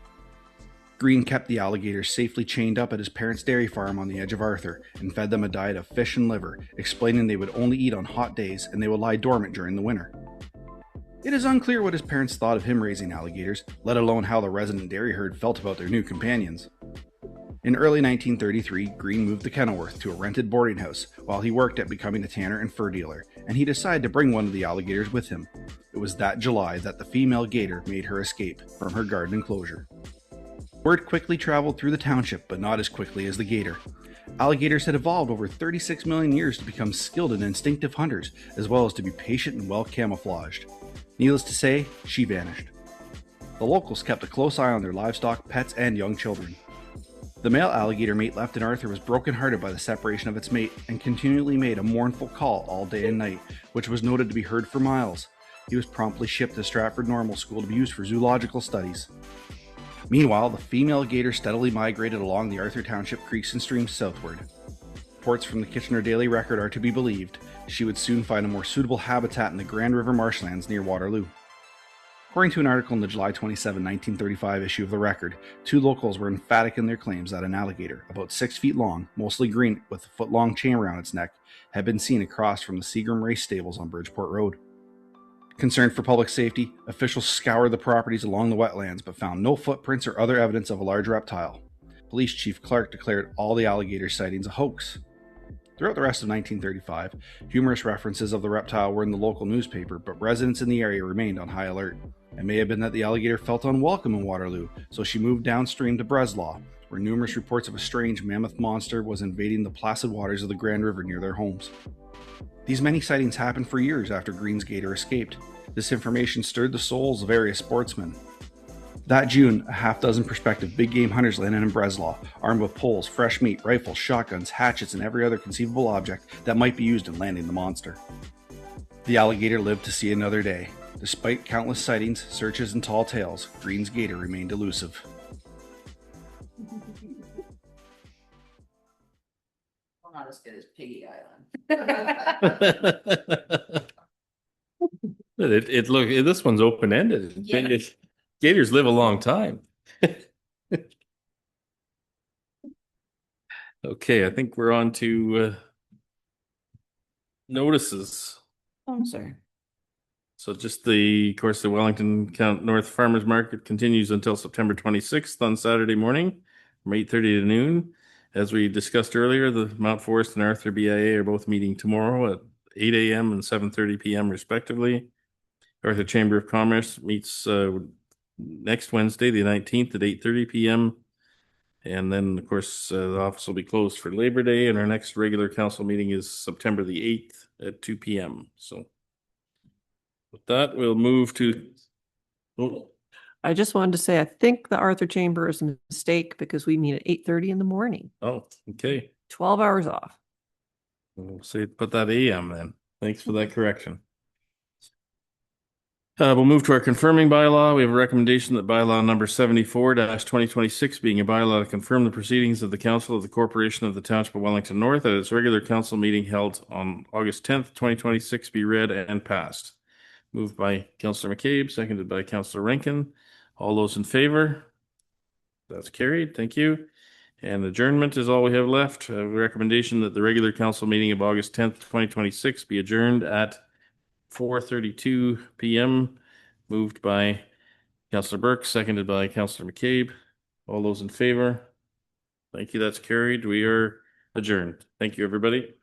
Green kept the alligators safely chained up at his parents' dairy farm on the edge of Arthur and fed them a diet of fish and liver, explaining they would only eat on hot days and they would lie dormant during the winter. It is unclear what his parents thought of him raising alligators, let alone how the resident dairy herd felt about their new companions. In early 1933, Green moved to Kenilworth to a rented boarding house while he worked at becoming a tanner and fur dealer, and he decided to bring one of the alligators with him. It was that July that the female gator made her escape from her garden enclosure. Word quickly traveled through the township, but not as quickly as the gator. Alligators had evolved over 36 million years to become skilled and instinctive hunters, as well as to be patient and well camouflaged. Needless to say, she vanished. The locals kept a close eye on their livestock, pets, and young children. The male alligator mate left in Arthur was brokenhearted by the separation of its mate and continually made a mournful call all day and night, which was noted to be heard for miles. He was promptly shipped to Stratford Normal School to be used for zoological studies. Meanwhile, the female gator steadily migrated along the Arthur Township creeks and streams southward. Reports from the Kitchener Daily Record are to be believed. She would soon find a more suitable habitat in the Grand River marshlands near Waterloo. According to an article in the July 27, 1935 issue of the Record, 2 locals were emphatic in their claims that an alligator, about 6 feet long, mostly green with a foot-long chain around its neck, had been seen across from the Seagram Race Stables on Bridgeport Road. Concerned for public safety, officials scoured the properties along the wetlands but found no footprints or other evidence of a large reptile. Police Chief Clark declared all the alligator sightings a hoax. Throughout the rest of 1935, humorous references of the reptile were in the local newspaper, but residents in the area remained on high alert. It may have been that the alligator felt unwelcome in Waterloo, so she moved downstream to Breslau, where numerous reports of a strange mammoth monster was invading the placid waters of the Grand River near their homes. These many sightings happened for years after Green's gator escaped. This information stirred the souls of various sportsmen. That June, a half-dozen prospective big-game hunters landed in Breslau, armed with poles, fresh meat, rifles, shotguns, hatchets, and every other conceivable object that might be used in landing the monster. The alligator lived to see another day. Despite countless sightings, searches, and tall tales, Green's gator remained elusive. as good as Piggy Island. This one's open ended. Yeah. Gators live a long time. Okay, I think we're on to notices. Oh, I'm sorry. So just of course, the Wellington North Farmers Market continues until September 26th on Saturday morning from 8:30 to noon. As we discussed earlier, the Mount Forest and Arthur BIA are both meeting tomorrow at 8 a.m. and 7:30 p.m. respectively. Arthur Chamber of Commerce meets next Wednesday, the 19th at 8:30 p.m. And then, of course, the office will be closed for Labor Day, and our next regular council meeting is September the 8th at 2 p.m. So with that, we'll move to. I just wanted to say, I think the Arthur Chamber is a mistake because we meet at 8:30 in the morning. Oh, okay. 12 hours off. We'll say put that AM then. Thanks for that correction. We'll move to our confirming bylaw. We have a recommendation that bylaw number 74-2026 being a bylaw to confirm the proceedings of the Council of the Corporation of the Township of Wellington North at its regular council meeting held on August 10th, 2026 be read and passed. Moved by Councillor McCabe, seconded by Councillor Rankin. All those in favor? That's carried. Thank you. And adjournment is all we have left. A recommendation that the regular council meeting of August 10th, 2026 be adjourned at 4:32 p.m. Moved by Councillor Burke, seconded by Councillor McCabe. All those in favor? Thank you. That's carried. We are adjourned. Thank you, everybody.